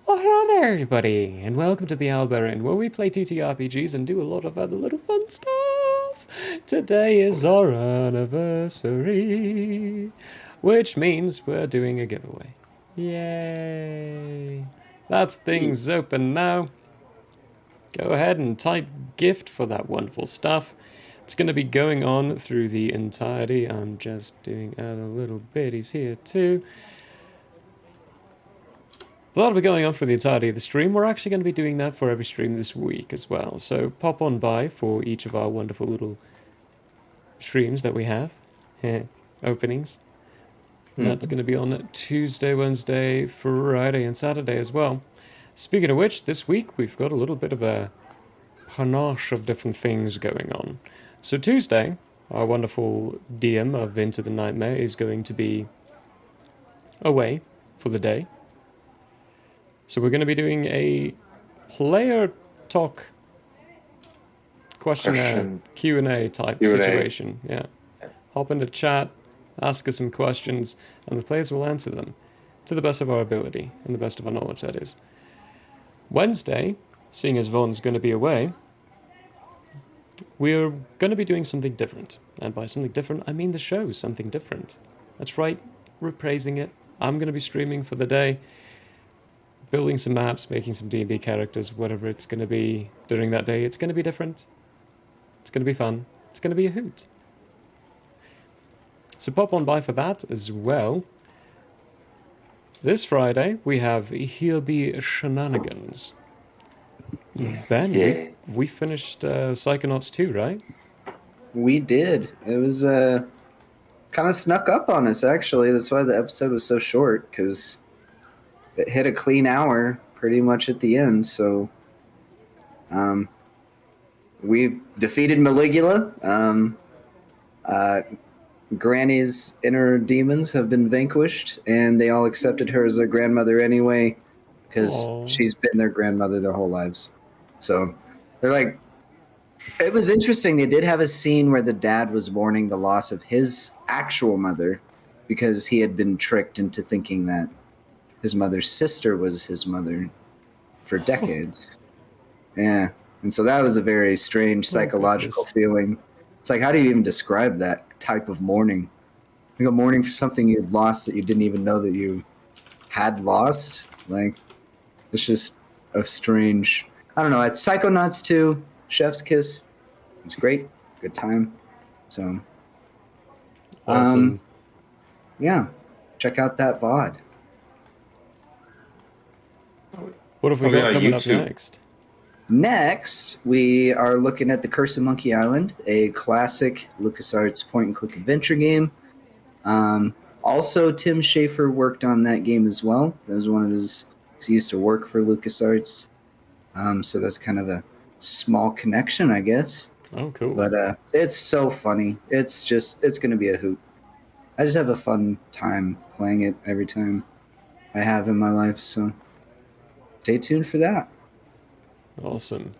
Oh, hello there, everybody, and welcome to the Albarin, where we play TTRPGs and do a lot of other little fun stuff. Today is our anniversary, which means we're doing a giveaway. Yay! That's things open now. Go ahead and type gift for that wonderful stuff. It's going to be going on through the entirety. I'm just doing other little biddies here too. That'll be going on for the entirety of the stream. We're actually going to be doing that for every stream this week as well. So pop on by for each of our wonderful little streams that we have. Openings. That's going to be on Tuesday, Wednesday, Friday, and Saturday as well. Speaking of which, this week we've got a little bit of a panache of different things going on. So Tuesday, our wonderful DM of Into the Nightmare is going to be away for the day. So we're going to be doing a player talk questionnaire, Q&A type Q&A. situation. Yeah. Hop into chat, ask us some questions, and the players will answer them to the best of our ability, and the best of our knowledge, that is. Wednesday, seeing as Vaughn's going to be away, we're going to be doing something different. And by something different, I mean the show, something different. That's right, reprising it. I'm going to be streaming for the day, building some maps, making some D&D characters, whatever it's going to be during that day. It's going to be different. It's going to be fun. It's going to be a hoot. So pop on by for that as well. This Friday, we have Here Be Shenanigans. Ben, we finished Psychonauts 2, right? We did. It was kind of snuck up on us, actually. That's why the episode was so short, because it hit a clean hour pretty much at the end. So we defeated Maligula. Granny's inner demons have been vanquished, and they all accepted her as their grandmother anyway, because she's been their grandmother their whole lives. So they're like, it was interesting. They did have a scene where the dad was mourning the loss of his actual mother because he had been tricked into thinking that his mother's sister was his mother for decades. Yeah. And so that was a very strange psychological feeling. It's like, how do you even describe that type of mourning? Like a mourning for something you'd lost that you didn't even know that you had lost. Like, it's just a strange, I don't know. It's Psychonauts 2, Chef's Kiss. It's great. Good time. So, Awesome. yeah. Check out that VOD. What have we got coming up next? Next, we are looking at The Curse of Monkey Island, a classic LucasArts point-and-click adventure game. Also, Tim Schafer worked on that game as well. That was one of his... He used to work for LucasArts. So that's kind of a small connection, I guess. Oh, cool. But it's so funny. It's going to be a hoot. I just have a fun time playing it every time I have in my life, so stay tuned for that. Awesome.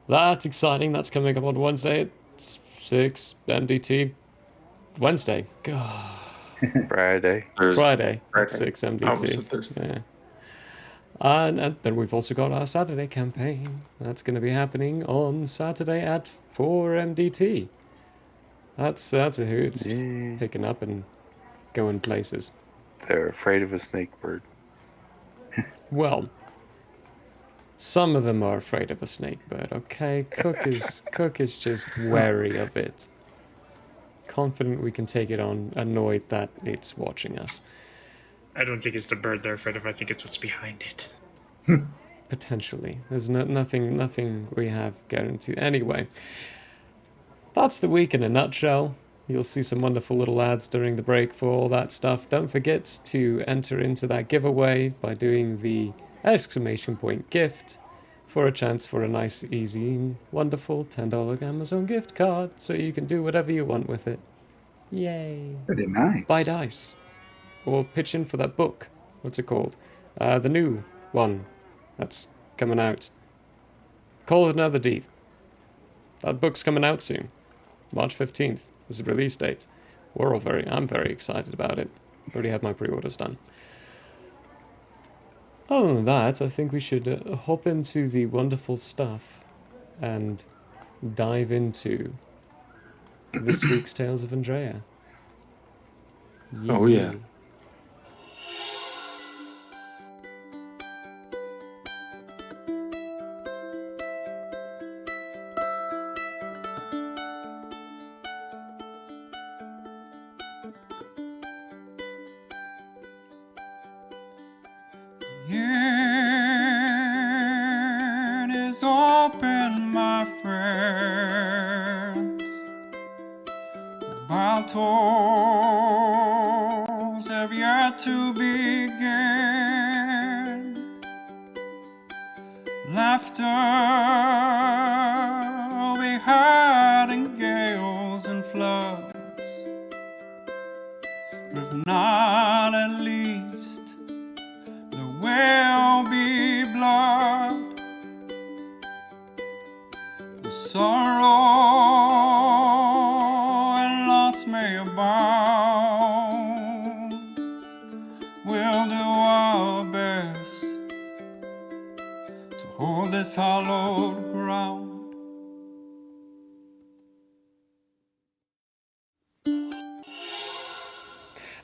That's exciting. That's coming up on Wednesday at 6 MDT. Wednesday. God. Friday. Friday at 6 MDT. Yeah. And then we've also got our Saturday campaign. That's going to be happening on Saturday at 4 MDT. That's a hoot. Yeah. Picking up and going places. They're afraid of a snake bird. Well, some of them are afraid of a snake bird, okay? Cook is just wary of it. Confident we can take it on, annoyed that it's watching us. I don't think it's the bird they're afraid of. I think it's what's behind it. Potentially. There's nothing we have guaranteed. Anyway, that's the week in a nutshell. You'll see some wonderful little ads during the break for all that stuff. Don't forget to enter into that giveaway by doing the exclamation point gift for a chance for a nice, easy, wonderful $10 Amazon gift card so you can do whatever you want with it. Yay. Pretty nice. Buy dice. Or pitch in for that book. What's it called? The new one that's coming out. Call It Another Deep. That book's coming out soon. March 15th is the release date. I'm very excited about it. Already had my pre-orders done. Other than that, I think we should hop into the wonderful stuff and dive into this week's Tales of Andrea. Oh, yeah. Yearn is open, my friends. Battles have yet to begin. Laughter will be had in gales and floods, but if not, at least there will be blood. The sorrow and loss may abound. We'll do our best to hold this hallowed ground.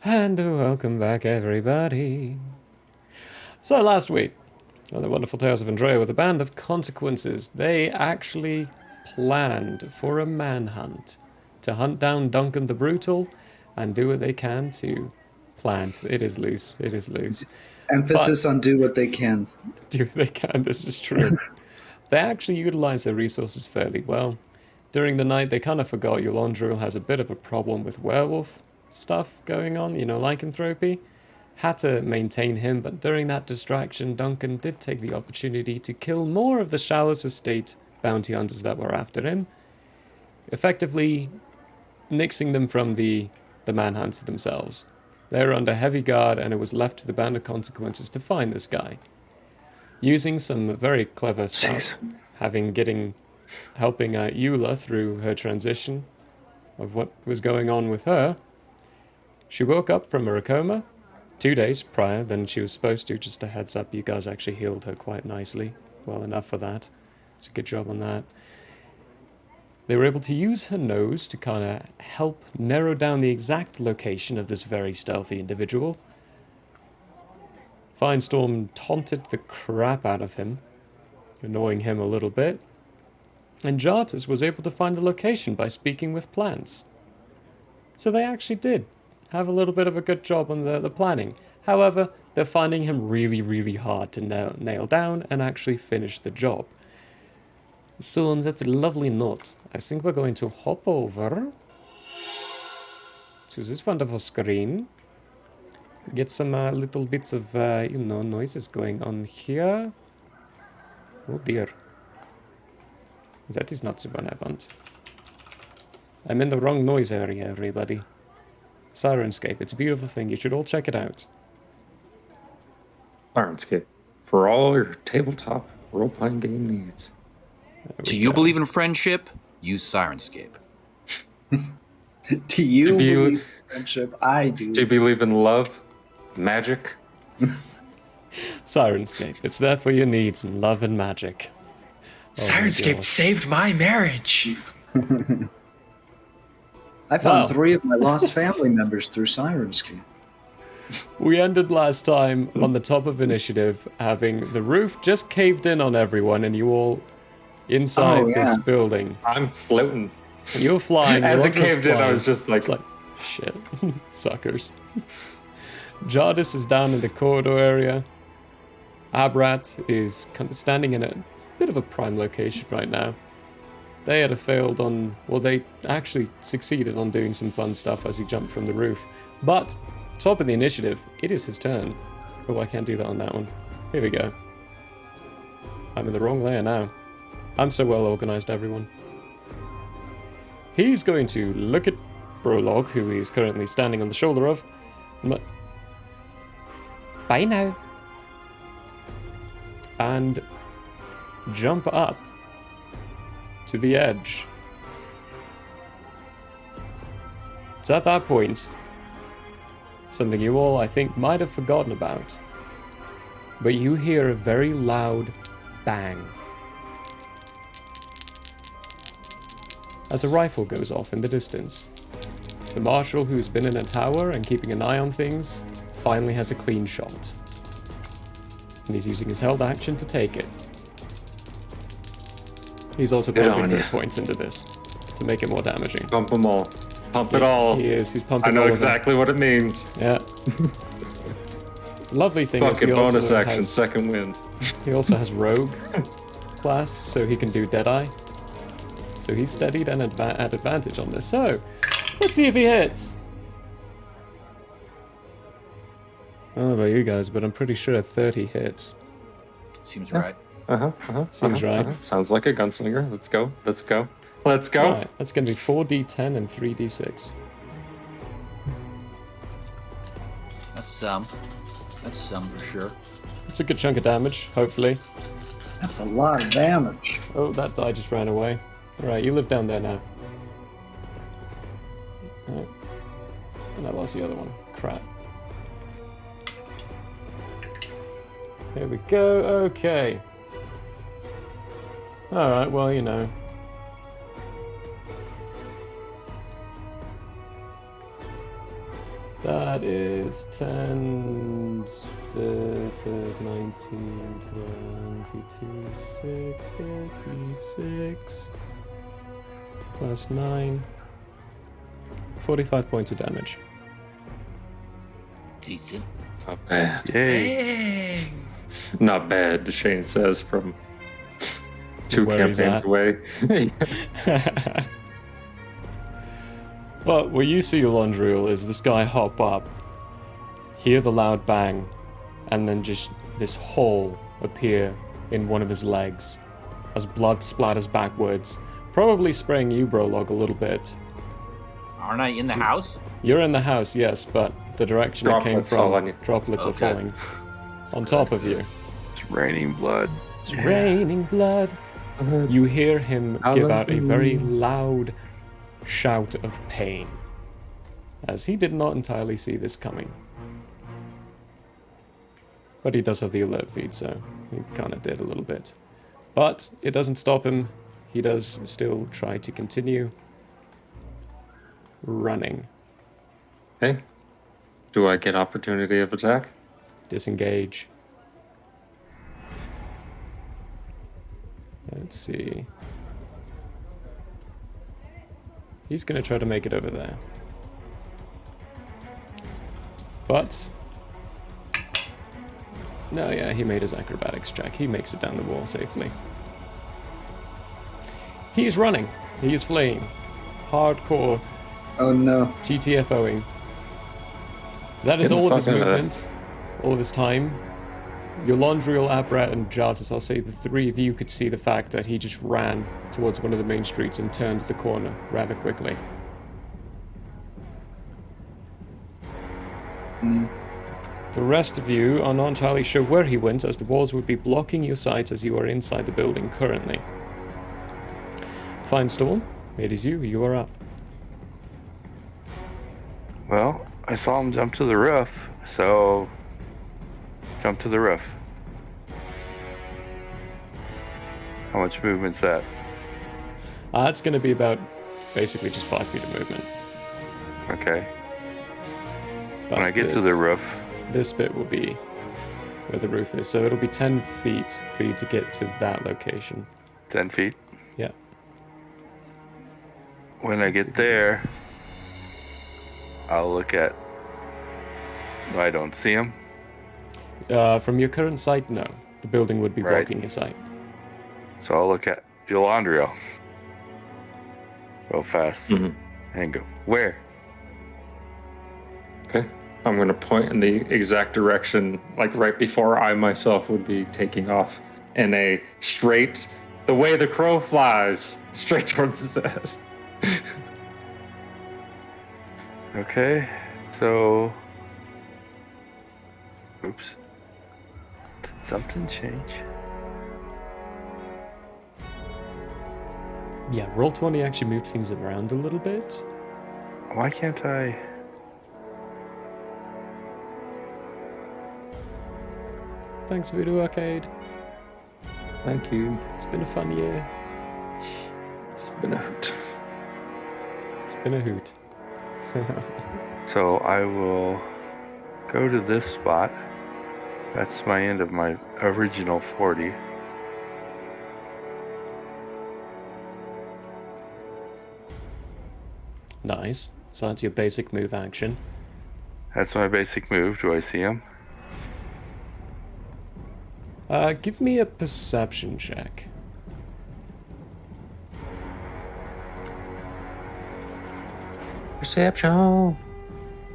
And welcome back, everybody. So last week, on the wonderful Tales of Andrea with a band of consequences, they actually planned for a manhunt to hunt down Duncan the Brutal and do what they can to plant. It is loose. Emphasis on do what they can. Do what they can, this is true. They actually utilize their resources fairly well. During the night, they kind of forgot Yolandriel has a bit of a problem with werewolf stuff going on, lycanthropy. Had to maintain him, but during that distraction, Duncan did take the opportunity to kill more of the Shallows Estate bounty hunters that were after him, effectively nixing them from the manhunts themselves. They were under heavy guard, and it was left to the band of consequences to find this guy. Using some very clever stuff, helping Eula through her transition of what was going on with her, she woke up from her coma 2 days prior than she was supposed to. Just a heads up, you guys actually healed her quite nicely. Well enough for that. So good job on that. They were able to use her nose to kind of help narrow down the exact location of this very stealthy individual. Firestorm taunted the crap out of him, annoying him a little bit. And Jartus was able to find the location by speaking with plants. So they actually did have a little bit of a good job on the planning. However, they're finding him really, really hard to nail down and actually finish the job. So on that lovely note, I think we're going to hop over to this wonderful screen. Get some little bits of, noises going on here. Oh dear. That is not the one I want. I'm in the wrong noise area, everybody. Sirenscape, it's a beautiful thing. You should all check it out. Sirenscape. For all your tabletop role-playing game needs. Do you believe in friendship? Use Sirenscape. Do you believe in friendship? I do. Do you believe in love? Magic? Sirenscape, it's there for your needs, love and magic. Oh my Sirenscape God. saved my marriage. I found Wow. 3 of my lost family members through Sirenscape. We ended last time on the top of initiative, having the roof just caved in on everyone, and you all inside Oh, this yeah. building. I'm floating. You're flying. As you're it not just caved in, I flying. was just like, It's like, shit, suckers. Jardis is down in the corridor area. Abrat is kind of standing in a bit of a prime location right now. They had failed on, well, they actually succeeded on doing some fun stuff as he jumped from the roof. But, top of the initiative, it is his turn. Oh, I can't do that on that one. Here we go. I'm in the wrong layer now. I'm so well organized, everyone. He's going to look at Brolog, who he's currently standing on the shoulder of. Bye now. And jump up to the edge. It's at that point, something you all, I think, might have forgotten about. But you hear a very loud bang as a rifle goes off in the distance. The marshal, who's been in a tower and keeping an eye on things, finally has a clean shot. And he's using his held action to take it. He's also Good pumping on hit ya. points into this to make it more damaging. pump them all. Pump it all. He is. He's pumping I know all of them. exactly what it means. Yeah. Lovely thing is Fucking he also bonus action, has, second wind. he also has rogue class, so he can do Deadeye. So he's steadied and at advantage on this. So, let's see if he hits. I don't know about you guys, but I'm pretty sure 30 hits. Seems right. Seems right. Sounds like a gunslinger. Let's go. Let's go. Let's go. Alright, that's going to be 4d10 and 3d6. That's some for sure. It's a good chunk of damage, hopefully. That's a lot of damage. Oh, that die just ran away. Alright, you live down there now. Alright. And I lost the other one. Crap. Here we go. Okay. Alright, well, you know. That is 10, 19, 22, 6, 56, plus 9, 45 points of damage. Decent. Not bad. Yay. Dang. Not bad, Shane says from 2 Where he's campaigns at. away. But what you see, Londriel, is this guy hop up, hear the loud bang, and then just this hole appear in one of his legs as blood splatters backwards, probably spraying you, Brolog, a little bit. Aren't I in the house? You're in the house, yes, but the direction it came Droplets fall on from, you. droplets are Okay. falling on top of you. It's raining blood. It's raining blood. You hear him give out a very loud shout of pain, as he did not entirely see this coming. But he does have the alert feed, so he kind of did a little bit. But it doesn't stop him. He does still try to continue running. Okay. Do I get opportunity of attack? Disengage. Let's see. He's going to try to make it over there. But... no, yeah, he made his acrobatics check. He makes it down the wall safely. He is running. He is fleeing. Hardcore Oh no. GTFOing. That is Get the all of his fuck out of there. movement. All of his time. Yolandriel, Abrat, and Jartis, I'll say the three of you could see the fact that he just ran towards one of the main streets and turned the corner rather quickly. The rest of you are not entirely sure where he went, as the walls would be blocking your sight as you are inside the building currently. Finestorm, it is you. You are up. Well, I saw him jump to the roof, so jump to the roof. How much movement's that? It's going to be about basically just 5 feet of movement. Okay. But When I get to the roof, this bit will be where the roof is, so it'll be 10 feet for you to get to that location. 10 feet. Yeah. When I get there, I'll look at... I don't see him. From your current sight, no. The building would be Right. blocking your sight. So I'll look at Yolandriel real fast Mhm. and go, where? Okay. I'm going to point in the exact direction, like right before I myself would be taking off in a straight, the way the crow flies, straight towards his ass. Okay, so... Oops. Did something change? Yeah, Roll20 actually moved things around a little bit. Why can't I... Thanks, Voodoo Arcade. Thank you. It's been a fun year. It's been a hoot. It's been a hoot. So I will go to this spot. That's my end of my original 40. Nice. So that's your basic move action. That's my basic move. Do I see him? Give me a perception check. Perception.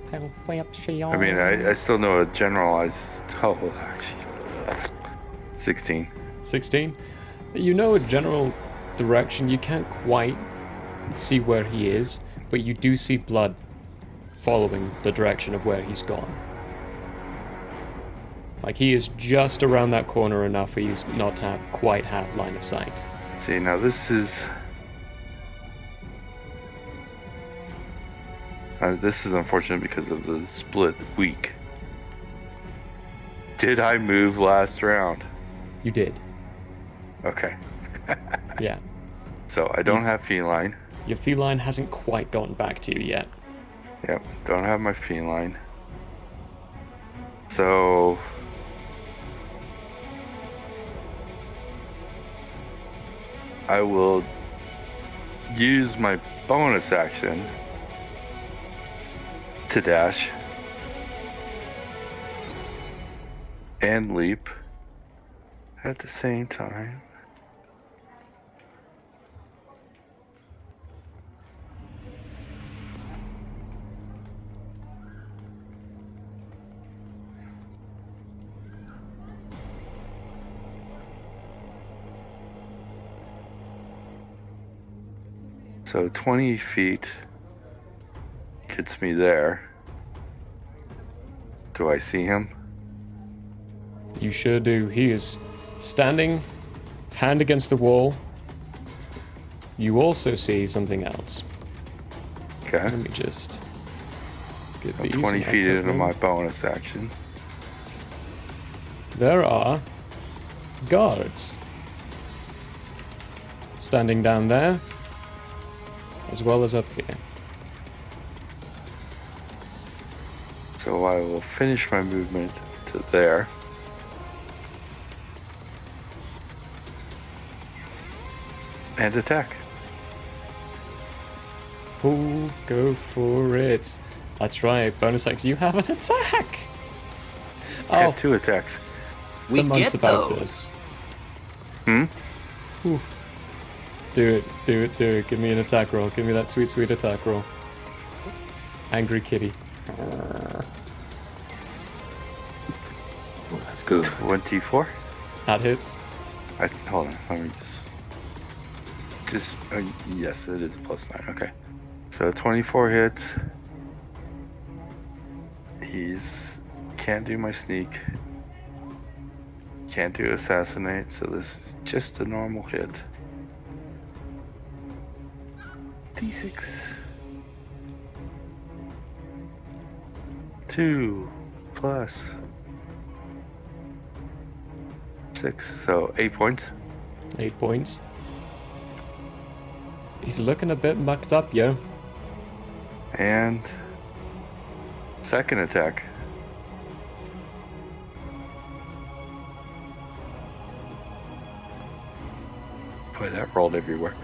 Perception. I mean, I still know a generalized... Oh, jeez. 16. 16. You know a general direction. You can't quite see where he is, but you do see blood following the direction of where he's gone. Like, he is just around that corner enough for you not to quite have line of sight. See, now this is... this is unfortunate because of the split week. Did I move last round? You did. Okay. Yeah. So I don't have feline. Your feline hasn't quite gotten back to you yet. Yep, don't have my feline. So... I will use my bonus action to dash and leap at the same time. So 20 feet gets me there. Do I see him? You sure do. He is standing, hand against the wall. You also see something else. Okay. Let me just get I'm these. 20 and I'll feet put into them. my bonus action. there are guards standing down there, as well as up here. So I will finish my movement to there. And attack. Oh, go for it. That's right, bonus action. You have an attack! I Oh, have 2 attacks. We monk's get about to. those. Hmm? do it. Give me an attack roll. Give me that sweet, sweet attack roll. Angry kitty. That's good. 24. That hits. Hold on, let me just yes, it is a +9. Okay, so 24 hits. He's can't do my sneak, can't do assassinate, so this is just a normal hit. D6. 2 plus 6, so 8 points. 8 points. He's looking a bit mucked up, yo. And second attack. Boy, that rolled everywhere.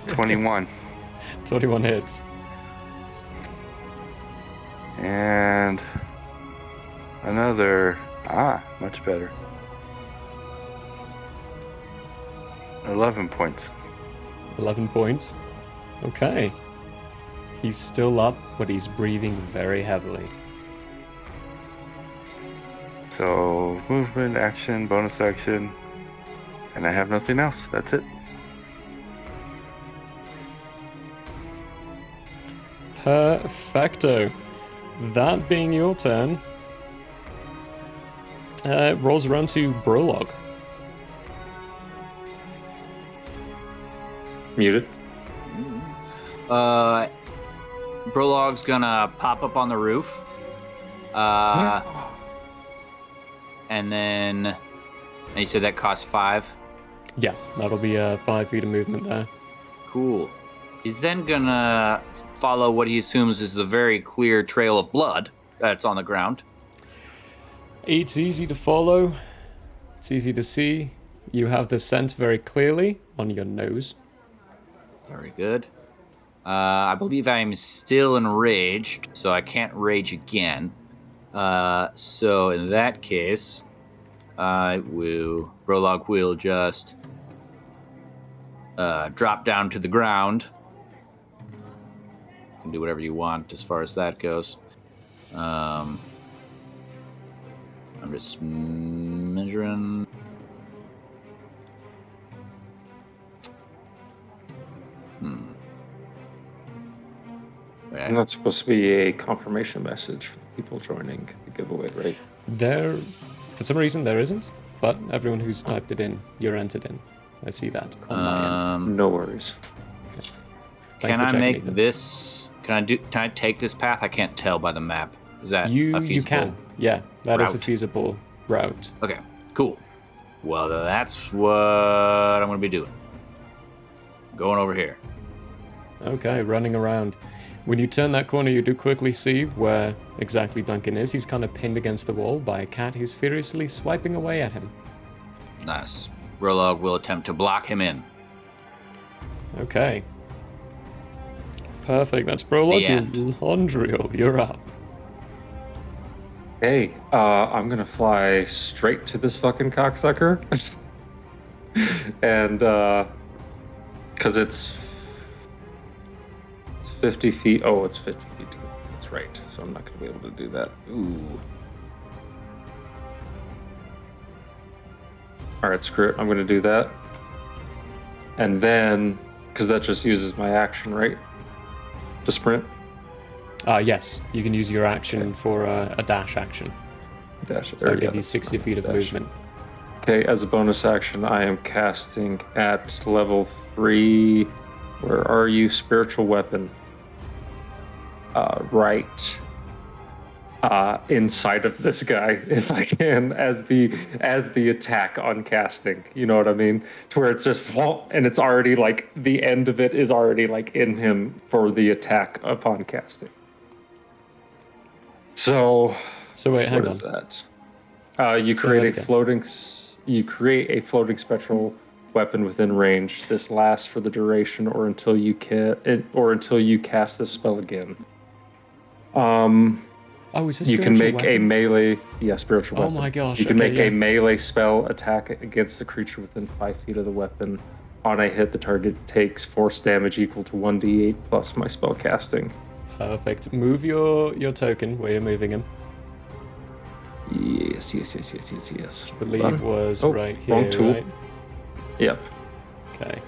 21. 21 hits. And another. Much better. 11 points. 11 points. Okay. He's still up, but he's breathing very heavily. So, movement, action, bonus action. And I have nothing else. That's it. Perfecto. That being your turn, rolls around to Brolog. Muted. Brolog's gonna pop up on the roof. And then you said that costs 5. Yeah, that'll be 5 feet of movement there. Cool. He's then gonna follow what he assumes is the very clear trail of blood that's on the ground. It's easy to follow. It's easy to see. You have the scent very clearly on your nose. Very good. I believe I'm still enraged, so I can't rage again. So in that case, Brolog will just drop down to the ground. You can do whatever you want as far as that goes. I'm just measuring. And that's supposed to be a confirmation message for people joining the giveaway, right? There, for some reason, there isn't, but everyone who's typed it in, you're entered in. I see that on my end. No worries. Thanks Can for I checking, make Ethan. this? Can I take this path? I can't tell by the map. Is that a You feasible? can. Yeah, that is a route? feasible route. Okay, cool. Well, that's what I'm going to be doing. Going over here. Okay, running around. When you turn that corner, you do quickly see where exactly Duncan is. He's kind of pinned against the wall by a cat who's furiously swiping away at him. Nice. Brolog will attempt to block him in. Okay. Perfect. That's Prologue. The end. Londriel, you're up. Hey, I'm gonna fly straight to this fucking cocksucker. And, because it's 50 feet. Oh, it's 50 feet. That's right. So I'm not gonna be able to do that. Ooh. Alright, screw it. I'm gonna do that. And then, because that just uses my action, right? To sprint. Yes, you can use your action for a dash action. Dash. So that'll give you 60 feet of dash. movement. Okay, as a bonus action, I am casting at level 3. Where are you? Spiritual weapon. Right. inside of this guy if I can as the attack on casting. You know what I mean? To where it's just and it's already like the end of it is already like in him for the attack upon casting. So wait, hang what on. is that? You Say create that a floating spectral weapon within range. This lasts for the duration or until you cast this spell again. Oh, is this You can spiritual make a weapon? melee, spiritual Oh weapon. my gosh, You can okay, make a melee spell attack against the creature within 5 feet of the weapon. On a hit, the target takes force damage equal to 1d8 plus my spell casting. Perfect. Move your token where you're moving him. Yes. I believe was Oh, right wrong here, tool. right? Yep. Okay.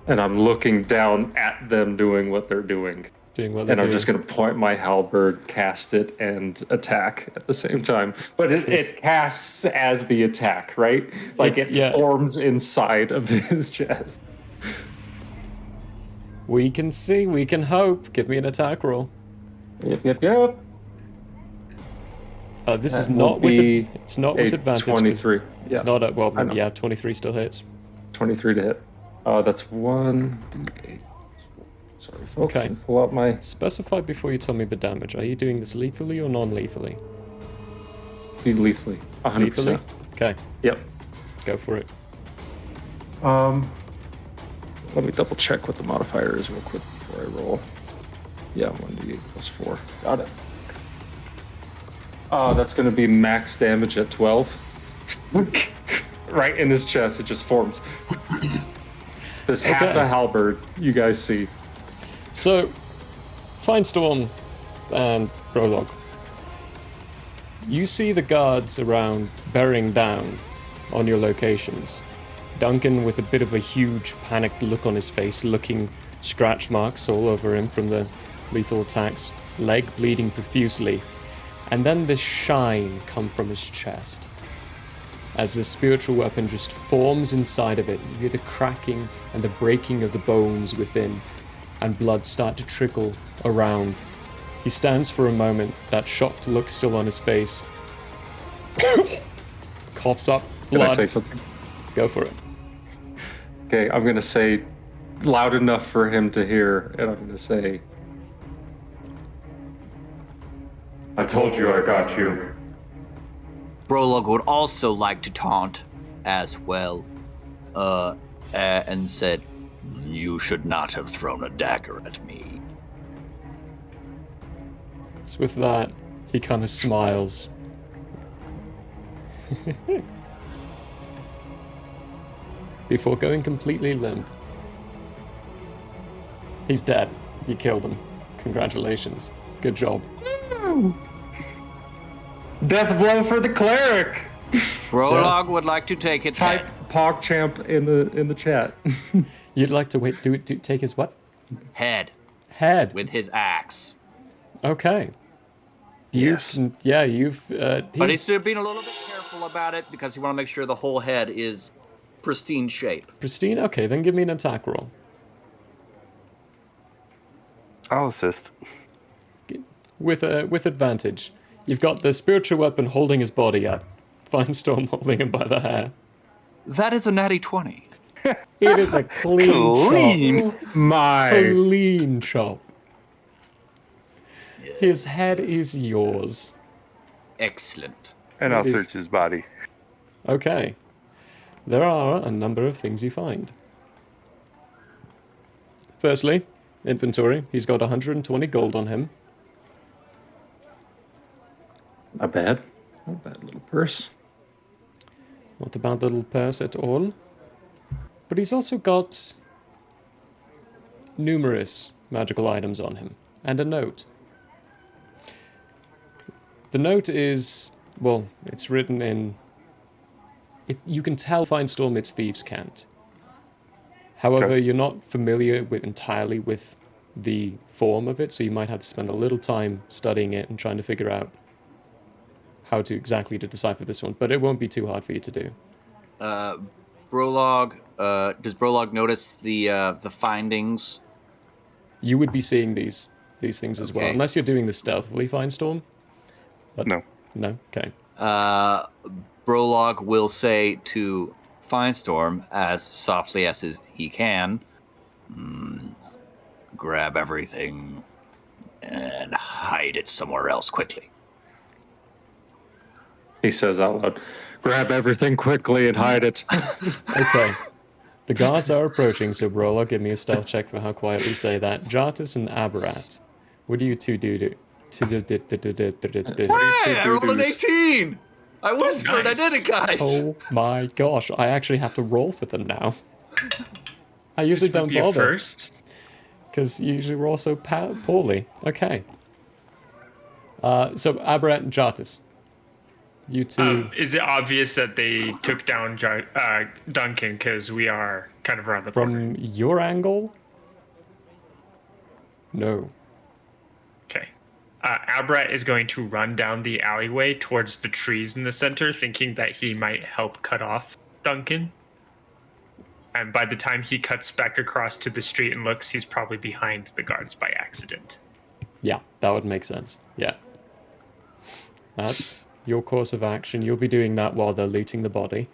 And I'm looking down at them doing what they're doing. Doing what they're And I'm doing. just going to point my halberd, cast it, and attack at the same time. But it casts as the attack, right? Like it forms inside of his chest. We can see, we can hope. Give me an attack roll. Yep. This That is will not with be it's not with advantage. 23. It's Yeah, not a, well, yeah, 23 still hits. 23 to hit. That's 1d8. Sorry, folks. Okay. Let me pull out my... Specify before you tell me the damage. Are you doing this lethally or non-lethally? Lethally. 100%. Lethally? Okay. Yep. Go for it. Let me double check what the modifier is real quick before I roll. Yeah, 1d8 plus 4. Got it. That's going to be max damage at 12. Right in his chest, it just forms. This half a halberd you guys see. So, Finestorm and Prologue. You see the guards around bearing down on your locations. Duncan with a bit of a huge panicked look on his face, looking scratch marks all over him from the lethal attacks, leg bleeding profusely. And then this shine come from his chest. As the spiritual weapon just forms inside of it, you hear the cracking and the breaking of the bones within, and blood start to trickle around. He stands for a moment, that shocked look still on his face. Coughs up blood. Can I say something? Go for it. Okay, I'm going to say loud enough for him to hear, and I'm going to say, I told you I got you. Prologue would also like to taunt as well, and said, "You should not have thrown a dagger at me." So with that, he kind of smiles. Before going completely limp. He's dead. You killed him. Congratulations. Good job. Death blow for the cleric! Prologue would like to take its Type head. PogChamp in the chat. You'd like to wait, take his what? Head Head. with his axe. Okay. Yes. You've... But he's still being a little bit careful about it because you want to make sure the whole head is pristine shape. Pristine? Okay, then give me an attack roll. I'll assist. With advantage. You've got the spiritual weapon holding his body up. Finestorm holding him by the hair. That is a natty 20. It is a clean chop. My. Clean chop. His head is yours. Excellent. And I'll It is- search his body. Okay. There are a number of things you find. Firstly, inventory. He's got 120 gold on him. Not bad. Not a bad little purse. Not a bad little purse at all. But he's also got numerous magical items on him. And a note. The note is, well, it's written in... you can tell Finestorm it's Thieves' Cant. However, Okay. you're not familiar entirely with the form of it, so you might have to spend a little time studying it and trying to figure out how to exactly to decipher this one, but it won't be too hard for you to do. Prologue, does Prologue notice the findings? You would be seeing these things as well, Okay. unless you're doing this stealthily, Finestorm. No. No? Okay. Brolog will say to Finestorm as softly as he can, grab everything and hide it somewhere else quickly. He says out loud, grab everything quickly and hide it. Okay. The guards are approaching, so Brola, give me a stealth check for how quietly you say that. Jartus and Aberrat, what do you two do to Hey, I rolled an 18! I whispered, nice. I did it, guys! Oh my gosh, I actually have to roll for them now. I usually This would don't be a bother, first. because you usually roll so poorly. Okay. So Aberrat and Jartus, you two... Is it obvious that they took down Duncan because we are kind of around the corner? From your angle? No. Okay. Abrat is going to run down the alleyway towards the trees in the center, thinking that he might help cut off Duncan. And by the time he cuts back across to the street and looks, he's probably behind the guards by accident. Yeah, that would make sense. Yeah. That's your course of action. You'll be doing that while they're looting the body.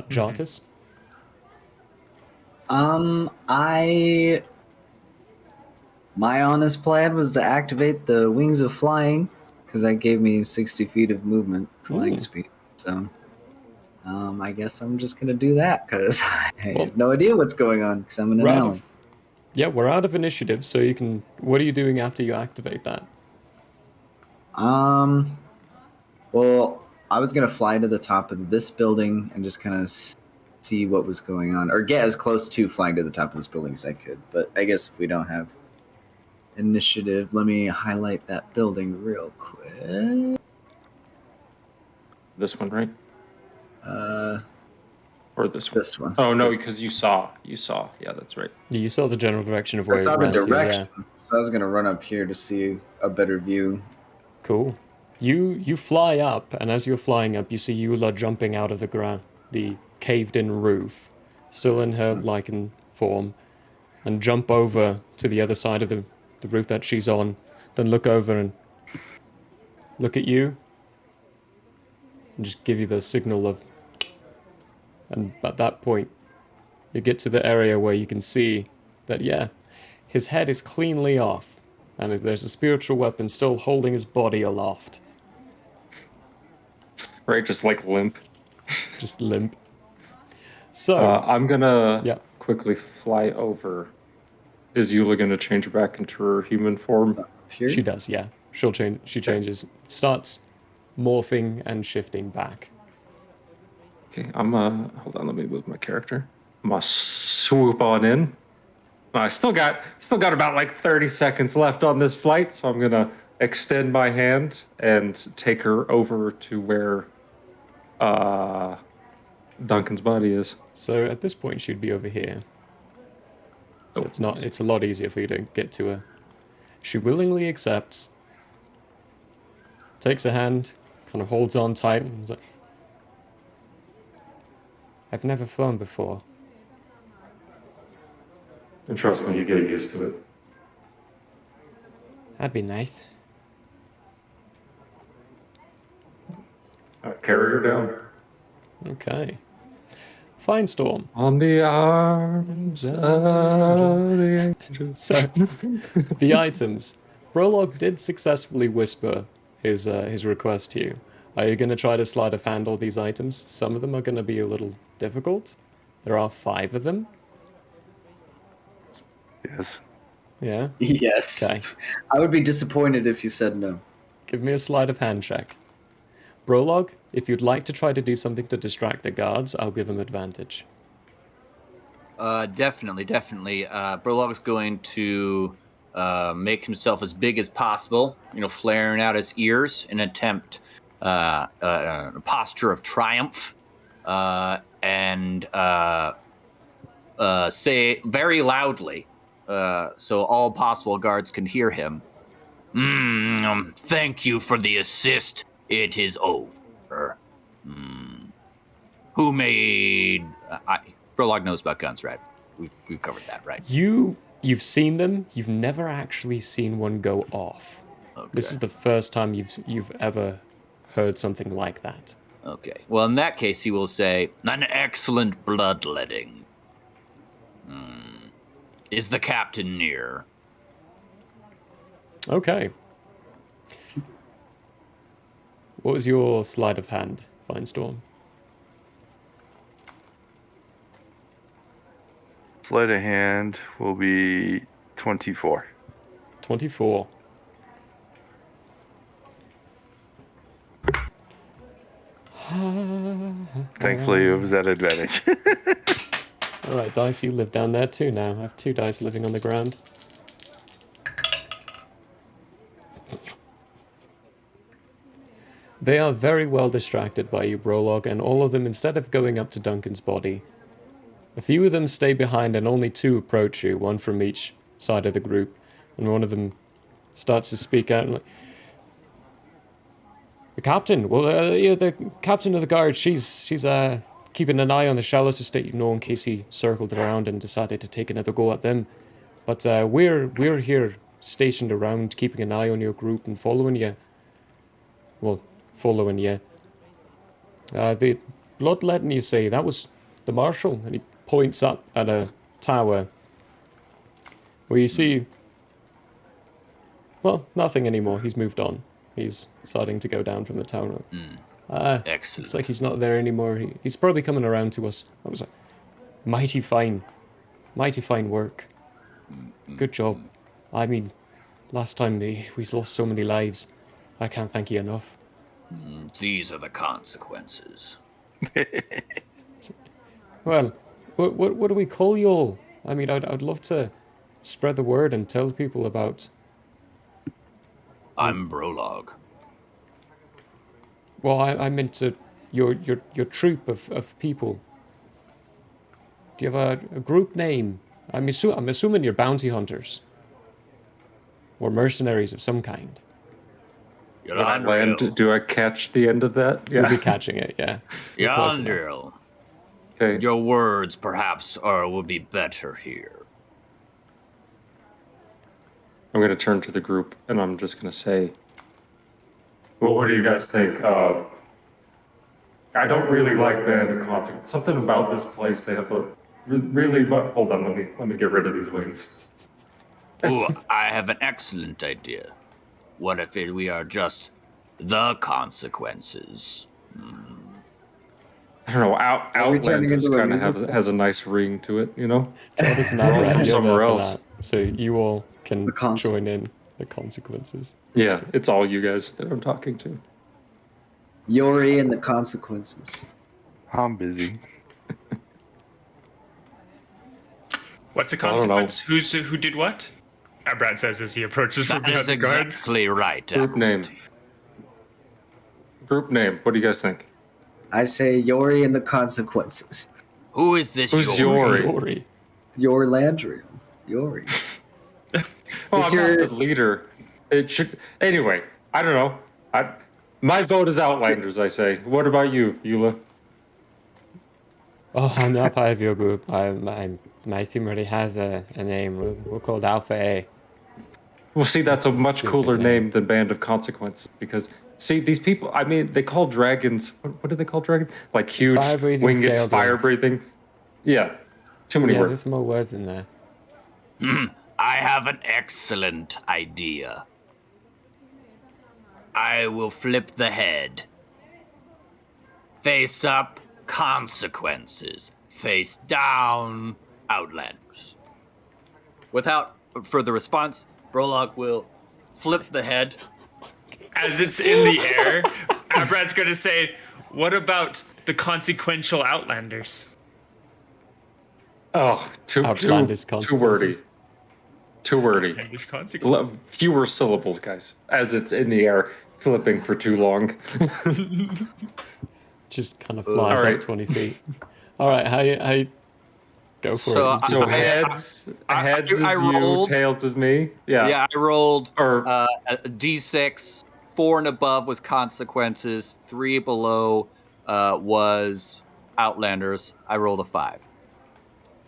Jartus? My honest plan was to activate the wings of flying, because that gave me 60 feet of movement, flying speed. So, I guess I'm just gonna do that, because I have no idea what's going on, because I'm in an alley. Yeah, we're out of initiative, so you can... What are you doing after you activate that? Well, I was gonna fly to the top of this building and just kind of see what was going on, or get as close to flying to the top of this building as I could. But I guess if we don't have initiative, let me highlight that building real quick. This one, right? Or this one? This one. Oh, no, because you saw. Yeah, that's right. Yeah, you saw the general direction of I where saw you the ran to, direction, yeah. so I was gonna run up here to see a better view. Cool. You fly up, and as you're flying up, you see Eula jumping out of the ground, the caved-in roof, still in her lichen form, and jump over to the other side of the roof that she's on, then look over and look at you, and just give you the signal of... And at that point, you get to the area where you can see that, yeah, his head is cleanly off, and there's a spiritual weapon still holding his body aloft. Right, just like limp. Just limp. So, I'm gonna quickly fly over. Is Eula gonna change back into her human form? Here? she does, yeah. She changes, starts morphing and shifting back. Okay, hold on, let me move my character. I'm gonna swoop on in. I still got about like 30 seconds left on this flight, so I'm gonna extend my hand and take her over to where Duncan's body is. So at this point, she'd be over here. So it's a lot easier for you to get to her. She willingly accepts, takes a hand, kind of holds on tight, and is like, I've never flown before. And trust me, you get used to it. That'd be nice. Carry her down. Okay. Fine, Storm. On the arms of the angels. So, the items. Prologue did successfully whisper his request to you. Are you going to try to sleight of hand all these items? Some of them are going to be a little difficult. There are 5 of them. Yes. Yeah? Yes. Okay. I would be disappointed if you said no. Give me a sleight of hand check. Prologue, if you'd like to try to do something to distract the guards, I'll give him advantage. Definitely. Brolog's going to make himself as big as possible, flaring out his ears in an attempt, a posture of triumph, and say very loudly, so all possible guards can hear him. Thank you for the assist. It is over. Who made... Prologue knows about guns, right? We've covered that, right? You've seen them. You've never actually seen one go off. Okay. This is the first time you've ever heard something like that. Okay. Well, in that case, he will say, an excellent bloodletting. Is the captain near? Okay. What was your sleight of hand, Finestorm? Sleight of hand will be 24. 24. Thankfully, it was at advantage. Alright, dice, you live down there too now. I have 2 dice living on the ground. They are very well distracted by you, Brolog, and all of them, instead of going up to Duncan's body, a few of them stay behind and only 2 approach you, 1 from each side of the group, and one of them starts to speak out and like, the captain, the captain of the guard, she's keeping an eye on the Shallows estate, in case he circled around and decided to take another go at them. But we're here stationed around, keeping an eye on your group and following you. Well, following you. The bloodletting, you say, that was the marshal, and he points up at a tower where you see, well, nothing anymore. He's moved on. He's starting to go down from the tower. Excellent. Looks like he's not there anymore. He's probably coming around to us. That was a mighty fine work. Good job. I mean, last time we lost so many lives. I can't thank you enough. These are the consequences. Well, what do we call you all? I mean, I'd love to spread the word and tell people about. I'm Brolog. Well, I meant to your troop of people. Do you have a group name? I'm assuming you're bounty hunters or mercenaries of some kind. Land, do I catch the end of that? You'll be catching it, yeah. You're close enough. Yandel. Okay. Your words perhaps will be better here. I'm going to turn to the group and I'm just going to say, well, what do you guys think? I don't really like Band of Consequence. Something about this place, they have a really, hold on, let me get rid of these wings. Ooh, I have an excellent idea. What if we are just the consequences? I don't know, Outlanders into a kind of musical? has a nice ring to it, you know? That is not From right. You're somewhere there for else. that. So you all can The consequence. join in the consequences. Yeah, it's all you guys that I'm talking to. Yori and the consequences. I'm busy. What's the I don't know. consequence? Who did what? Brad says as he approaches from That behind is the guards. exactly right. Group name. Group name, what do you guys think? I say Yori and the consequences. Who is this? Who's yours? Yori? Yori. Yor Landriel. Yori. Well, Is I'm your- not the leader. It should. Anyway, I don't know. My vote is Outlanders, I say. What about you, Eula? Oh, I'm not part of your group. My team already has a name. We're called Alpha A. Well, see, that's a That's a much stupid cooler name. name than Band of Consequences because, see, these people. I mean, they call dragons. What do they call dragons? Like huge, Fire-breathing winged, scaled fire ones. breathing. Yeah, too many Yeah, words. there's more words in there. I have an excellent idea. I will flip the head. Face up, consequences. Face down, Outlanders. Without further response, Brolog will flip the head. As it's in the air, Brad's going to say, what about the consequential Outlanders? Oh, too Outlandish wordy. consequences. Too wordy. Outlandish consequences. Fewer syllables, guys. As it's in the air, flipping for too long. Just kind of flies Alright. up 20 feet. All right, how go for So, it. So I- heads I is you, rolled- tails is me. Yeah. Yeah, I rolled Or a D6. 4 and above was consequences. 3 below was Outlanders. I rolled a 5.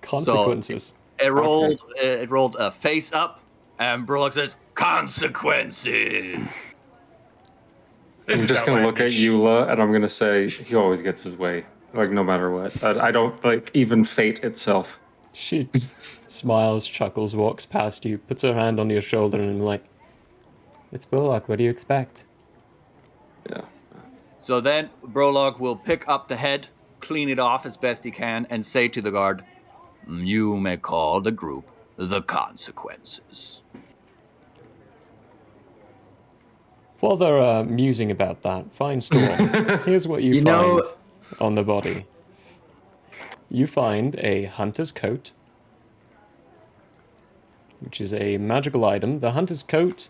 Consequences. It rolled a face up, and Brolog says consequences. I'm just gonna look at Eula and I'm gonna say he always gets his way, like no matter what. I don't like even fate itself. She smiles, chuckles, walks past you, puts her hand on your shoulder, and like, "It's Bullock. What do you expect?" Yeah. So then Brolog will pick up the head, clean it off as best he can, and say to the guard, "You may call the group the Consequences." While they're musing about that, fine Storm, here's what you find on the body. You find a hunter's coat, which is a magical item. The hunter's coat,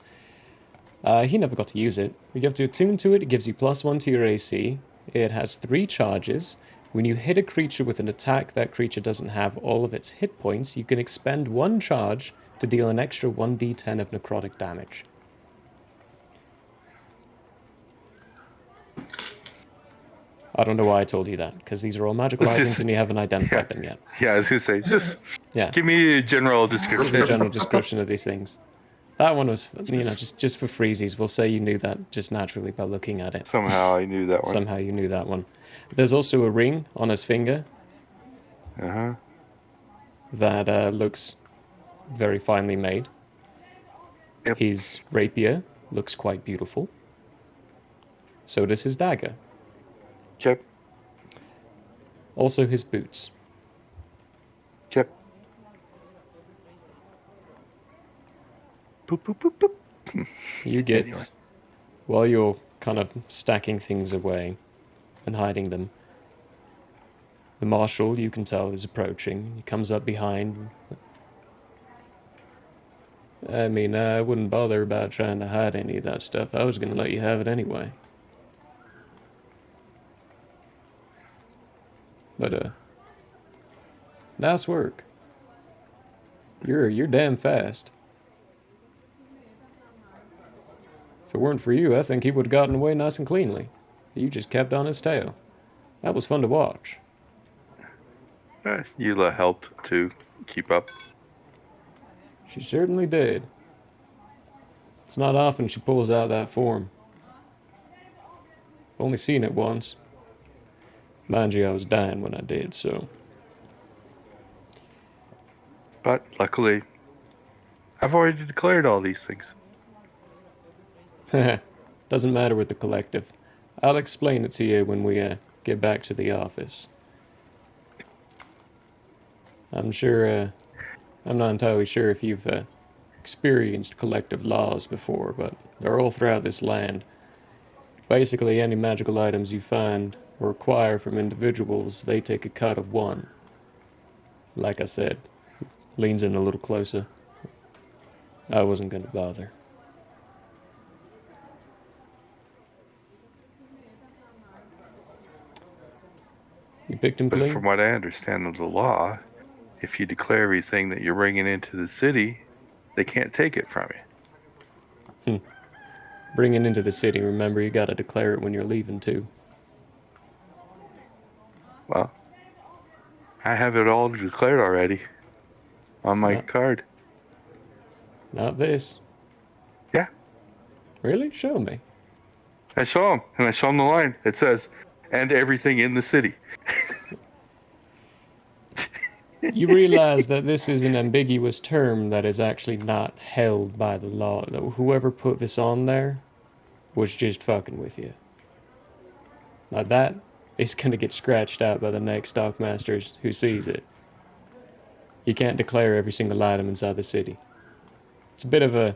he never got to use it. You have to attune to it. It gives you +1 to your AC. It has 3 charges. When you hit a creature with an attack that creature doesn't have all of its hit points, you can expend 1 charge to deal an extra 1d10 of necrotic damage. I don't know why I told you that, because these are all magical items and you haven't identified them yet. Yeah, I was going to say, just give me a general description. A general description of these things. That one was, just for freezies. We'll say you knew that just naturally by looking at it. Somehow I knew that one. Somehow you knew that one. There's also a ring on his finger. Uh-huh. That looks very finely made. Yep. His rapier looks quite beautiful. So does his dagger. Yep. Also his boots. Yep. Boop, boop, boop, boop. You get, Anyway. while you're kind of stacking things away and hiding them, the marshal, you can tell, is approaching. He comes up behind. I mean, I wouldn't bother about trying to hide any of that stuff. I was going to let you have it anyway. But, nice work. You're damn fast. If it weren't for you, I think he would have gotten away nice and cleanly. You just kept on his tail. That was fun to watch. Eula helped to keep up. She certainly did. It's not often she pulls out that form. I've only seen it once. Mind you, I was dying when I did, so... But luckily, I've already declared all these things. Doesn't matter with the collective. I'll explain it to you when we get back to the office. I'm not entirely sure if you've experienced collective laws before, but they're all throughout this land. Basically, any magical items you find or acquire from individuals, they take a cut of 1. Like I said, leans in a little closer. I wasn't going to bother. You picked him But clean? from what I understand of the law, if you declare everything that you're bringing into the city, they can't take it from you. Bring it into the city. Remember, you gotta declare it when you're leaving, too. Well, I have it all declared already on my card. Not this. Yeah. Really? Show me. I saw him, and I saw him the line. It says, and everything in the city. You realize that this is an ambiguous term that is actually not held by the law. Whoever put this on there was just fucking with you. Now that is going to get scratched out by the next stockmaster who sees it. You can't declare every single item inside the city. It's a bit of a...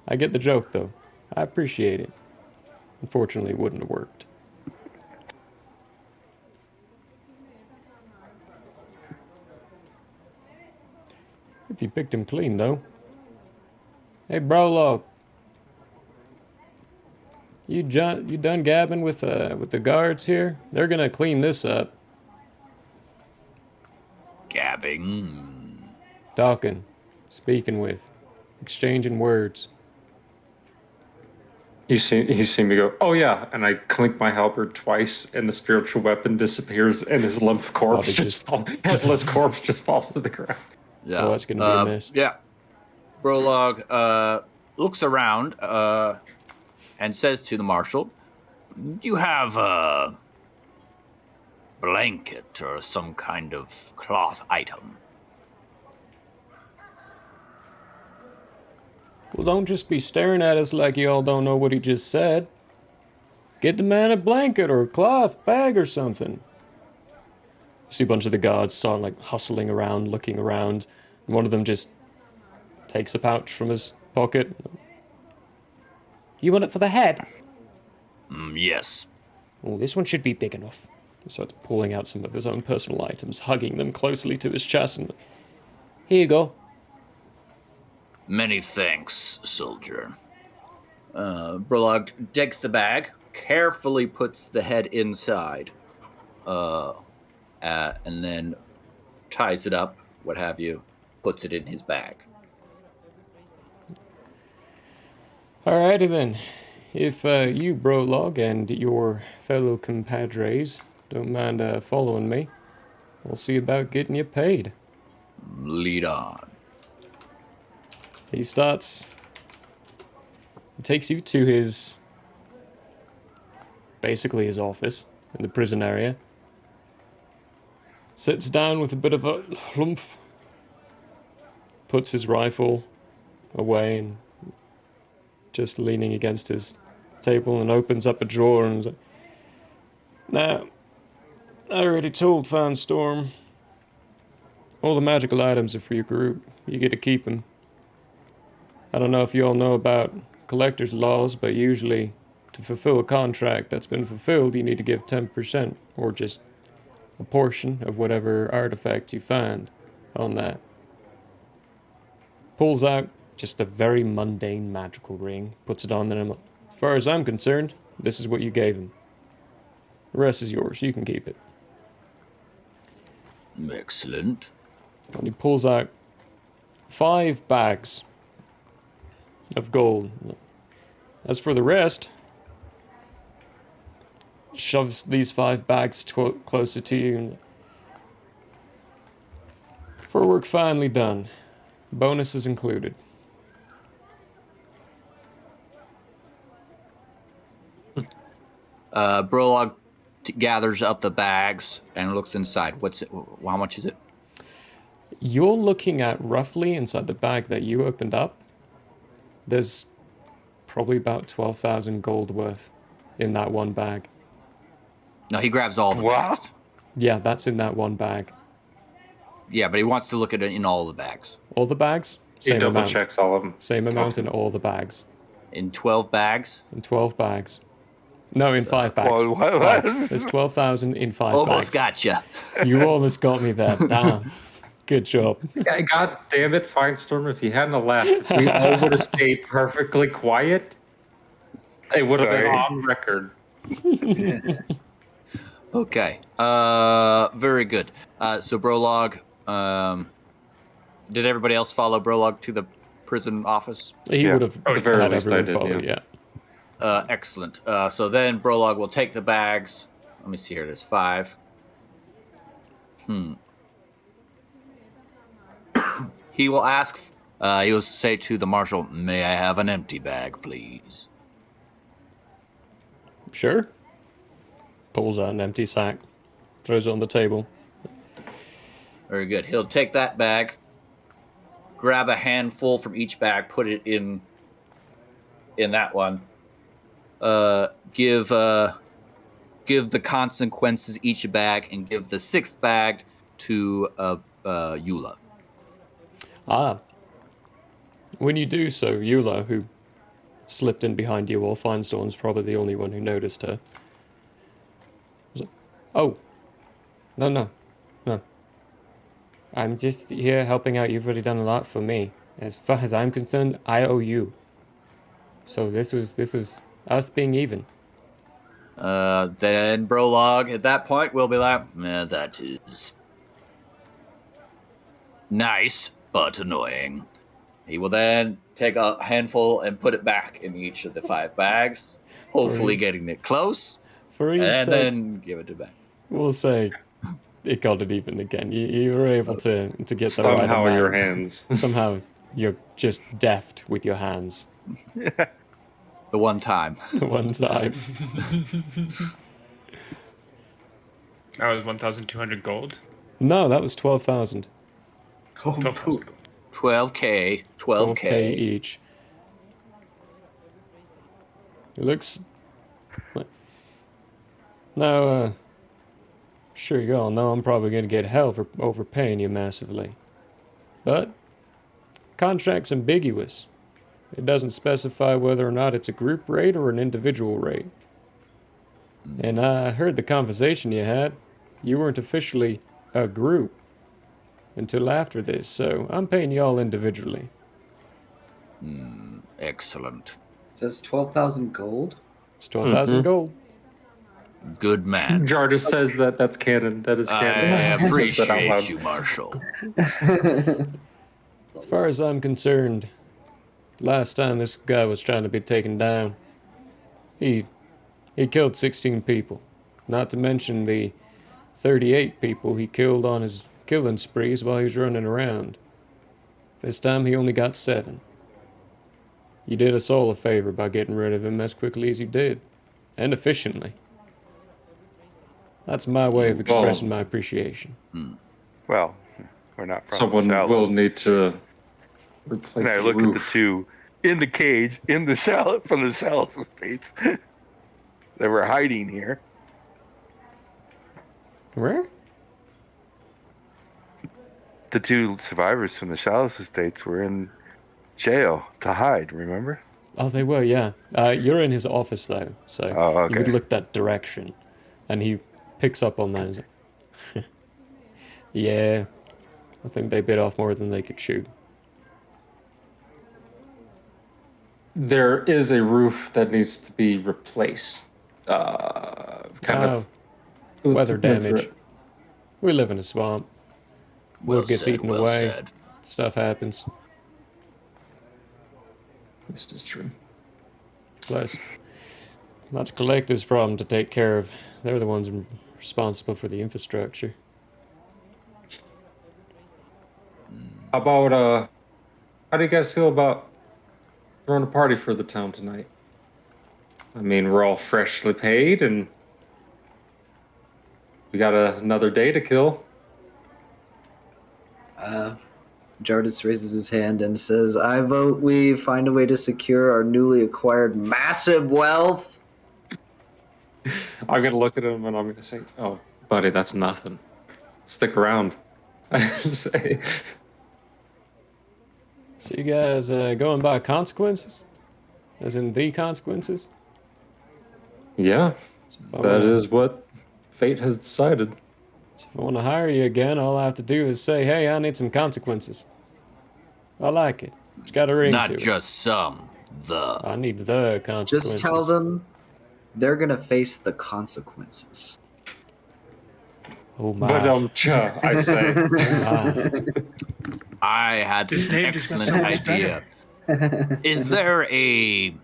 I get the joke, though. I appreciate it. Unfortunately, it wouldn't have worked. If you picked him clean, though. Hey, Brolo. You done gabbing with the guards here? They're gonna clean this up. Gabbing. Talking. Speaking with. Exchanging words. You see me go, oh yeah, and I clink my halberd twice, and the spiritual weapon disappears, and his limp corpse headless corpse just falls to the ground. Yeah. Oh, that's gonna be a miss. Yeah. Brolog looks around, and says to the marshal, "Do you have a blanket or some kind of cloth item?" Well, don't just be staring at us like you all don't know what he just said. Get the man a blanket or a cloth bag or something. You see a bunch of the guards start like hustling around, looking around. And one of them just takes a pouch from his pocket. You want it for the head? Yes. Oh, this one should be big enough. He starts pulling out some of his own personal items, hugging them closely to his chest, and here you go. Many thanks, soldier. Brolog takes the bag, carefully puts the head inside, and then ties it up, what have you, puts it in his bag. Alrighty then. If you, Brolog, and your fellow compadres don't mind following me, we'll see about getting you paid. Lead on. He takes you to basically his office in the prison area. Sits down with a bit of a humph, puts his rifle away and just leaning against his table and opens up a drawer and is like, "Now, I already told Finestorm, all the magical items are for your group. You get to keep them. I don't know if you all know about collector's laws, but usually to fulfill a contract that's been fulfilled, you need to give 10% or just a portion of whatever artifact you find on that." Pulls out just a very mundane magical ring, puts it on, and I'm like, "As far as I'm concerned, this is what you gave him. The rest is yours. You can keep it." Excellent. And he pulls out 5 bags of gold. As for the rest, shoves these 5 bags closer to you. For work finally done. Bonuses included. Brolog gathers up the bags and looks inside. What's it? How much is it? You're looking at roughly inside the bag that you opened up. There's probably about 12,000 gold worth in that one bag. No, he grabs all the Wow. bags. Yeah, that's in that one bag. Yeah, but he wants to look at it in all the bags. All the bags, He same double amount. checks all of them. Same amount in all the bags. In 12 bags? In 12 bags. No, in 5 bags. What? Five. There's 12,000 in 5 Almost bags. gotcha. You almost got me there. Damn. Good job. God damn it, Finestorm, if you hadn't have left, if we all would have stayed perfectly quiet, it would have been Sorry. on record. Okay. Very good. So Brolog, did everybody else follow Brolog to the prison office? He Yeah. would have At the very had least I everyone did, follow, yeah. yeah. Excellent. So then Brolog will take the bags. Let me see here. There's 5. He will ask. He will say to the marshal, "May I have an empty bag, please?" Sure. Pulls out an empty sack. Throws it on the table. Very good. He'll take that bag, grab a handful from each bag, put it in that one. Give the consequences each a bag, and give the 6th bag to Eula. Ah. When you do so, Eula, who slipped in behind you, or Finestorm's probably the only one who noticed her. Was like, "Oh. No. I'm just here helping out. You've already done a lot for me. As far as I'm concerned, I owe you. So this was us being even." Then Brolog at that point will be like, "That is nice, but annoying." He will then take a handful and put it back in each of the 5 bags, hopefully his- getting it close, For his and sake, then give it back. we'll say it got it even again. You were able to get the right Somehow in your amount. hands. Somehow you're just deft with your hands. The one time. One time. That was 1,200 gold. No, that was 12,000. Oh, 12,000 poop. gold. 12K. 12K each. It looks... Now, sure you all know I'm probably going to get hell for overpaying you massively. But, contract's ambiguous. It doesn't specify whether or not it's a group rate or an individual rate. And I heard the conversation you had. You weren't officially a group until after this, so I'm paying you all individually. Excellent. It says 12,000 gold. It's 12,000 gold. Good man. Jar just says that that's canon. That is I canon. He says that out loud. appreciate you, Marshall. As far as I'm concerned, last time this guy was trying to be taken down, he killed 16 people. Not to mention the 38 people he killed on his killing sprees while he was running around. This time he only got 7. You did us all a favor by getting rid of him as quickly as you did. And efficiently. That's my way of expressing my appreciation. Well, we're not from Someone the Shallows. will need to replace And I the look roof. at the two in the cage, in the shell from the Shallows estates that were hiding here. Where? The two survivors from the Shallows estates were in jail to hide, remember? Oh, they were, yeah. You're in his office, though, so Oh, okay. you would look that direction. And he picks up on that and is like, yeah, I think they bit off more than they could chew. There is a roof that needs to be replaced. Weather went through damage. it. We live in a swamp. Well Wood gets said, eaten well away. said. Stuff happens. This is true. Plus, that's collective's problem to take care of. They're the ones responsible for the infrastructure. How about how do you guys feel about throwing a party for the town tonight? I mean, we're all freshly paid and we got another day to kill. Jardis raises his hand and says, I vote we find a way to secure our newly acquired massive wealth. I'm gonna look at him and I'm gonna say, "Oh, buddy, that's nothing. Stick around." I say, So you guys going by consequences? As in the consequences? "Yeah, So if I that wanna- is what fate has decided." So if I want to hire you again, all I have to do is say, hey, I need some consequences. I like it. It's got a ring Not to it. just some, the. I need the consequences. Just tell them they're going to face the consequences. Oh my. But I say, Ah. I had This an name just got excellent so much idea. Is there a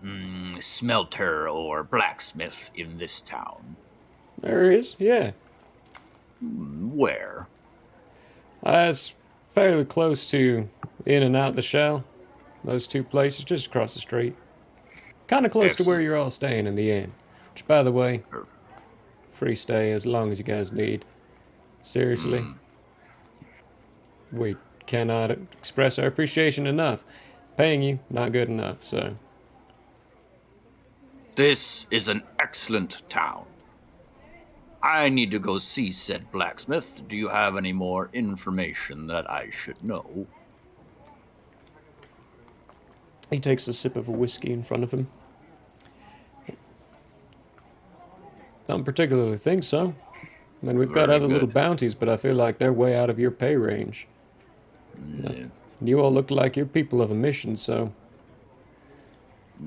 smelter or blacksmith in this town? There is, yeah. Where? It's fairly close to In and Out the Shell. Those two places, just across the street. Kind of close to where you're all staying in the inn. Which, by the way, free stay as long as you guys need. Seriously. We cannot express our appreciation enough. Paying you, not good enough, so. This is an excellent town. I need to go see said blacksmith. Do you have any more information that I should know? He takes a sip of a whiskey in front of him. Don't particularly think so. I mean, we've got Very other little good. bounties, but I feel like they're way out of your pay range. Yeah. You all look like you're people of a mission, so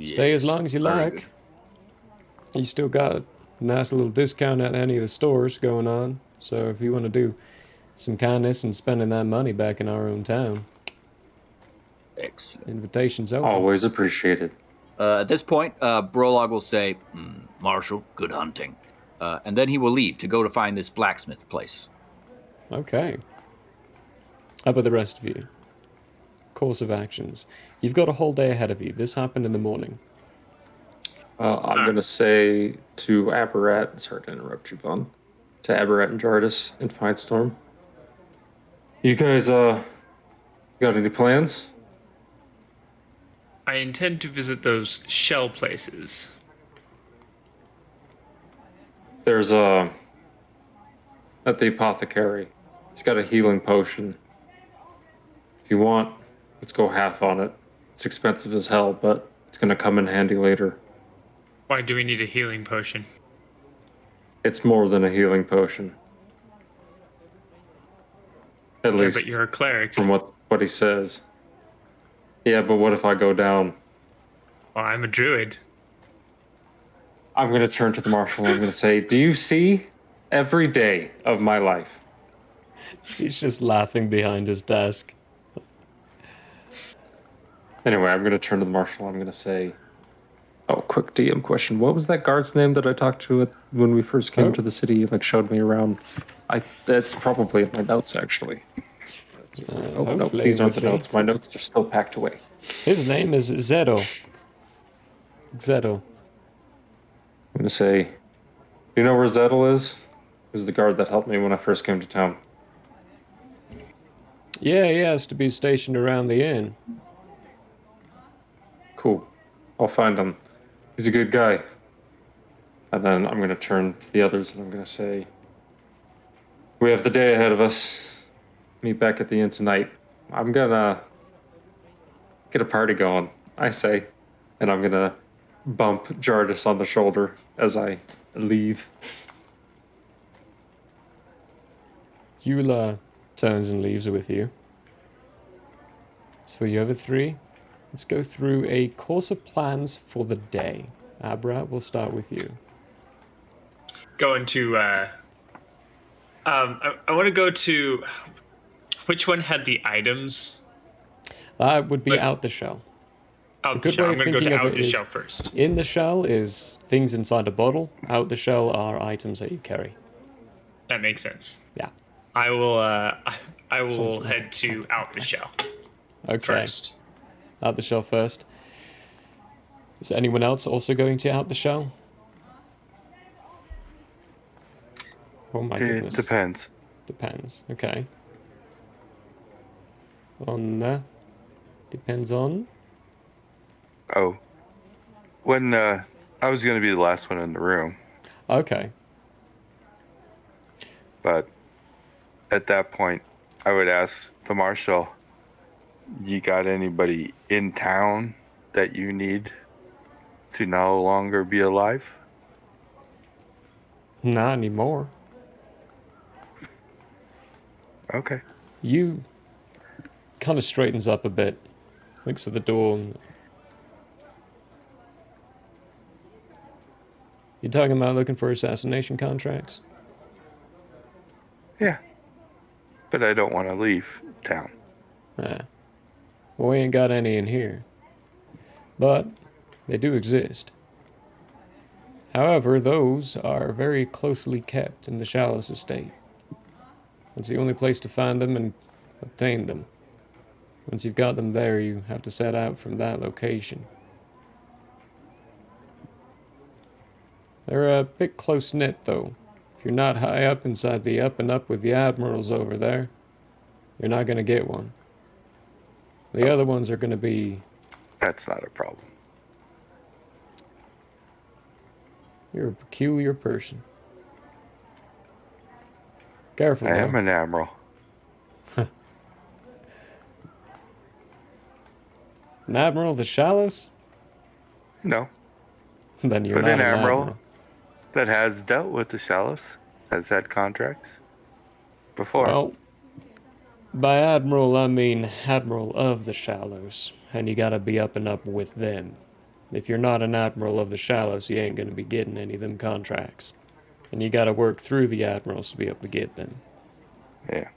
stay as Yes, long as you very like. good. You still got a nice little discount at any of the stores going on. So if you want to do some kindness and spending that money back in our own town, Excellent. invitation's open. always appreciated. At this point, Brolog will say, Marshal, good hunting. And then he will leave to go to find this blacksmith place. Okay. How about the rest of you? Course of actions. You've got a whole day ahead of you. This happened in the morning. I'm going to say to Aberrat, sorry to interrupt you, Vaughn, to Aberrat and Jardis and Finestorm. You guys, got any plans? I intend to visit those shell places. There's at the apothecary. He's got a healing potion. If you want, let's go half on it. It's expensive as hell, but it's going to come in handy later. Why do we need a healing potion? It's more than a healing potion. At Yeah, least but you're a cleric. from what he says. Yeah, but what if I go down? Well, I'm a druid. I'm going to turn to the marshal and I'm going to say, do you see every day of my life? He's just laughing behind his desk. Anyway, I'm going to turn to the marshal. I'm going to say, oh, quick DM question. What was that guard's name that I talked to when we first came to the city? Like, showed me around. That's probably in my notes, actually. Oh, no, hopefully these it aren't would the be. notes. My notes are still packed away. His name is Zeto. Zeto. I'm going to say, do you know where Zettel is? He was the guard that helped me when I first came to town. Yeah, he has to be stationed around the inn. Cool. I'll find him. He's a good guy. And then I'm going to turn to the others and I'm going to say, we have the day ahead of us. Meet back at the inn tonight. I'm going to get a party going, I say. And I'm going to bump Jardis on the shoulder as I leave. Eula turns and leaves with you. So for you other three, let's go through a course of plans for the day. Abra, we'll start with you. Going to, I want to go to, which one had the items? That would be Like- out the shell. Out A the good shell. way I'm of going to go thinking to of out it the is shell first. in the shell is things inside a bottle. Out the shell are items that you carry. That makes sense. Yeah. I will Sounds like head to out the shell Okay. first. Out the shell first. Is anyone else also going to out the shell? Oh my It goodness. depends. Depends. Okay. Depends on. Oh, when I was going to be the last one in the room, Okay. but at that point, I would ask the marshal, you got anybody in town that you need to no longer be alive? Not anymore. Okay. You kind of straightens up a bit. Looks at the door. And... You talking about looking for assassination contracts? Yeah. But I don't want to leave town. Well, we ain't got any in here. But they do exist. However, those are very closely kept in the Shallows estate. It's the only place to find them and obtain them. Once you've got them there, you have to set out from that location. They're a bit close-knit, though. If you're not high up inside the up and up with the admirals over there, you're not going to get one. The other ones are going to be... That's not a problem. You're a peculiar person. Careful, I though. am an admiral. An admiral of the Shallows? No. Then you're But not an an admiral that has dealt with the Shallows, has had contracts before. Well, by admiral, I mean admiral of the Shallows, and you gotta be up and up with them. If you're not an admiral of the Shallows, you ain't gonna be getting any of them contracts. And you gotta work through the admirals to be able to get them. Yeah.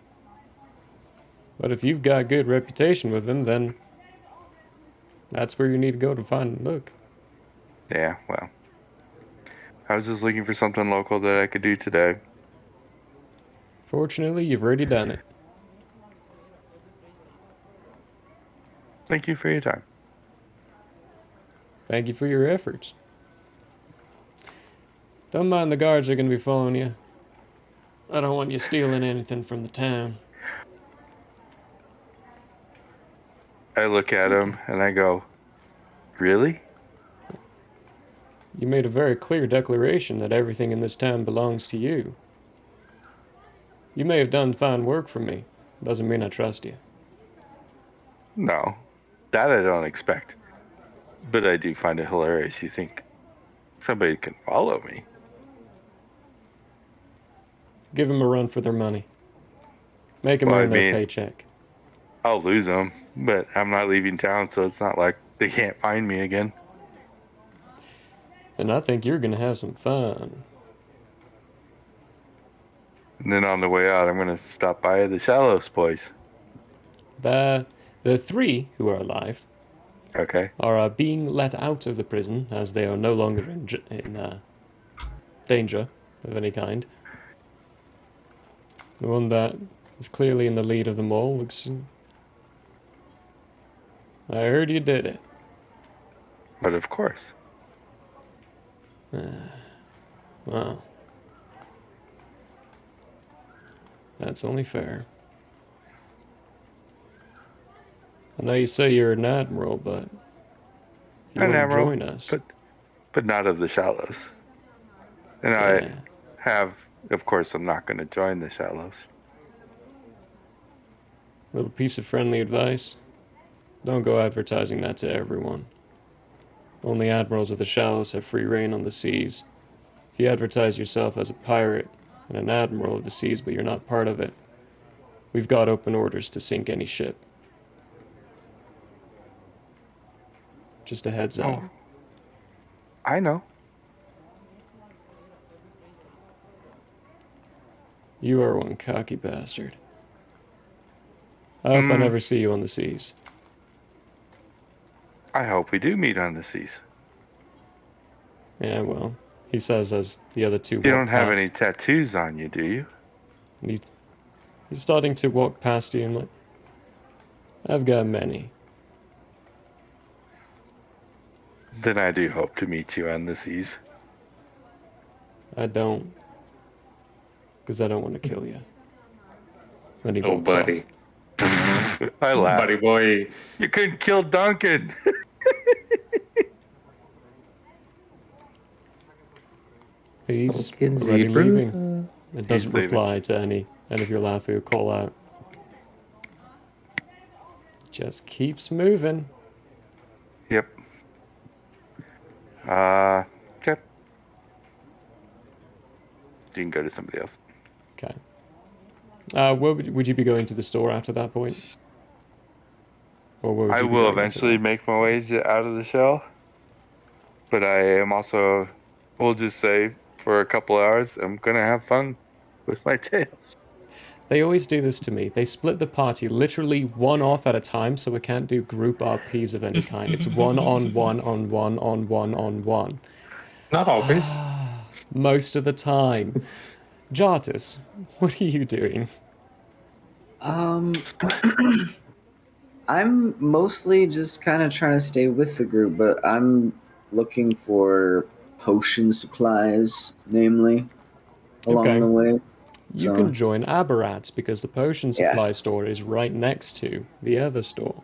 But if you've got good reputation with them, then that's where you need to go to find and look. Yeah, well. I was just looking for something local that I could do today. Fortunately, you've already done it. Thank you for your time. Thank you for your efforts. Don't mind the guards are going to be following you. I don't want you stealing anything from the town. I look at him and I go, really? You made a very clear declaration that everything in this town belongs to you. You may have done fine work for me. Doesn't mean I trust you. No, that I don't expect. But I do find it hilarious. You think somebody can follow me? Give them a run for their money. Make them Well, I earn their mean- paycheck. I'll lose them, but I'm not leaving town, so it's not like they can't find me again. And I think you're going to have some fun. And then on the way out, I'm going to stop by the Shallows place. The three who are alive Okay. are being let out of the prison as they are no longer in danger of any kind. The one that is clearly in the lead of them all looks... I heard you did it. But of course. Wow. That's only fair. I know you say you're an admiral, but if you An want to admiral, join us... but not of the Shallows. And Yeah. I have, of course, I'm not going to join the Shallows. Little piece of friendly advice. Don't go advertising that to everyone. Only admirals of the Shallows have free reign on the seas. If you advertise yourself as a pirate and an admiral of the seas, but you're not part of it, we've got open orders to sink any ship. Just a heads up. Oh. I know. You are one cocky bastard. I hope I never see you on the seas. I hope we do meet on the seas. Yeah, well, he says as the other two walk You don't have past. any tattoos on you, do you? And he's starting to walk past you and like, I've got many. Then I do hope to meet you on the seas. I don't. Because I don't want to kill you. Then he Oh, walks buddy. off. I laugh. Buddy boy. You couldn't kill Duncan. He's Duncan already zebra. leaving. It doesn't leaving. reply to any of your laugh or call out. Just keeps moving. Yep. Okay. You can go to somebody else. Okay. Where would you be going to the store after that point? Or where would I you be will going after eventually that? make my way out of the shell. But I am also, we'll just say, for a couple hours, I'm going to have fun with my tails. They always do this to me. They split the party literally one off at a time, so we can't do group RPs of any kind. It's one on one on one on one on one. Not always. Most of the time. Jartis, what are you doing? I'm mostly just kind of trying to stay with the group, but I'm looking for potion supplies, namely, along Okay. the way. You So- can join Aberrats because the potion Yeah. supply store is right next to the other store.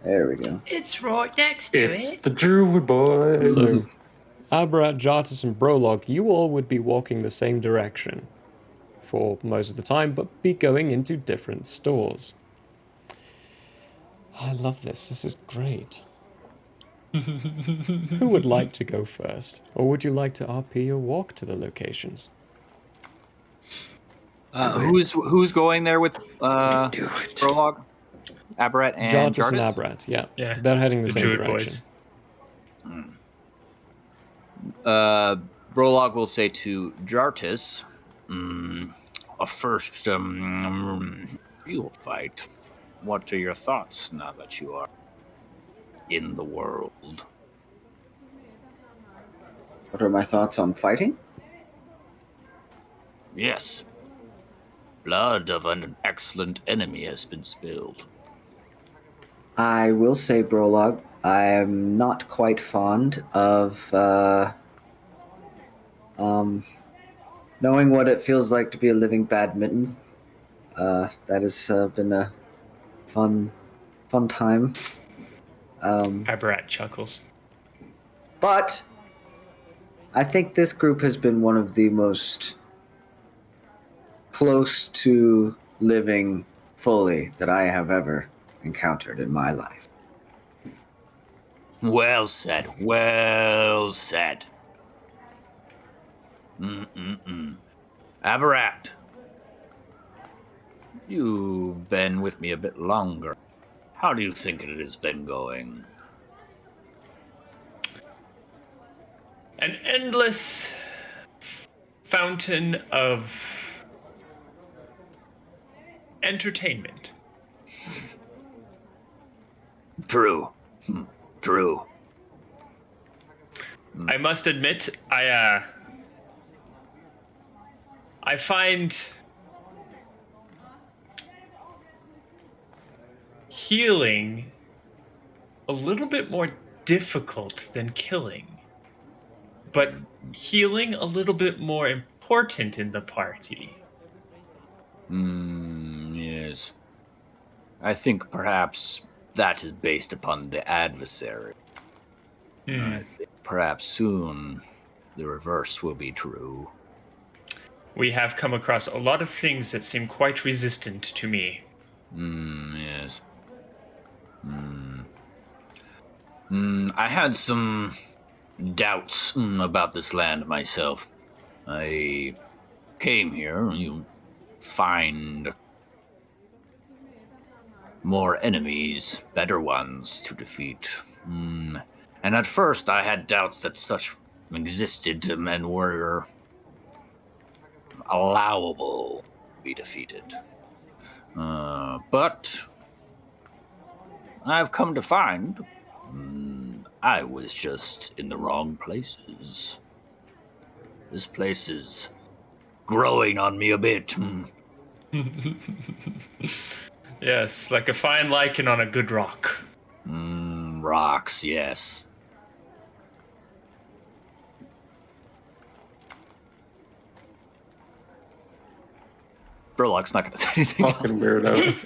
There we go. It's right next to It's it. the Druid boys. So, Aberrat, Jartis, and Brolog, you all would be walking the same direction for most of the time, but be going into different stores. I love this. This is great. Who would like to go first? Or would you like to RP or walk to the locations? Who's going there with Prologue? Aberrat and Jartis and Jartis? Aberrat, yeah. Yeah, They're heading the the same Druid direction. boys. Prologue will say to Jartis, first, you'll fight. What are your thoughts now that you are in the world? What are my thoughts on fighting? Yes. Blood of an excellent enemy has been spilled. I will say, Brolog, I am not quite fond of Knowing what it feels like to be a living badminton, that has been a fun time. Aberrat chuckles. But I think this group has been one of the most close to living fully that I have ever encountered in my life. Well said. Well said. Aberrat, you've been with me a bit longer. How do you think it has been going? An endless fountain of entertainment. True. True. I must admit, I find healing a little bit more difficult than killing, but healing a little bit more important in the party. Yes. I think perhaps that is based upon the adversary. I think perhaps soon the reverse will be true. We have come across a lot of things that seem quite resistant to me. Yes. I had some doubts about this land myself. I came here, you find more enemies, better ones to defeat. And at first I had doubts that such existed and were allowable to be defeated. But I've come to find I was just in the wrong places. This place is growing on me a bit. Yes, like a fine lichen on a good rock. Rocks, yes. Burlock's not going to say anything. Fucking weirdos.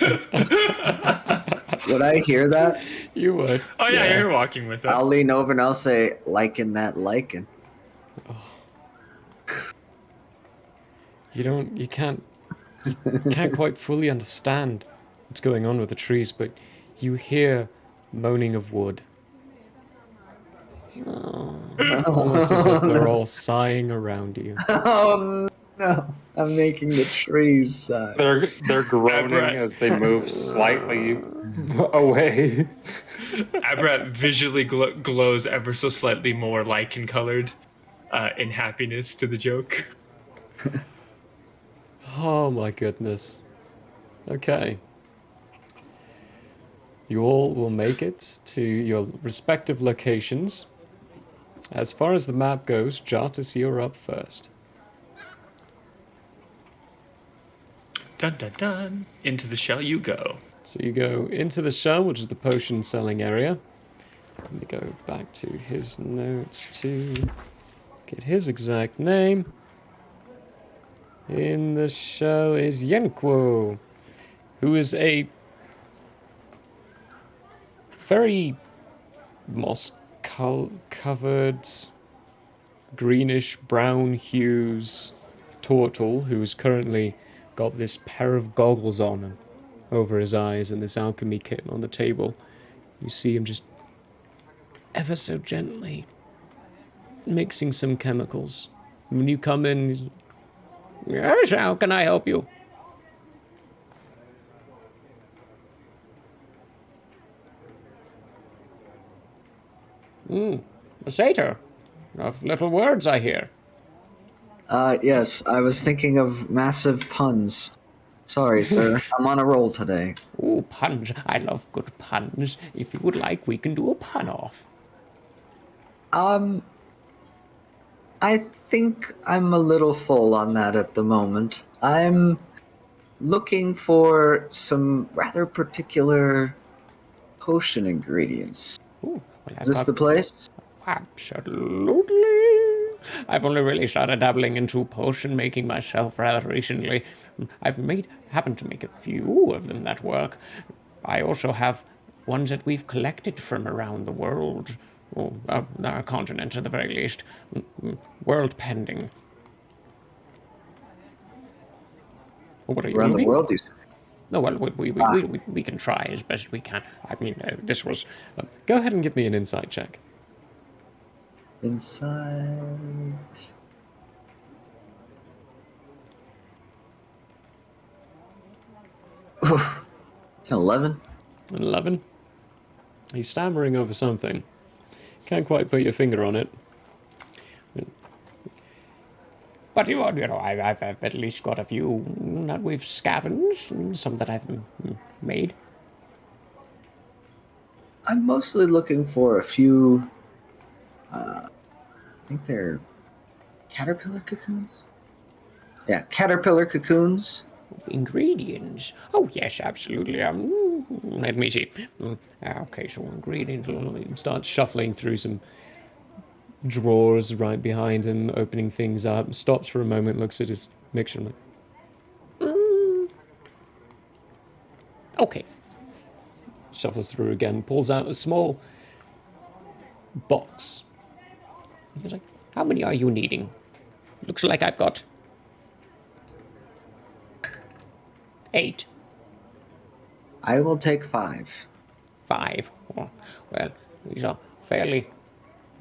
Would I hear that? You would. Oh yeah, you're walking with us. I'll lean over and I'll say, lichen that lichen. You can't quite fully understand what's going on with the trees, but you hear moaning of wood. Almost as if they're all sighing around you. Oh no! I'm making the trees sigh. They're groaning Aberrat. as they move slightly away. Aberrat visually glows ever so slightly more lichen-colored in happiness to the joke. Oh my goodness. Okay. You all will make it to your respective locations. As far as the map goes, Jartis, you're up first. Dun dun dun. Into the shell you go. So you go into the shell, which is the potion selling area. Let me go back to his notes to get his exact name. In the shell is Yenquo, who is a very moss-covered, greenish brown hues turtle who's currently got this pair of goggles on over his eyes and this alchemy kit on the table. You see him just ever so gently mixing some chemicals. When you come in, he's, yes, how can I help you? A satyr. Of little words, I hear. Yes, I was thinking of massive puns. Sorry, sir. I'm on a roll today. Ooh, puns. I love good puns. If you would like, we can do a pun off. I think I'm a little full on that at the moment. I'm looking for some rather particular potion ingredients. Ooh, well, Is this the place? Absolutely. I've only really started dabbling into potion making myself rather recently. Happened to make a few of them that work. I also have ones that we've collected from around the world, or our continent at the very least. World pending. What are you Around the looking world, for? you say? No, well, we can try as best we can. I mean, this was... go ahead and give me an insight check. Inside. Ooh, 11. 11. He's stammering over something. Can't quite put your finger on it. But I've at least got a few that we've scavenged, and some that I've made. I'm mostly looking for a few. I think they're caterpillar cocoons. Yeah, caterpillar cocoons. Ingredients. Oh yes, absolutely. Let me see. Okay, so ingredients. He starts shuffling through some drawers right behind him, opening things up. Stops for a moment, looks at his mixture, like, okay. Shuffles through again, pulls out a small box. He's like, how many are you needing? Looks like I've got 8. I will take 5. 5. Oh, well, these are fairly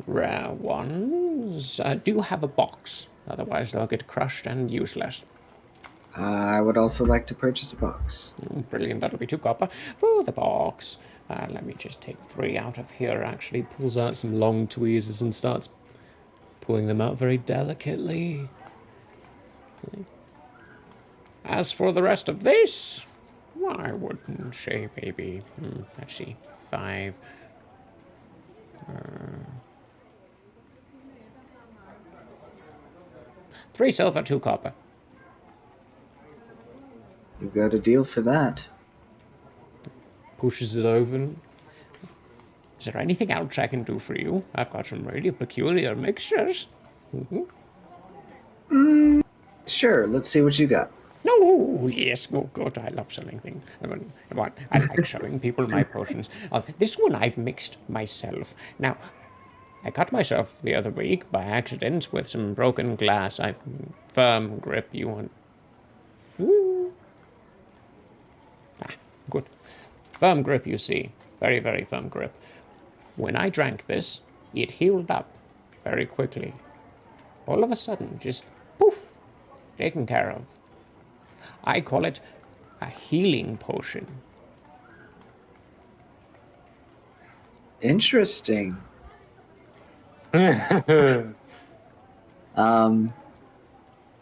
rare ones. I do have a box, otherwise they'll get crushed and useless. I would also like to purchase a box. Brilliant, that'll be 2 copper for the box. Let me just take 3 out of here, actually. Pulls out some long tweezers and starts pulling them out very delicately. As for the rest of this, I wouldn't say maybe, let's see, 5. 3 silver, 2 copper. You've got a deal for that. Pushes it open. Is there anything else I can do for you? I've got some really peculiar mixtures. Sure, let's see what you got. Oh, yes, good. I love selling things. I like showing people my potions. This one I've mixed myself. Now, I cut myself the other week by accident with some broken glass. I've firm grip. You want... good. Firm grip, you see. Very, very firm grip. When I drank this, it healed up very quickly. All of a sudden, just poof, taken care of. I call it a healing potion. Interesting. So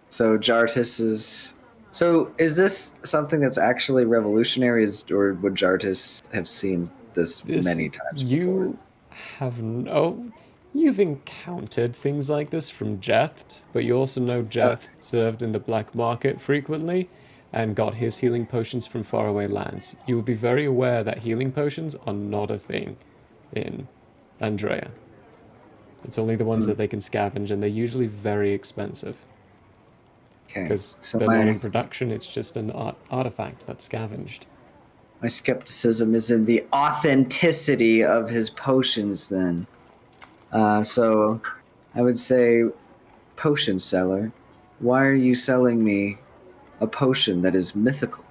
Jartis is... So is this something that's actually revolutionary, or would Jartis have seen this many times before? You've encountered things like this from Jeth, but you also know Jeth served in the black market frequently and got his healing potions from faraway lands. You would be very aware that healing potions are not a thing in Andrea. It's only the ones that they can scavenge, and they're usually very expensive. Okay, Because so they're not in production, it's just an artifact that's scavenged. my skepticism is in the authenticity of his potions then. So I would say, potion seller, why are you selling me a potion that is mythical?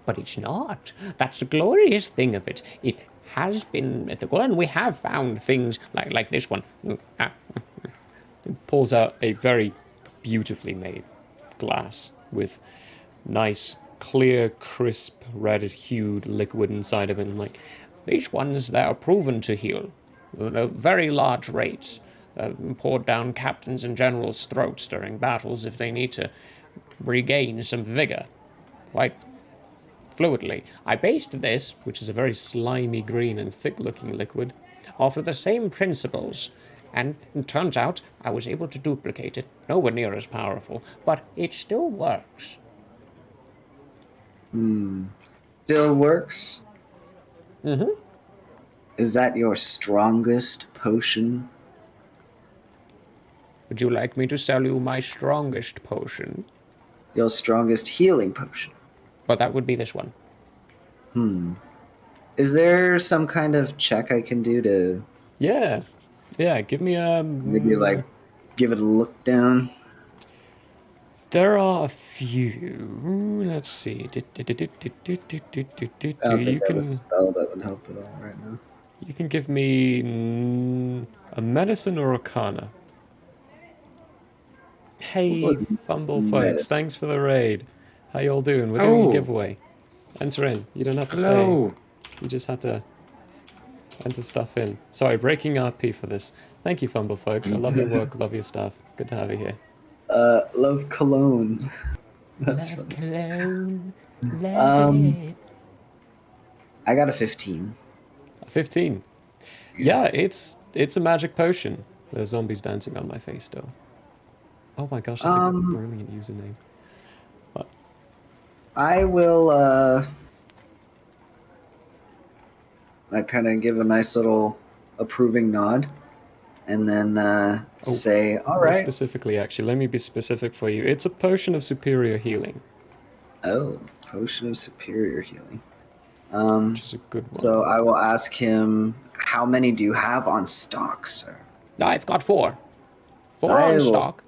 But it's not. That's the glorious thing of it. It has been mythical, and we have found things like this one. It pulls out a very beautifully made glass with nice, clear, crisp, red-hued liquid inside of it. And these ones that are proven to heal at very large rates, poured down captains and generals' throats during battles if they need to regain some vigor. Quite fluidly. I based this, which is a very slimy green and thick-looking liquid, off of the same principles, and it turns out I was able to duplicate it. Nowhere near as powerful, but it still works. Still works? Mm-hmm. Is that your strongest potion? Would you like me to sell you my strongest potion? Your strongest healing potion. Well, that would be this one. Is there some kind of check I can do to Yeah. Yeah, give me a... maybe like give it a look down? There are a few. Let's see. I don't You think I have a can spell that would help at all right now. you can give me a medicine or arcana. Hey, What was Fumble folks, medicine? thanks for the raid. How y'all doing? We're doing a Oh. giveaway. Enter in. You don't have to Hello. stay. You just have to enter stuff in. Sorry, breaking RP for this. Thank you, Fumble folks. I love your work, love your stuff. Good to have you here. Love cologne. That's Love funny. cologne. Love it. I got a 15. 15. Yeah, it's a magic potion. There's zombies dancing on my face still. Oh my gosh, that's a brilliant username. I will I kind of give a nice little approving nod and then say, all More right. specifically, actually, let me be specific for you. It's a potion of superior healing, Oh, potion of superior healing. which is a good one. So I will ask him, how many do you have on stock, sir? I've got 4. 4 I on will- stock.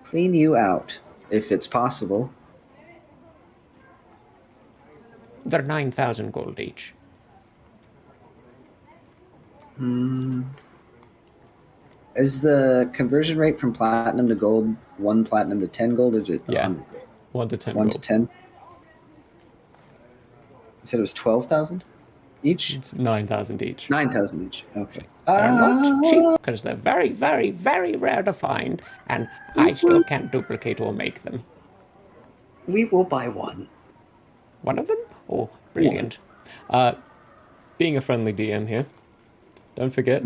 Clean you out, if it's possible. They're 9,000 gold each. Is the conversion rate from platinum to gold 1 platinum to 10 gold, or is it Yeah. 100 gold? 1 to 10 1 gold. to 10? You said it was 12,000 each? It's 9,000 each. 9,000 each. Okay. They're not cheap because they're very, very, very rare to find, and I still can't duplicate or make them. We will buy one. One of them? Oh, brilliant. Being a friendly DM here, don't forget,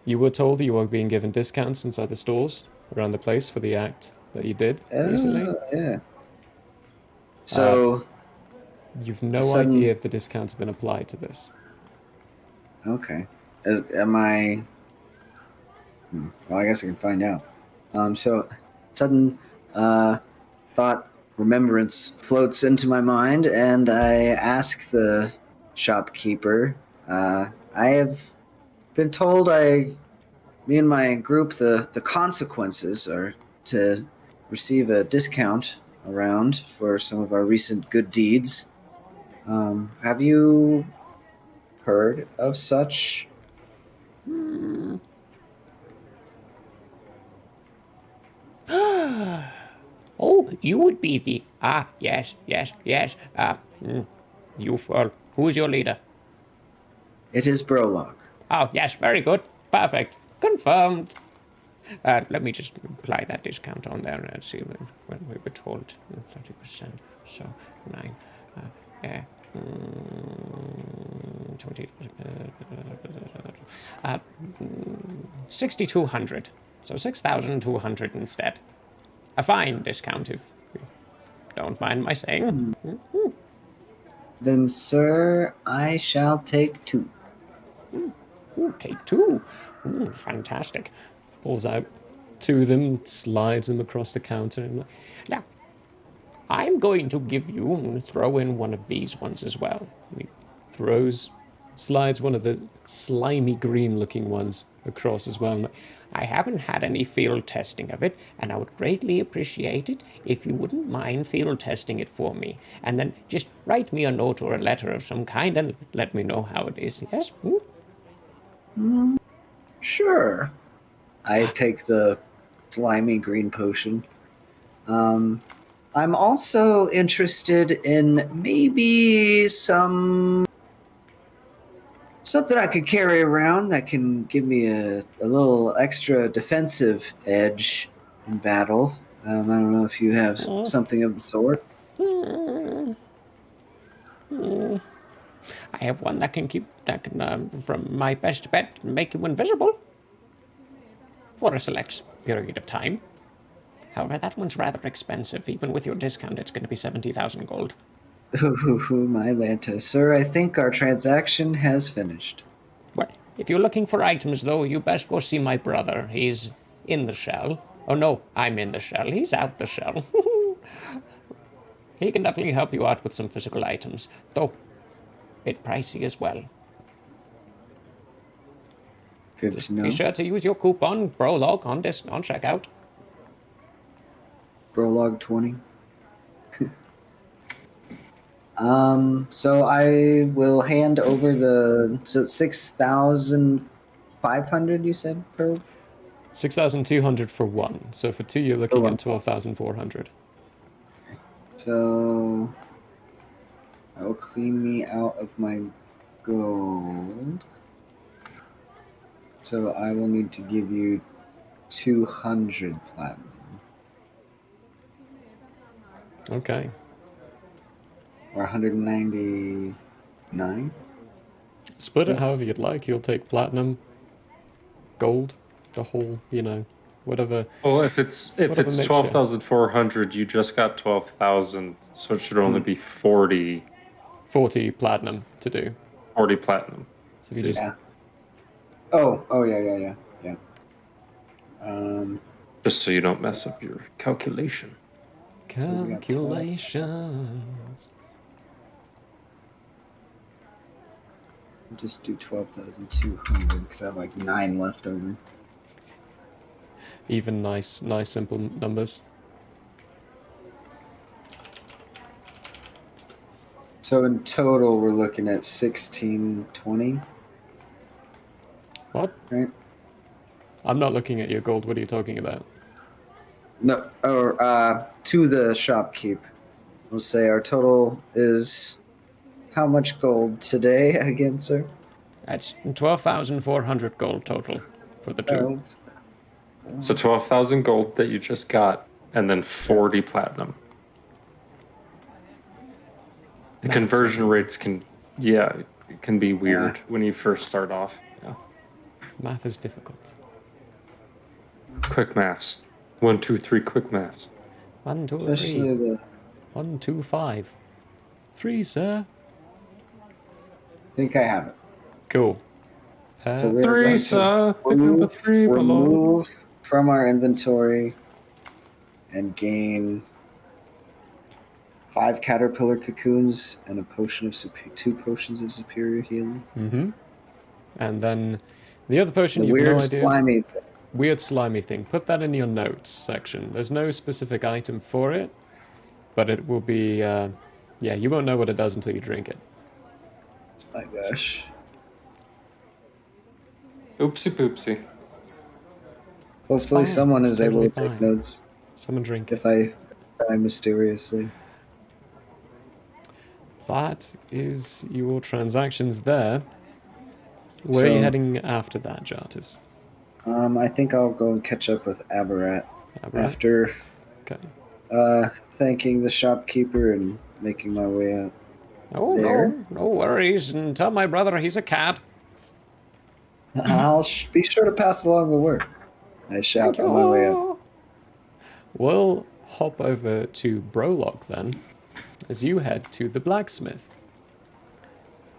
you were told you were being given discounts inside the stores around the place for the act that you did recently. Yeah. So, You've no sudden- idea if the discounts have been applied to this. okay. Am I... Well, I guess I can find out. So, sudden thought, remembrance floats into my mind, and I ask the shopkeeper, I have been told me and my group, the consequences are to receive a discount around for some of our recent good deeds. Have you heard of such? Oh, you would be the... yes. You fool. Who's your leader? It is Brolog. Oh, yes, very good. Perfect. Confirmed. Let me just apply that discount on there and see when we were told 30%. So, 9. 20. 6,200. So 6,200 instead. A fine discount, if you don't mind my saying. Then, sir, I shall take 2. Ooh, take 2. Ooh, fantastic. Pulls out 2 of them, slides them across the counter. And now, I'm going to give you, throw in one of these ones as well. And he slides one of the slimy green looking ones across as well. I haven't had any field testing of it, and I would greatly appreciate it if you wouldn't mind field testing it for me. And then just write me a note or a letter of some kind and let me know how it is. Yes? Sure. I take the slimy green potion. I'm also interested in maybe something I could carry around that can give me a little extra defensive edge in battle. I don't know if you have something of the sort. I have one that can from my best bet, make you invisible for a select period of time. However, that one's rather expensive. Even with your discount, it's going to be 70,000 gold. Ooh, my Lanta. Sir, I think our transaction has finished. What? If you're looking for items, though, you best go see my brother. He's in the shell. Oh, no, I'm in the shell. He's out the shell. He can definitely help you out with some physical items, though bit pricey as well. Good to know. Be sure to use your coupon BROLOG on checkout. Prologue 20. So I will hand over so 6,500 you said per 6,200 for one. So for two, you're looking at 12,400. So that will clean me out of my gold. So I will need to give you 200 platinum. Okay. Or 199? Split it however you'd like. You'll take platinum, gold, the whole, whatever. Well, if it's mixture. 12,400, you just got 12,000, so it should only be 40 platinum to do. 40 platinum. So if you just Yeah. Oh yeah. Just so you don't mess up your calculation. calculations. Just do 12,200 because I have like 9 left over. Even nice simple numbers. So in total, we're looking at 1620. What? Right? I'm not looking at your gold. What are you talking about? No, or to the shopkeep. We'll say our total is how much gold today again, sir? That's 12,400 gold total for the two. So 12,000 gold that you just got, and then 40 platinum. The conversion rates can be weird when you first start off. Yeah. Math is difficult. Quick maths. 1, 2, 3, quick maths. 1, 2, Especially 3. 1, 2, 5. 3, sir. I think I have it. Cool. So we're 3, going sir. to Pick number 3 below. remove from our inventory and gain 5 caterpillar cocoons and a potion of 2 potions of superior healing. Mm-hmm. And then the other potion, The you've weird no idea. slimy thing. Weird slimy thing. Put that in your notes section. There's no specific item for it, but it will be. You won't know what it does until you drink it. My gosh. Oopsie poopsie. Hopefully fine. someone It's is able to totally take fine. notes Someone drink it. if I die mysteriously. That is your transactions there. Where are you So- heading after that, Jartis? I think I'll go and catch up with Aberrat Aberrat? after Okay. thanking the shopkeeper and making my way out. Oh, There. no worries. And tell my brother he's a cat. I'll be sure to pass along the word. I shout on my way out. We'll hop over to Brolog then, as you head to the blacksmith.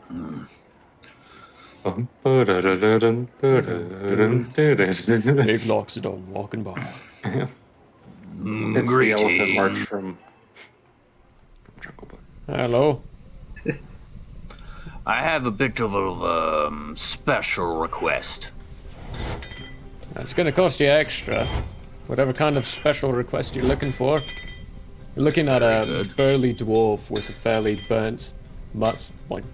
Big Loxodon walking by. It's the elephant march from Jungle Book. Hello. I have a bit of a special request. It's going to cost you extra. Whatever kind of special request you're looking for. You're looking at a burly dwarf with a fairly burnt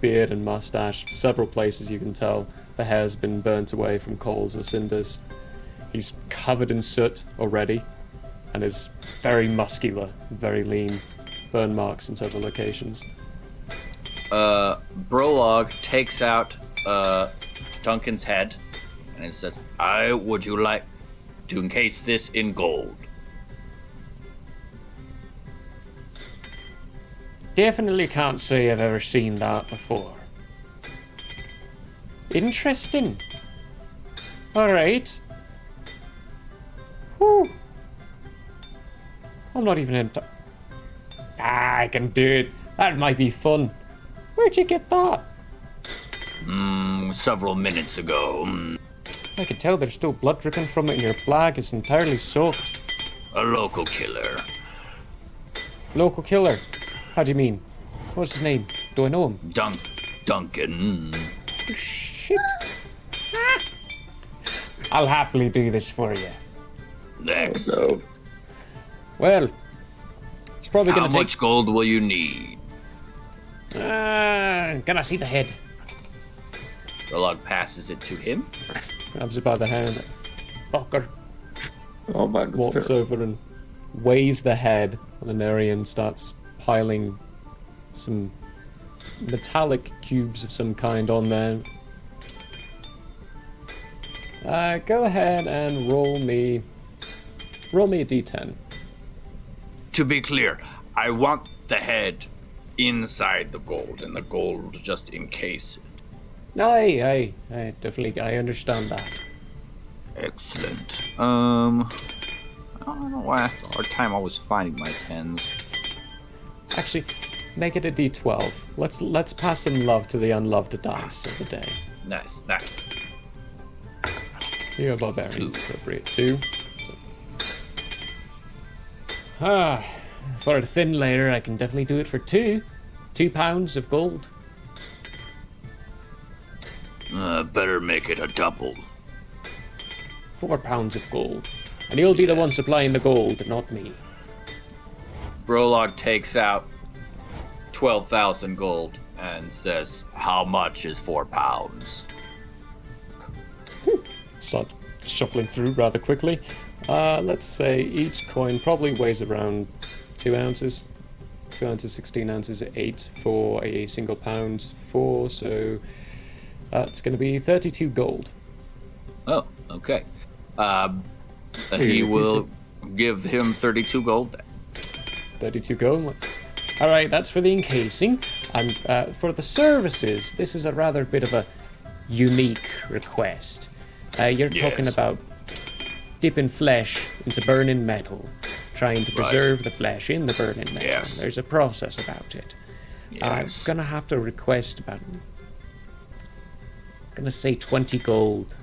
beard and mustache. Several places you can tell the hair's been burnt away from coals or cinders. He's covered in soot already and is very muscular, very lean. Burn marks in several locations. Brolog takes out Duncan's head and it says, would you like to encase this in gold? Definitely can't say I've ever seen that before. Interesting. Alright. Whew. I'm not even into... I can do it. That might be fun. Where'd you get that? Several minutes ago. I can tell there's still blood dripping from it, and your blag is entirely soaked. A local killer. Local killer? How do you mean? What's his name? Do I know him? Duncan. Shit. I'll happily do this for you. Next. No. Well, it's probably How gonna take... much gold will you need? Gonna see the head. Brolog passes it to him. Grabs it by the hand. Fucker. Oh, mine was Walks terrible. over and weighs the head on an area and starts piling some metallic cubes of some kind on there. Go ahead and roll me a d10. To be clear, I want the head inside the gold, and the gold just encase it. Aye, definitely, I understand that. Excellent. I don't know why I have a hard time always finding my 10s. Actually, make it a d12. Let's pass some love to the unloved dice of the day. Nice. Here, barbarians, 2. appropriate 2. For a thin layer, I can definitely do it for 2. 2 pounds of gold. Better make it a double. 4 pounds of gold. And you'll be the one supplying the gold, not me. Brolog takes out 12,000 gold and says, "How much is 4 pounds?" Start shuffling through rather quickly. Let's say each coin probably weighs around 2 ounces. 2 ounces, 16 ounces, 8 for a single pound. 4, so that's going to be 32 gold. Oh, okay. He will give him 32 gold then. 32 gold. Alright, that's for the encasing. And for the services, this is a rather bit of a unique request. You're talking Yes. about dipping flesh into burning metal, trying to preserve the flesh in the burning metal. Yes. There's a process about it. I'm Yes. gonna have to request about, gonna say 20 gold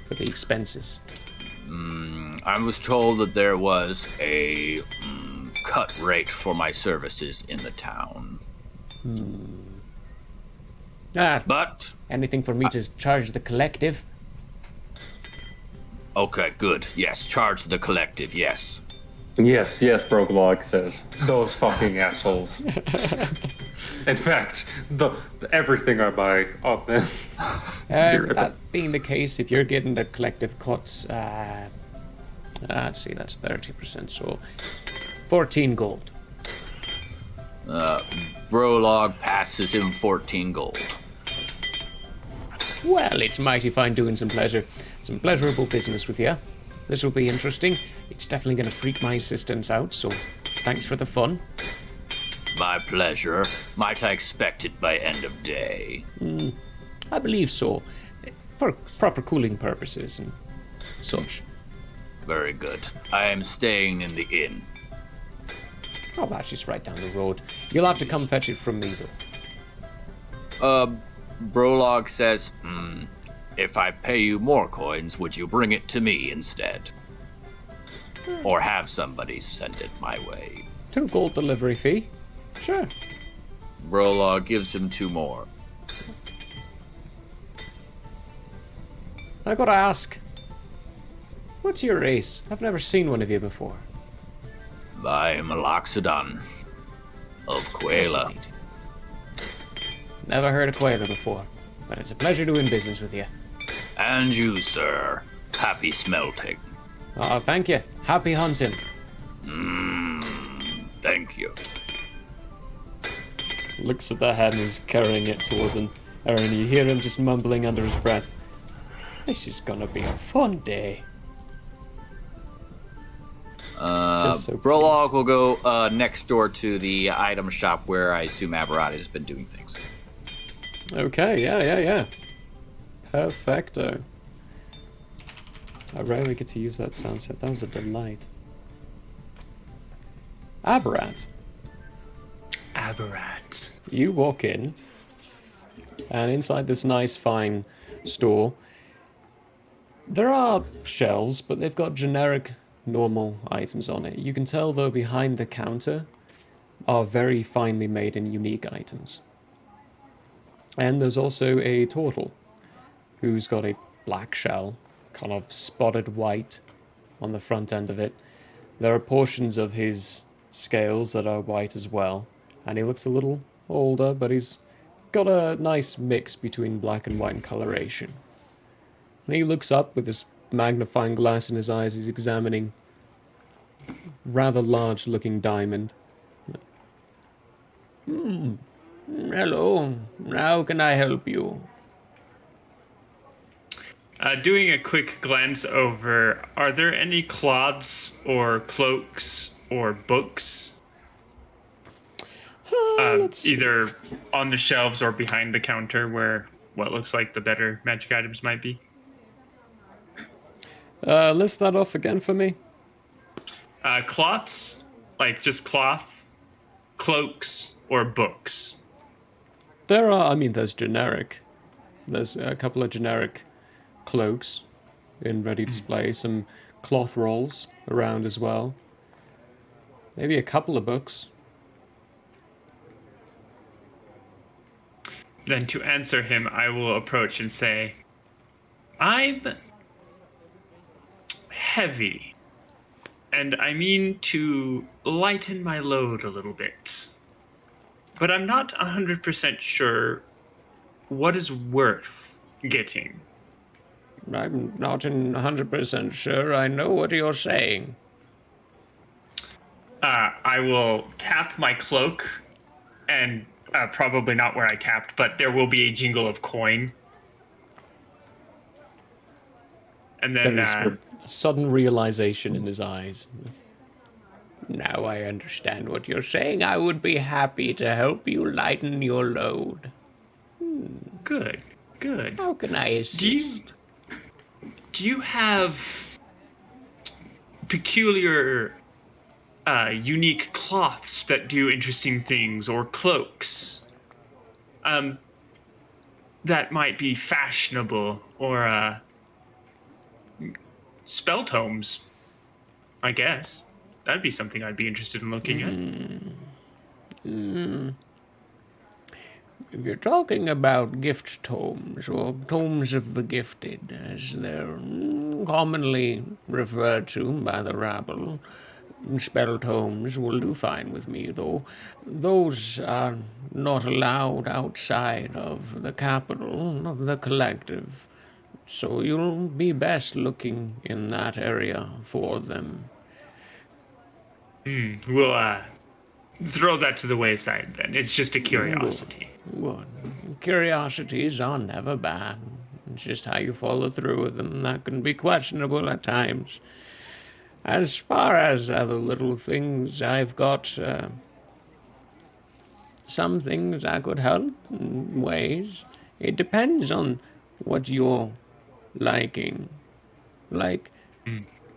for the expenses. I was told that there was a cut rate for my services in the town. But, Anything for me to charge the collective? okay, good. Yes, charge the collective, yes. Yes, Broglog says. Those fucking assholes. In fact, everything I buy of them. That being the case, if you're getting the collective cuts, let's see, that's 30%, so 14 gold. Brolog passes him 14 gold. Well, it's mighty fine doing some pleasurable business with you. This will be interesting. It's definitely going to freak my assistants out, so thanks for the fun. My pleasure. Might I expect it by end of day? I believe so, for proper cooling purposes and such. Very good. I am staying in the inn. Oh, that's just right down the road. You'll have to come fetch it from me, though. Brolog says, if I pay you more coins, would you bring it to me instead? Or have somebody send it my way? 2 gold delivery fee. Sure. Brolog gives him 2 more. I gotta ask, what's your race? I've never seen one of you before. I am a Loxodon of Quela. Fascinating. Never heard of Quaver before, but it's a pleasure doing business with you. And you, sir. Happy smelting. Oh, thank you. Happy hunting. Thank you. Looks at the head and is carrying it towards him. Aaron, you hear him just mumbling under his breath. This is gonna be a fun day. Just so Brolog pleased. will go next door to the item shop where I assume Aberrati has been doing things. Okay, yeah. Perfecto. I rarely get to use that sound set. That was a delight. Aberrat, Aberrat. you walk in, And inside this nice, fine store, there are shelves, but they've got generic, normal items on it. You can tell, though, behind the counter are very finely made and unique items. And there's also a turtle who's got a black shell, kind of spotted white on the front end of it. There are portions of his scales that are white as well, and he looks a little older, but he's got a nice mix between black and white in coloration. And he looks up with this magnifying glass in his eyes. He's examining a rather large-looking diamond. Hello, how can I help you? Doing a quick glance over, are there any cloths or cloaks or books? Either on the shelves or behind the counter where what looks like the better magic items might be? List that off again for me. Cloths, like just cloth, cloaks, or books. There's generic. There's a couple of generic cloaks in ready display, some cloth rolls around as well. Maybe a couple of books. Then to answer him, I will approach and say, I'm heavy, and I mean to lighten my load a little bit. But I'm not 100% sure what is worth getting. I'm not 100% sure I know what you're saying. I will tap my cloak, and probably not where I tapped, but there will be a jingle of coin. And then There is a sudden realization in his eyes. Now I understand what you're saying. I would be happy to help you lighten your load. Good. How can I assist? Do you have peculiar, unique cloths that do interesting things, or cloaks that might be fashionable, or spell tomes? I guess that'd be something I'd be interested in looking at. If you're talking about gift tomes, or tomes of the gifted, as they're commonly referred to by the rabble, spell tomes will do fine with me, though those are not allowed outside of the capital of the collective, so you'll be best looking in that area for them. We'll throw that to the wayside then. It's just a curiosity. Good. Curiosities are never bad. It's just how you follow through with them that can be questionable at times. As far as other little things, I've got some things I could help in ways. It depends on what you're liking. Like,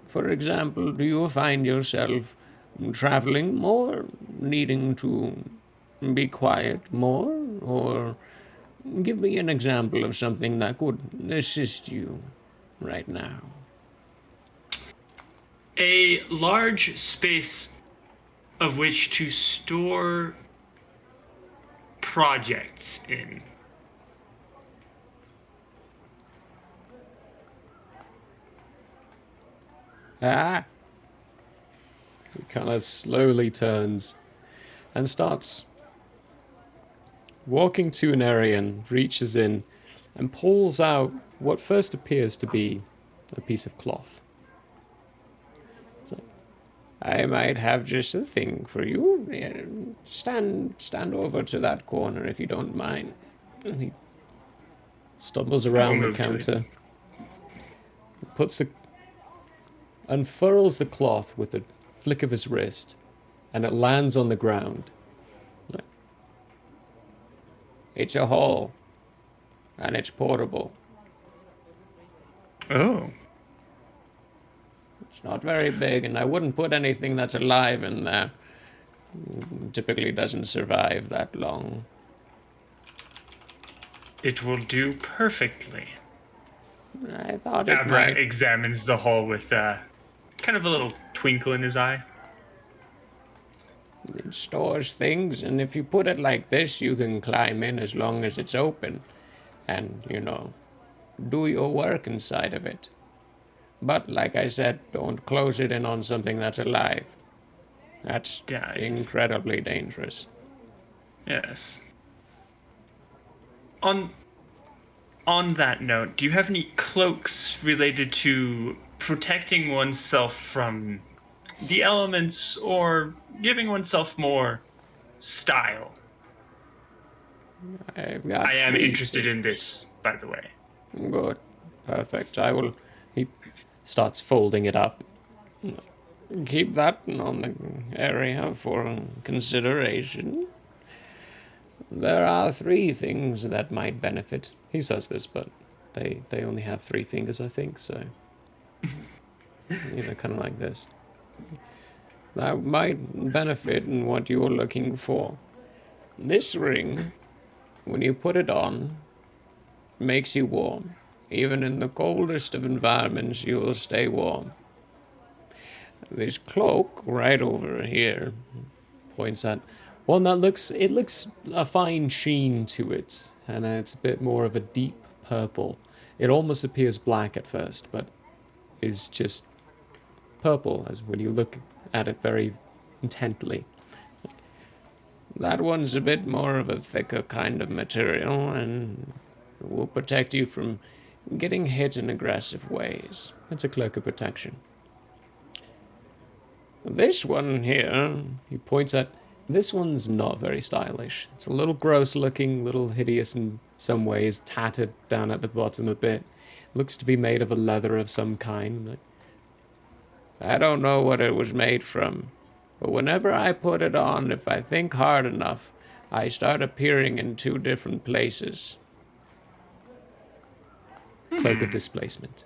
for example, do you find yourself traveling more, needing to be quiet more, or give me an example of something that could assist you right now? A large space of which to store projects in. Ah! He kind of slowly turns and starts walking to an area and reaches in and pulls out what first appears to be a piece of cloth. So, I might have just a thing for you. Stand over to that corner if you don't mind. And he stumbles around the counter, unfurls the cloth with a flick of his wrist, and it lands on the ground. It's a hole, and it's portable. Oh. It's not very big, and I wouldn't put anything that's alive in there. Typically doesn't survive that long. It will do perfectly. I thought it Abra might. examines the hole with kind of a little twinkle in his eye. It stores things, and if you put it like this, you can climb in as long as it's open and, do your work inside of it. But, like I said, don't close it in on something that's alive. That's Dies. incredibly dangerous. Yes. On that note, do you have any cloaks related to protecting oneself from the elements or giving oneself more style? I've got I am 3 interested in things. this, by the way. Good. Perfect. I will. He starts folding it up. Keep that on the area for consideration. There are 3 things that might benefit. He says this, but they only have 3 fingers, I think, so. Kind of like this. That might benefit in what you're looking for. This ring, when you put it on, makes you warm. Even in the coldest of environments, you will stay warm. This cloak right over here points at one that looks a fine sheen to it, and it's a bit more of a deep purple. It almost appears black at first, but is just purple as when you look at it very intently. That one's a bit more of a thicker kind of material, and will protect you from getting hit in aggressive ways. It's a cloak of protection. This one here, he points at, this one's not very stylish. It's a little gross looking, little hideous in some ways, tattered down at the bottom a bit. Looks to be made of a leather of some kind. I don't know what it was made from, but whenever I put it on, if I think hard enough, I start appearing in 2 different places. Cloak of displacement.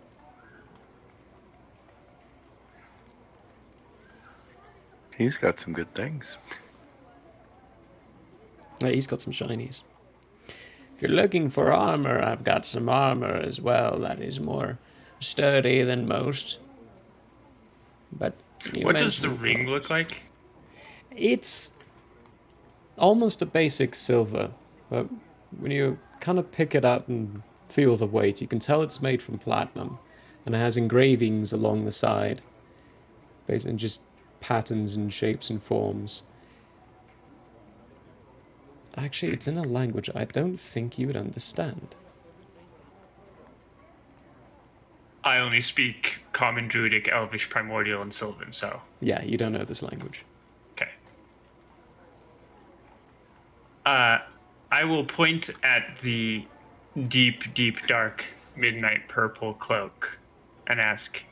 He's got some good things. Yeah, he's got some shinies. If you're looking for armor, I've got some armor as well that is more sturdy than most. But What does the ring look like? It's almost a basic silver, but when you kind of pick it up and feel the weight, you can tell it's made from platinum, and it has engravings along the side, based on just patterns and shapes and forms. Actually, it's in a language I don't think you would understand. I only speak Common, Druidic, Elvish, Primordial, and Sylvan, so... Yeah, you don't know this language. Okay. I will point at the deep, deep, dark, midnight purple cloak and ask,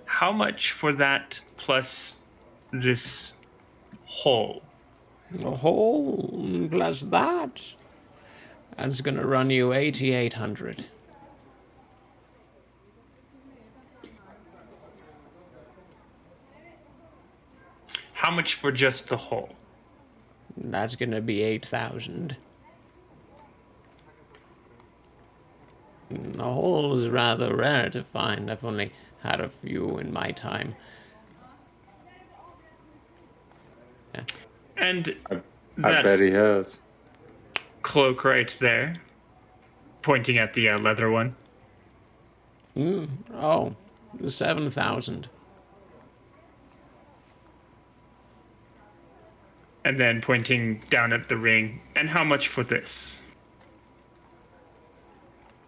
how much for that plus this hole? A whole plus that. That's gonna run you 8,800. How much for just the hole? That's gonna be 8,000. A hole is rather rare to find. I've only had a few in my time. Yeah. And I bet he has. cloak right there, pointing at the leather one. Oh, 7,000. And then pointing down at the ring. And how much for this?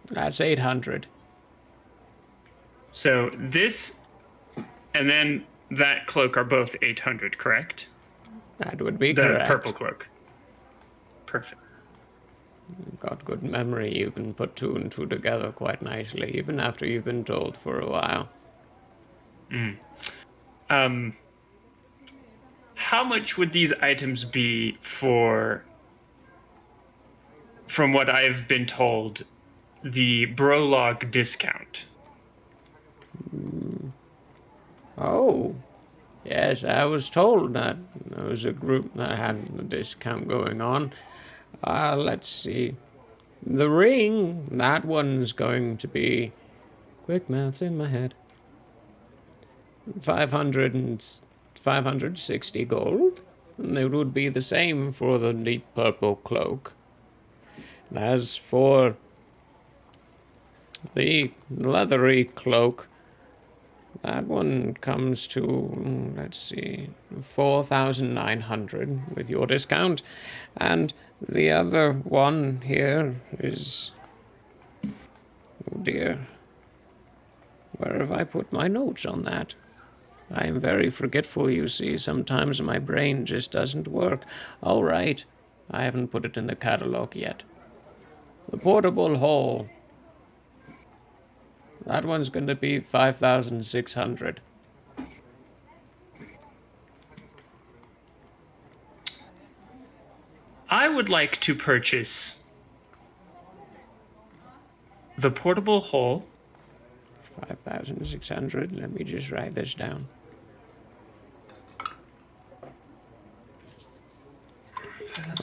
That's 800. So this and then that cloak are both 800, correct? That would be The correct. purple cloak. Perfect. Got good memory. You can put 2 and 2 together quite nicely, even after you've been told for a while. How much would these items be for, from what I've been told, the Brolog discount? Oh, yes, I was told that there was a group that had a discount going on. Let's see. The ring, that one's going to be... Quick maths in my head. 560 gold. And it would be the same for the deep purple cloak. And as for the leathery cloak, that one comes to, let's see, 4,900 with your discount. And the other one here is... Oh dear. Where have I put my notes on that? I am very forgetful, you see. Sometimes my brain just doesn't work. All right. I haven't put it in the catalog yet. The portable hole. That one's going to be 5,600. I would like to purchase the portable hole. 5,600. Let me just write this down.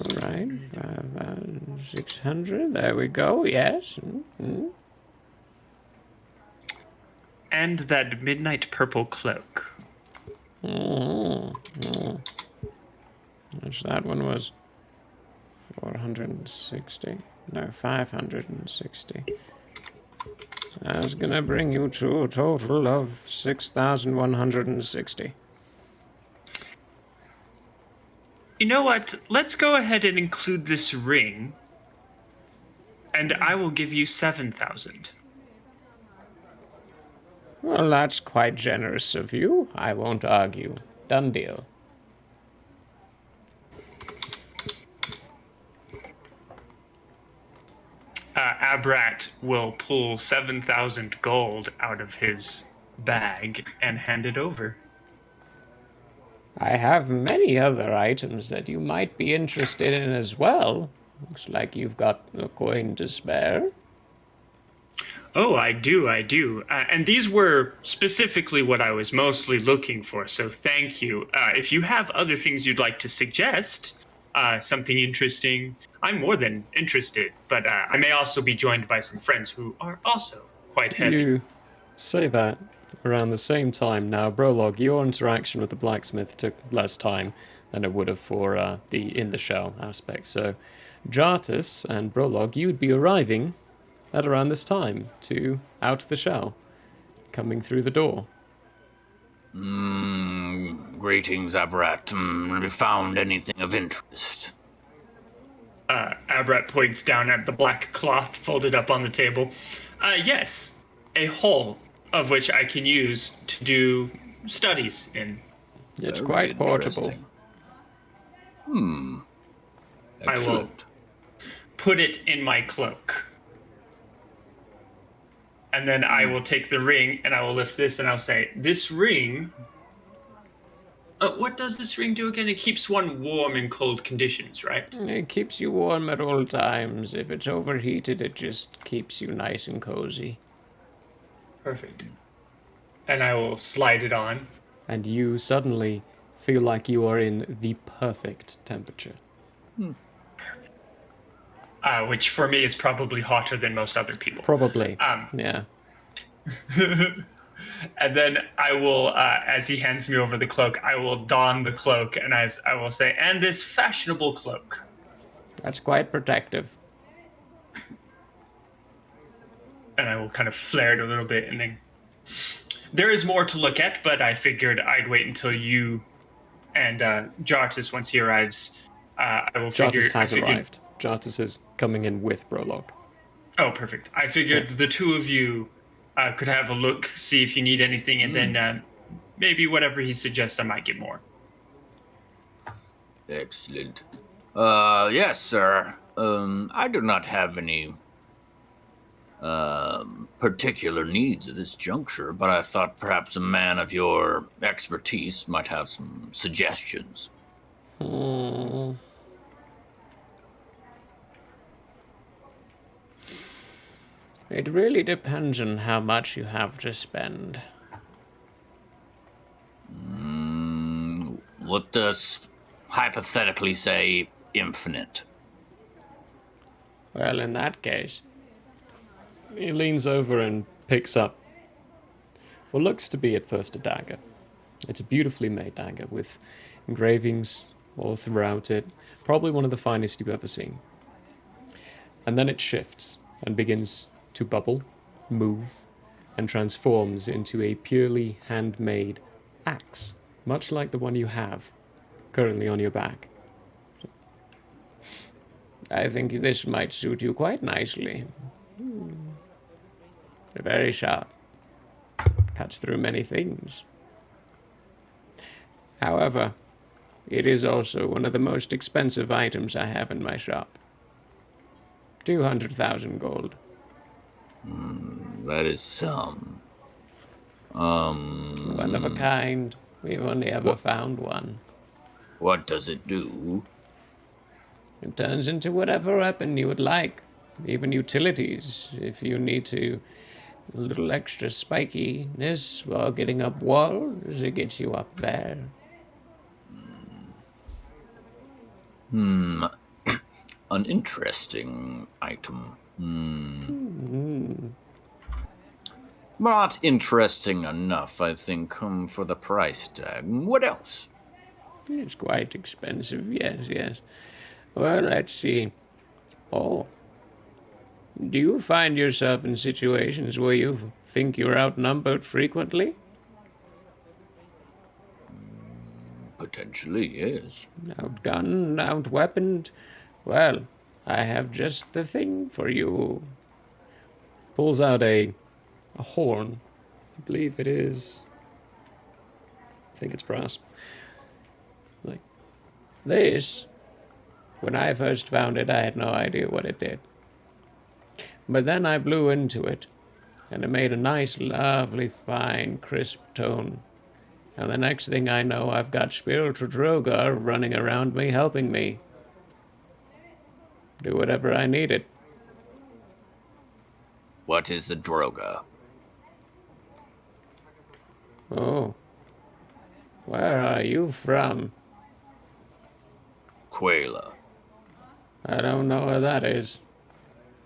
All right. 5,600. There we go. Yes. Mm-hmm. And that midnight purple cloak. Which that one was 460. No, 560. That's gonna bring you to a total of 6,160. You know what? Let's go ahead and include this ring. And I will give you 7,000. Well, that's quite generous of you. I won't argue. Done deal. Abrat will pull 7,000 gold out of his bag and hand it over. I have many other items that you might be interested in as well. Looks like you've got a coin to spare. Oh, I do. And these were specifically what I was mostly looking for, so thank you. If you have other things you'd like to suggest, something interesting, I'm more than interested, but I may also be joined by some friends who are also quite heavy. You say that around the same time. Now, Brolog, your interaction with the blacksmith took less time than it would have for the in-the-shell aspect. So, Jartus and Brolog, you would be arriving at around this time to out the shell, coming through the door. Greetings, Abrat. Have you found anything of interest? Abrat points down at the black cloth folded up on the table. Yes, a hole of which I can use to do studies in. It's Very quite portable. interesting. I will Excellent. put it in my cloak. And then I will take the ring and I will lift this and I'll say, this ring... what does this ring do again? It keeps one warm in cold conditions, right? It keeps you warm at all times. If it's overheated, it just keeps you nice and cozy. Perfect. And I will slide it on. And you suddenly feel like you are in the perfect temperature. Which for me is probably hotter than most other people. Probably. Yeah. And then I will, as he hands me over the cloak, I will don the cloak and I will say, and this fashionable cloak. That's quite protective. And I will kind of flare it a little bit and then... There is more to look at, but I figured I'd wait until you and Jartus, once he arrives, I will figure... Jartus has arrived. Jartus is coming in with Brolog. Oh, perfect. I figured the two of you could have a look, see if you need anything, and then maybe whatever he suggests, I might get more. Excellent. Yes, sir. I do not have any particular needs at this juncture, but I thought perhaps a man of your expertise might have some suggestions. It really depends on how much you have to spend. Let us hypothetically say infinite. Well, in that case, he leans over and picks up what looks to be at first a dagger. It's a beautifully made dagger with engravings all throughout it, probably one of the finest you've ever seen. And then it shifts and begins to bubble, move, and transforms into a purely handmade axe, much like the one you have currently on your back. I think this might suit you quite nicely. Very sharp. Cuts through many things. However, it is also one of the most expensive items I have in my shop. 200,000 gold. That is some. One of a kind. We've only ever found one. What does it do? It turns into whatever weapon you would like. Even utilities, if you need to. A little extra spikiness while getting up walls, it gets you up there. An interesting item. Not interesting enough, I think, for the price tag. What else? It's quite expensive, yes. Well, let's see. Oh. Do you find yourself in situations where you think you're outnumbered frequently? Potentially, yes. Outgunned, outweaponed? Well, I have just the thing for you. Pulls out a horn. I believe it is. I think it's brass. Like this. When I first found it, I had no idea what it did. But then I blew into it, and it made a nice, lovely, fine, crisp tone. And the next thing I know, I've got spiritual Drogar running around me, helping me do whatever I needed. What is the Droga? Oh. Where are you from? Quayla. I don't know where that is.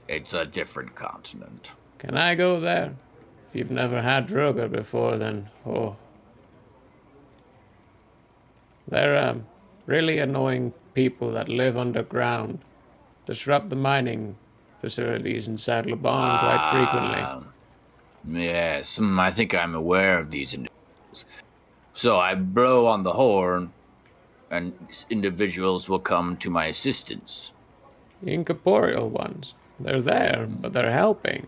It's a different continent. Can I go there? If you've never had Drogar before, then, oh. They're really annoying people that live underground. Disrupt the mining facilities in Saddlebarn quite frequently. Yes, I think I'm aware of these individuals. So I blow on the horn, and individuals will come to my assistance. Incorporeal ones. They're there, but they're helping.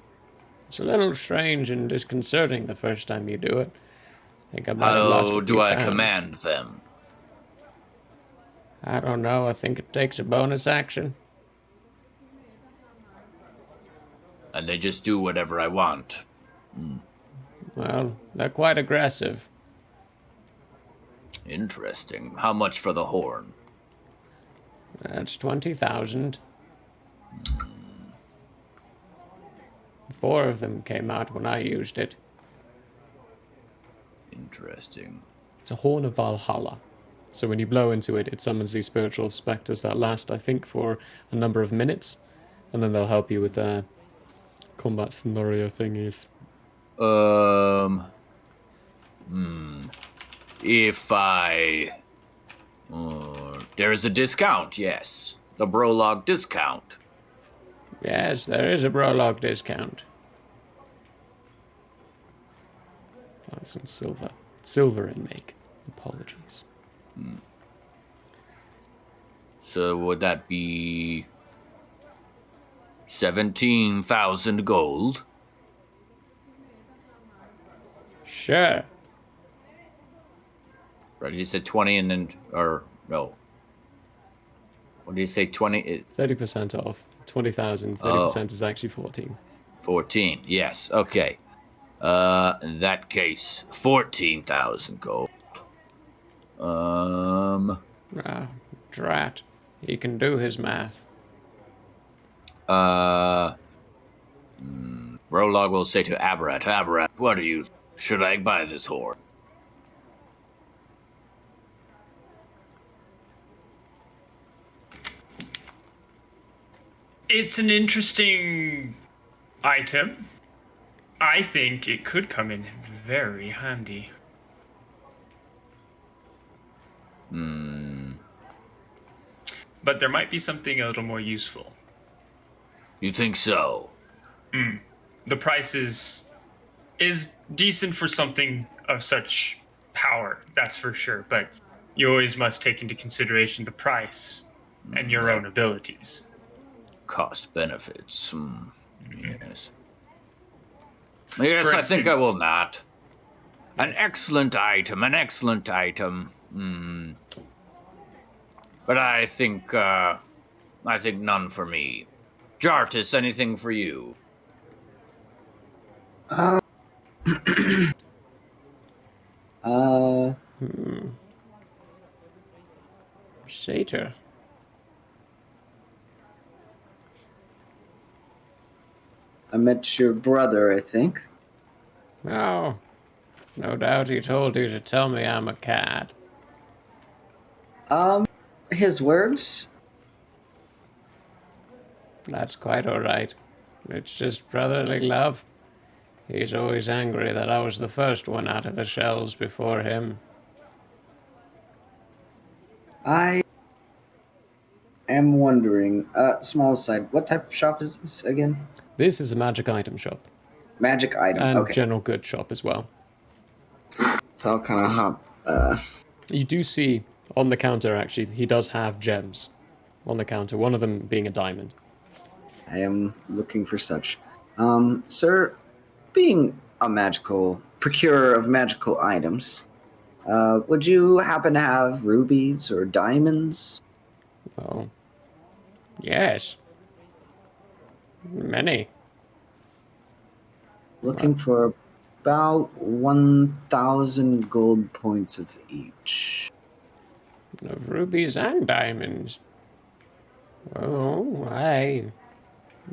It's a little strange and disconcerting the first time you do it. I think I might have lost a How few do I pounds. command them? I don't know. I think it takes a bonus action. And they just do whatever I want. Well, they're quite aggressive. Interesting. How much for the horn? That's 20,000. 4 of them came out when I used it. Interesting. It's a horn of Valhalla. So when you blow into it, it summons these spiritual specters that last, I think, for a number of minutes. And then they'll help you with their combat scenario thingies. If I... there is a discount, yes. The Brolog discount. Yes, there is a Brolog discount. That's in silver. Silver in make. Apologies. So would that be 17,000 gold? Sure. Right, you said 20 and then, or no. What did you say, 20? 30% off. 20,000. 30% is actually 14. 14, yes, okay. In that case, 14,000 gold. Drat. He can do his math. Brolog will say to Abrat, what do you, should I buy this horn? It's an interesting item. I think it could come in very handy. But there might be something a little more useful. You think so? The price is decent for something of such power, that's for sure. But you always must take into consideration the price and your own abilities. Cost benefits. Yes. Yes, For I think I instance- will not. An excellent item. But I think none for me. Jartis, anything for you? Satyr. I met your brother, I think. Oh, no doubt he told you to tell me I'm a cat. His words? That's quite alright. It's just brotherly love. He's always angry that I was the first one out of the shells before him. I am wondering, small aside, what type of shop is this again? This is a magic item shop. Magic item, And okay. general goods shop as well. So I'll kind of hop, You do see on the counter, actually, he does have gems on the counter, one of them being a diamond. I am looking for such. Sir, being a magical procurer of magical items, would you happen to have rubies or diamonds? Oh. Yes. Many. Looking for about 1,000 gold points of each. Of rubies and diamonds. Oh, why?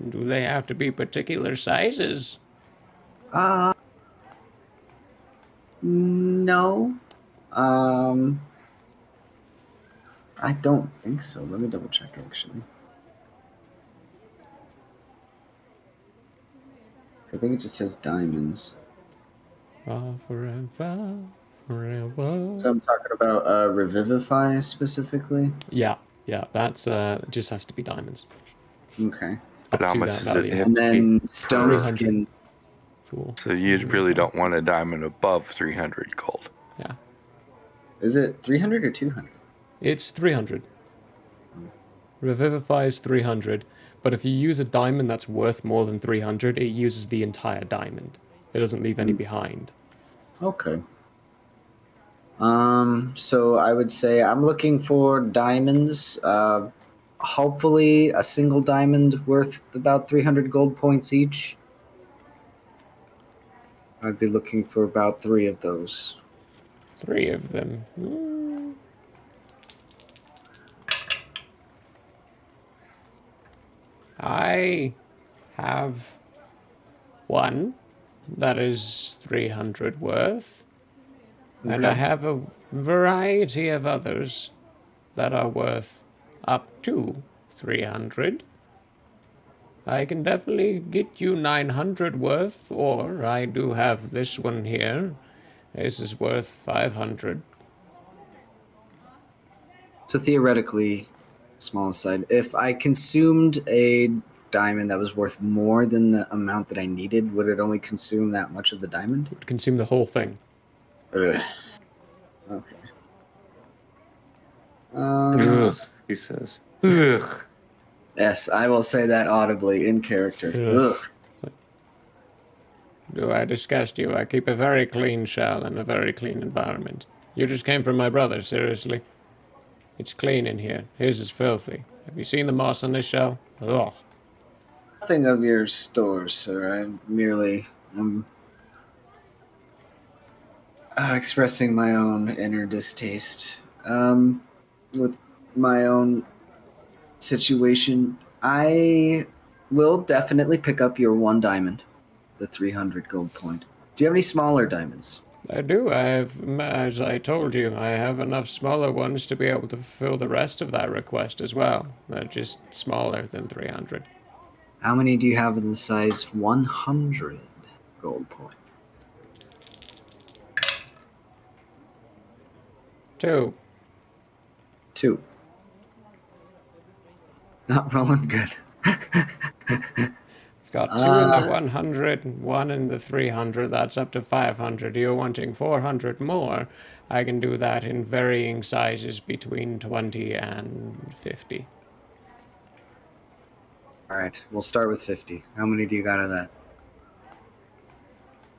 Do they have to be particular sizes? No. I don't think so. Let me double check actually. I think it just says diamonds. Forever, forever. So I'm talking about Revivify specifically. Yeah, that's just has to be diamonds. Okay. Up But how to much that is it? value. And then stone 300. skin. Cool. So you really don't want a diamond above 300 gold. Yeah. Is it 300 or 200? It's 300. Revivify is 300, but if you use a diamond that's worth more than 300, it uses the entire diamond. It doesn't leave any behind. Okay. So I would say I'm looking for diamonds. Hopefully a single diamond worth about 300 gold points each. I'd be looking for about 3 of those. 3 of them. I have one that is 300 worth, and I Okay. have a variety of others that are worth up to 300. I can definitely get you 900 worth, or I do have this one here. This is worth 500. So theoretically, small aside, if I consumed a diamond that was worth more than the amount that I needed, would it only consume that much of the diamond? Would consume the whole thing. Ugh. Okay. Ugh, he says. Ugh. Yes, I will say that audibly in character. Yes. Ugh. Do I disgust you? I keep a very clean shell and a very clean environment. You just came from my brother, seriously. It's clean in here. His is filthy. Have you seen the moss on this shell? Ugh. Nothing of your stores, sir. I'm merely expressing my own inner distaste with my own situation. I will definitely pick up your 1 diamond, the 300 gold point. Do you have any smaller diamonds? I do. I have, as I told you, I have enough smaller ones to be able to fulfill the rest of that request as well. They're just smaller than 300. How many do you have in the size 100 gold point? 2. 2. Not rolling good. Got 2 in the 100, 1 in the 300. That's up to 500. You're wanting 400 more. I can do that in varying sizes between 20 and 50. All right, we'll start with 50. How many do you got of that?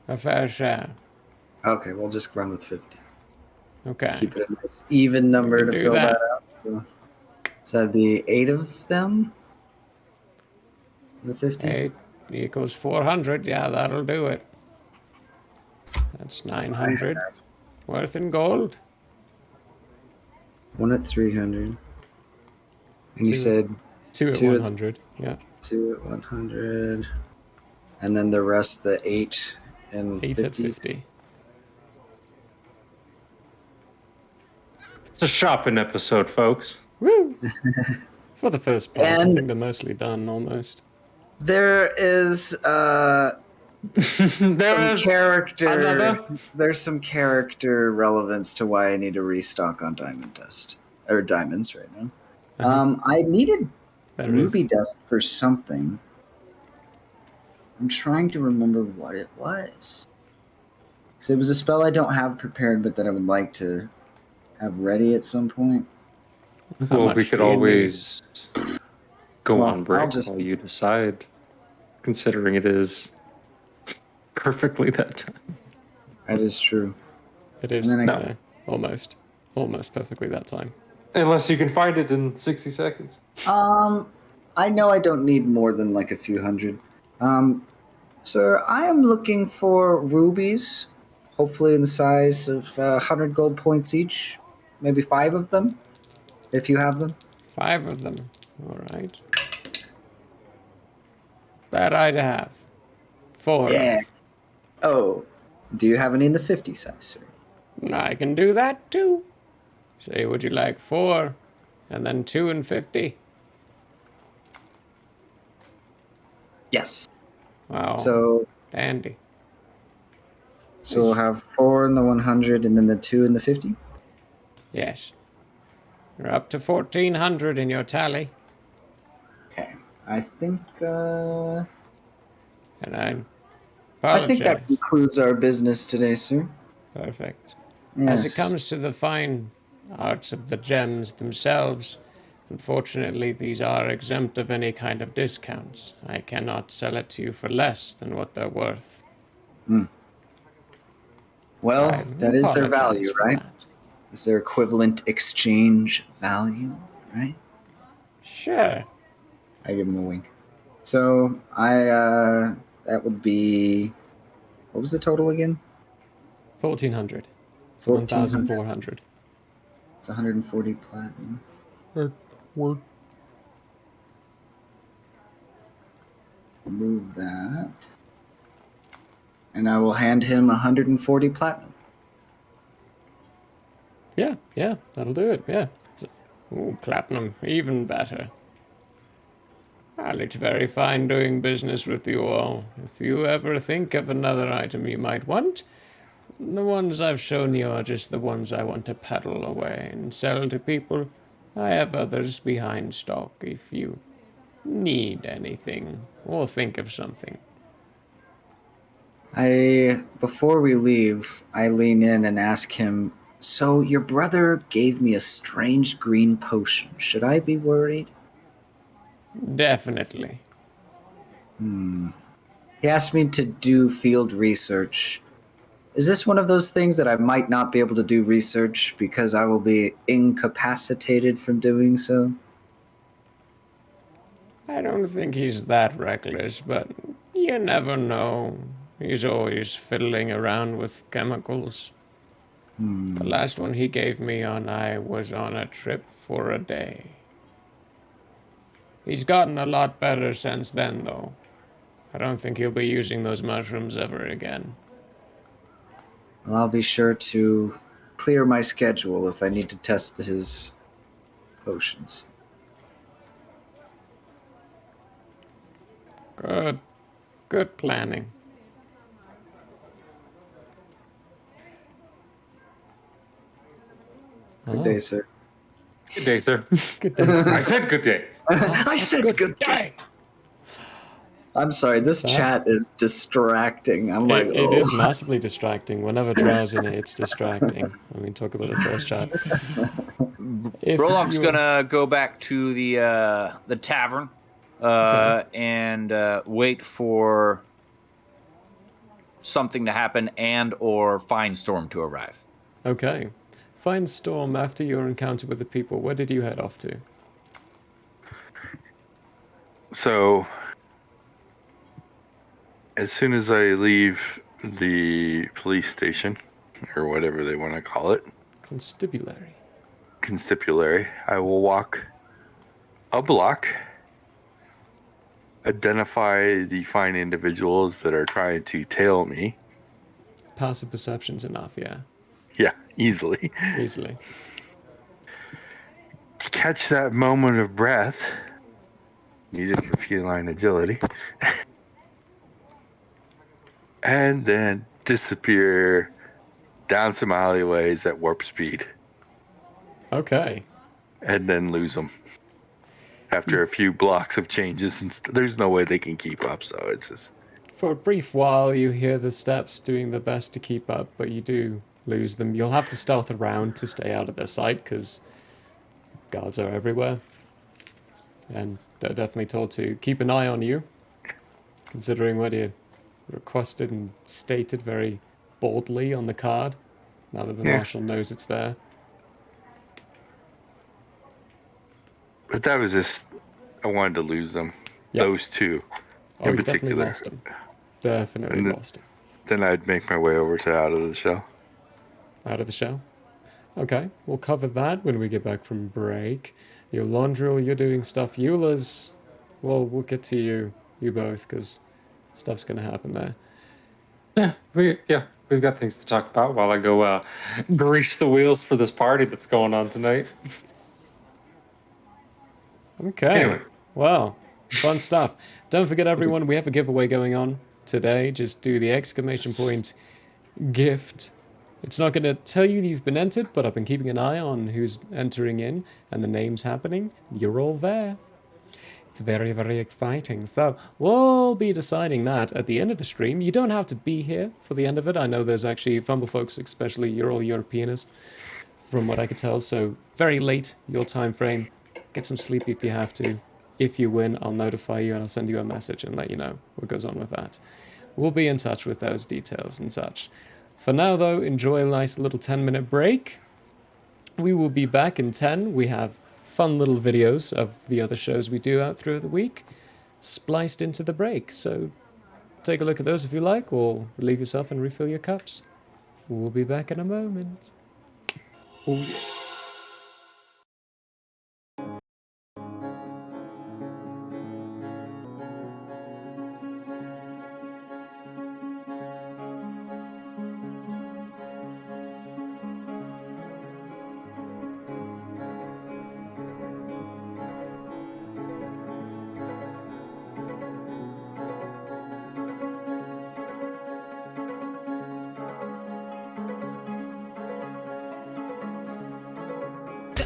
A fair share. Okay, we'll just run with 50. Okay. Keep it a nice even number can to do fill that. that out. So that'd be 8 of them? The 50? 8 equals 400. Yeah, that'll do it. That's 900 worth in gold. 1 at 300. And you Two. said 2 at 100. Yeah. 2 at 100. And then the rest, the 8 and 8 at 50s. 50. It's a shopping episode, folks. Woo! For the first part, I And- think they're mostly done almost. There is There some is character. another. There's some character relevance to why I need to restock on diamond dust or diamonds right now. I needed There ruby is. dust for something. I'm trying to remember what it was. So it was a spell I don't have prepared, but that I would like to have ready at some point. How Well, much we could do you always go Well, on break I'll just- while you decide, considering it is perfectly that time. That is true. It is And then almost perfectly that time. Unless you can find it in 60 seconds. I know I don't need more than like a few hundred. Sir, I am looking for rubies, hopefully in the size of 100 gold points each. Maybe 5 of them, if you have them. 5 of them. All right. That I'd have. 4. Yeah. Oh, do you have any in the 50 size, sir? I can do that too. Say, would you like 4? And then 2 and 50? Yes. Wow. So Dandy. we'll have 4 in the 100 and then the 2 in the 50? Yes. You're up to 1,400 in your tally. Okay. I think And I I think that apologize. concludes our business today, sir. Perfect. Yes. As it comes to the fine arts of the gems themselves, unfortunately, these are exempt of any kind of discounts. I cannot sell it to you for less than what they're worth. Well, I that is their apologize value, for right? that. Is their equivalent exchange value, right? Sure. I give him a wink. So that would be, what was the total again? 1,400. So 1,400. 1,400. It's 140 platinum. Remove that. And I will hand him 140 platinum. Yeah, that'll do it, yeah. Ooh, platinum, even better. Well, it's very fine doing business with you all. If you ever think of another item you might want, the ones I've shown you are just the ones I want to peddle away and sell to people. I have others behind stock if you need anything or think of something. Before we leave, I lean in and ask him, so your brother gave me a strange green potion. Should I be worried? Definitely. He asked me to do field research. Is this one of those things that I might not be able to do research because I will be incapacitated from doing so? I don't think he's that reckless, but you never know. He's always fiddling around with chemicals. The last one he gave me I was on a trip for a day. He's gotten a lot better since then, though. I don't think he'll be using those mushrooms ever again. Well, I'll be sure to clear my schedule if I need to test his potions. Good. Good planning. Good day, sir. Good day, sir. Good day, I sir. said good day. I said good day. I'm sorry, this chat is distracting. I'm like, It is massively distracting. Whenever Drow's in it, it's distracting. I mean, talk about the first chat. If Brolog's you- gonna go back to the tavern and wait for something to happen and or find Storm to arrive. Okay. Find Storm after your encounter with the people. Where did you head off to? So, as soon as I leave the police station, or whatever they want to call it, Constabulary. I will walk a block, identify the fine individuals that are trying to tail me. Passive perception's enough, yeah. Yeah, easily. Easily. Catch that moment of breath needed for feline agility. And then disappear down some alleyways at warp speed. Okay. And then lose them. After a few blocks of changes, and there's no way they can keep up, so it's just... For a brief while, you hear the steps doing their best to keep up, but you do lose them. You'll have to stealth around to stay out of their sight, because guards are everywhere. And they're definitely told to keep an eye on you, considering what you requested and stated very boldly on the card, now that the marshal knows it's there. But that was just... I wanted to lose them. Yep. Those two Oh, in you particular. definitely lost them. Definitely And lost them. Then I'd make my way over to out of the show. Out of the show? Okay, we'll cover that when we get back from break. Your laundry, you're doing stuff. Eula's... Well, we'll get to you both, because stuff's going to happen there. We've got things to talk about while I go grease the wheels for this party that's going on tonight. Okay. Anyway. Well, fun stuff. Don't forget, everyone, we have a giveaway going on today. Just do the exclamation point gift. It's not going to tell you you've been entered, but I've been keeping an eye on who's entering in and the names happening. You're all there. It's very, very exciting. So we'll be deciding that at the end of the stream. You don't have to be here for the end of it. I know there's actually Fumble folks, especially you're all Europeaners, from what I could tell. So very late, your time frame. Get some sleep if you have to. If you win, I'll notify you and I'll send you a message and let you know what goes on with that. We'll be in touch with those details and such. For now, though, enjoy a nice little 10-minute break. We will be back in 10. We have fun little videos of the other shows we do out through the week spliced into the break. So take a look at those if you like, or relieve yourself and refill your cups. We'll be back in a moment. Oh, yeah.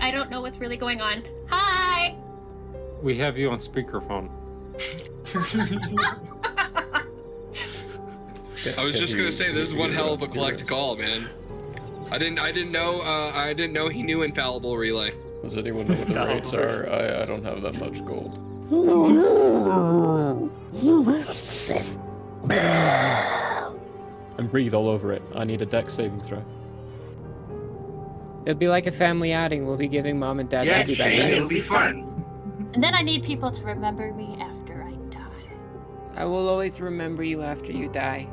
I don't know what's really going on. Hi! We have you on speakerphone. I was just gonna say this is one hell of a collect call, man. I didn't know he knew infallible relay. Does anyone know what the rates are? I don't have that much gold. And breathe all over it. I need a dex saving throw. It'll be like a family outing. We'll be giving mom and dad Maggie back. It'll be fun. And then I need people to remember me after I die. I will always remember you after you die.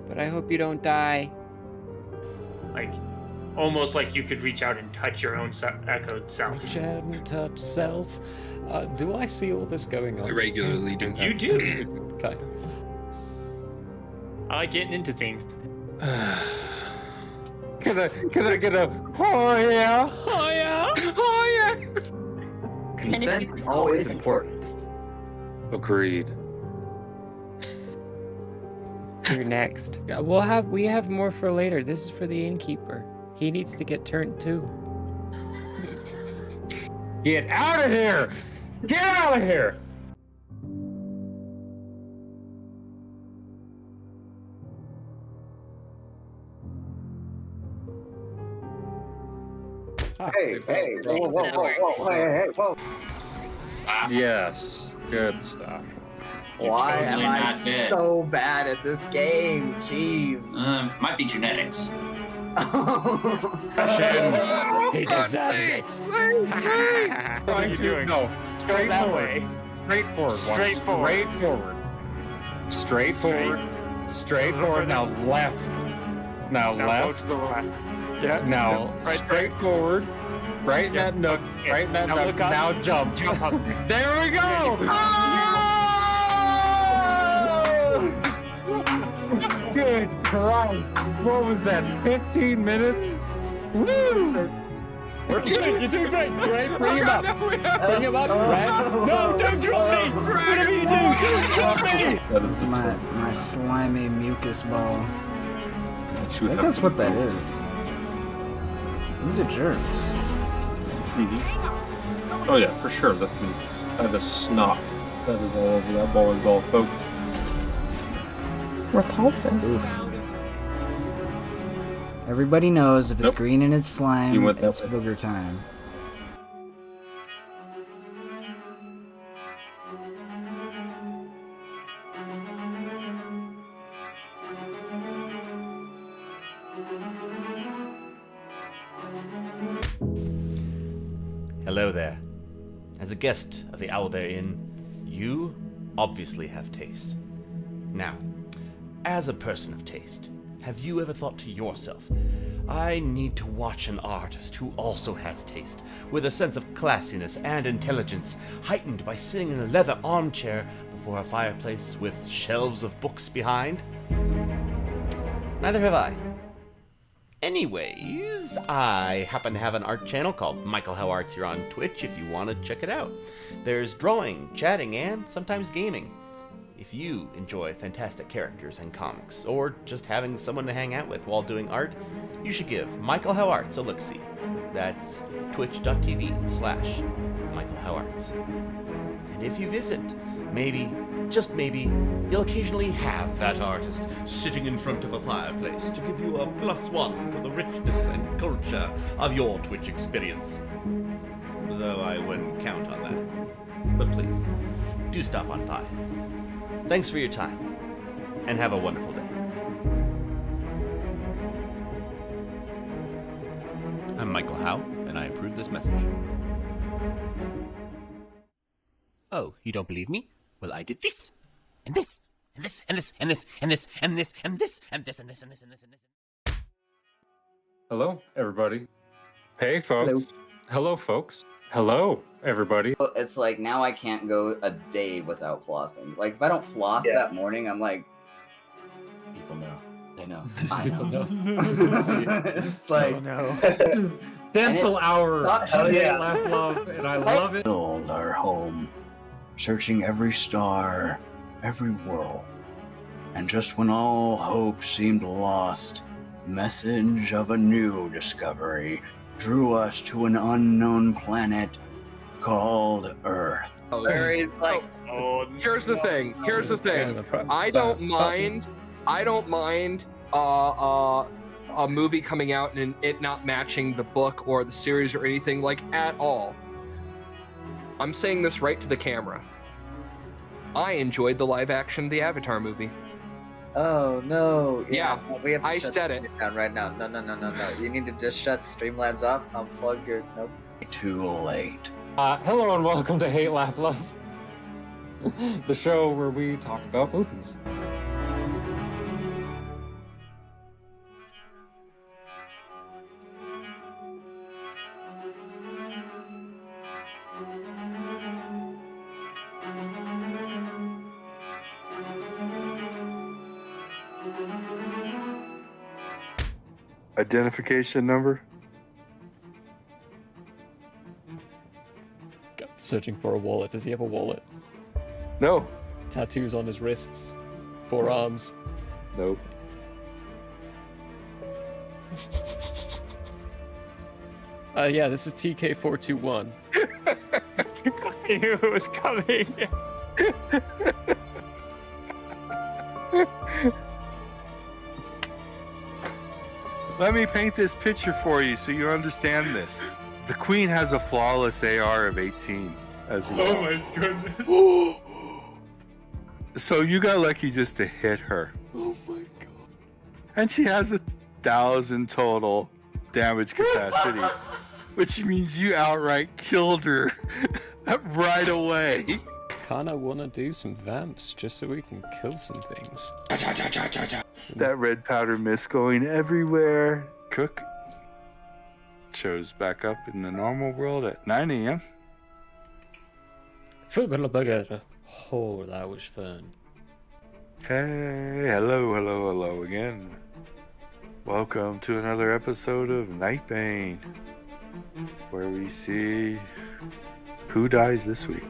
But I hope you don't die. Like, almost like you could reach out and touch your own echoed self. Reach out and touch self. Do I see all this going on? I regularly do. You do. Okay. I like getting into things. Can I get a oh yeah? Oh yeah! Oh yeah! Consent is always important. Agreed. You're next. We have more for later. This is for the innkeeper. He needs to get turned too. Get out of here! Get out of here! Hey, whoa. Yes, good stuff. Why am totally I not dead. so bad at this game? Jeez. Might be genetics. He deserves it. Trying to no, straightforward. Straightforward. Now left. Now left. Go to the left. Yeah. Now right straightforward. Right in that nook. Okay. Right in that Now nook. look up. Now jump. Jump up. There we go. Good Christ! What was that? 15 minutes? Woo! You're doing great. Great. Bring him up. Bring him up. Red. No, don't drop me. Whatever you do, don't drop me. That is My slimy mucus ball. I That's think that's what that is. These are germs. Oh yeah, for sure. That means that is snot. That is all over that bowling ball, folks. Repulsive. Oof. Everybody knows if it's Nope. green and it's slime, You went that it's way. booger time. Hello there. As a guest of the Owlbear Inn, you obviously have taste. Now, as a person of taste, have you ever thought to yourself, I need to watch an artist who also has taste, with a sense of classiness and intelligence, heightened by sitting in a leather armchair before a fireplace with shelves of books behind? Neither have I. Anyways, I happen to have an art channel called Michael Howe Arts here on Twitch if you want to check it out. There's drawing, chatting, and sometimes gaming. If you enjoy fantastic characters and comics, or just having someone to hang out with while doing art, you should give Michael Howe Arts a look-see. That's twitch.tv/Michael Howe Arts. And if you visit, maybe, just maybe, you'll occasionally have that artist sitting in front of a fireplace to give you a +1 for the richness and culture of your Twitch experience. Though I wouldn't count on that. But please, do stop on by. Thanks for your time, and have a wonderful day. I'm Michael Howe, and I approve this message. Oh, you don't believe me? Well, I did this, and this, and this, and this, and this, and this, and this, and this, and this, and this, and this, and this, and this. Hello, everybody. Hey, folks. Hello, folks. Hello, everybody. It's like now I can't go a day without flossing. Like if I don't floss that morning, I'm like, people know. They know. I know. It's like, This is dental it's hour. not- Hell yeah. Laugh, love, and I love it. Build our home, searching every star, every world. And just when all hope seemed lost, message of a new discovery drew us to an unknown planet called Earth. where he's like, Here's the thing. I don't mind a movie coming out and it not matching the book or the series or anything like at all. I'm saying this right to the camera. I enjoyed the live action The Avatar movie. oh no. Yeah, we have to I shut said this it. down right now. No. You need to just shut Streamlabs off. Unplug your. Nope. Too late. Hello and welcome to Hate, Laugh, Love, the show where we talk about movies. Identification number? Searching for a wallet. Does he have a wallet? No. Tattoos on his wrists, forearms. Nope. Yeah, this is TK421. I knew it was coming. Let me paint this picture for you so you understand this. The queen has a flawless AR of 18 as well. Oh my goodness. So you got lucky just to hit her. Oh my god. And she has 1,000 total damage capacity, which means you outright killed her right away. Kinda wanna do some vamps just so we can kill some things. That red powder mist going everywhere. Cook shows back up in the normal world at 9 a.m. Oh, that was fun. Hey, hello again. Welcome to another episode of Nightbane, where we see who dies this week.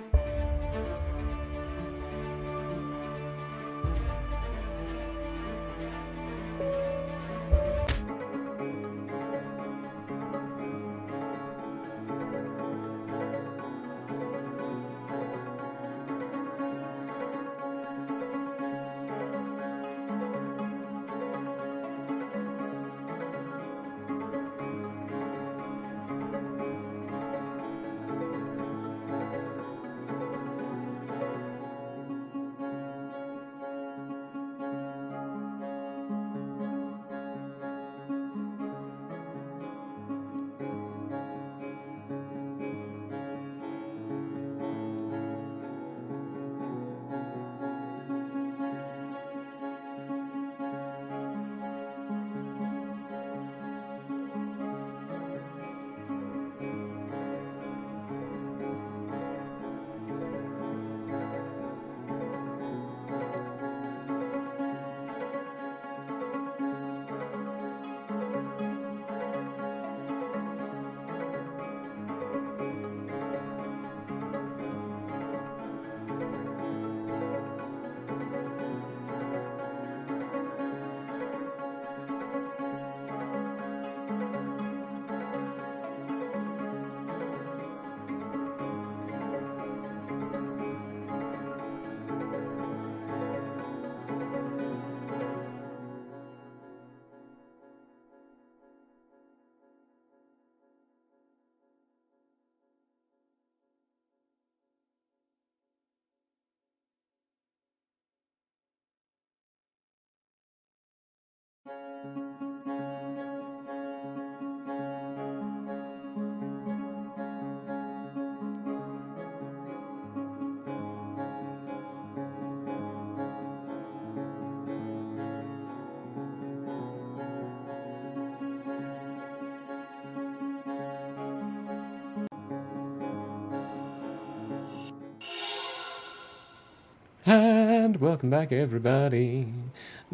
And welcome back, everybody.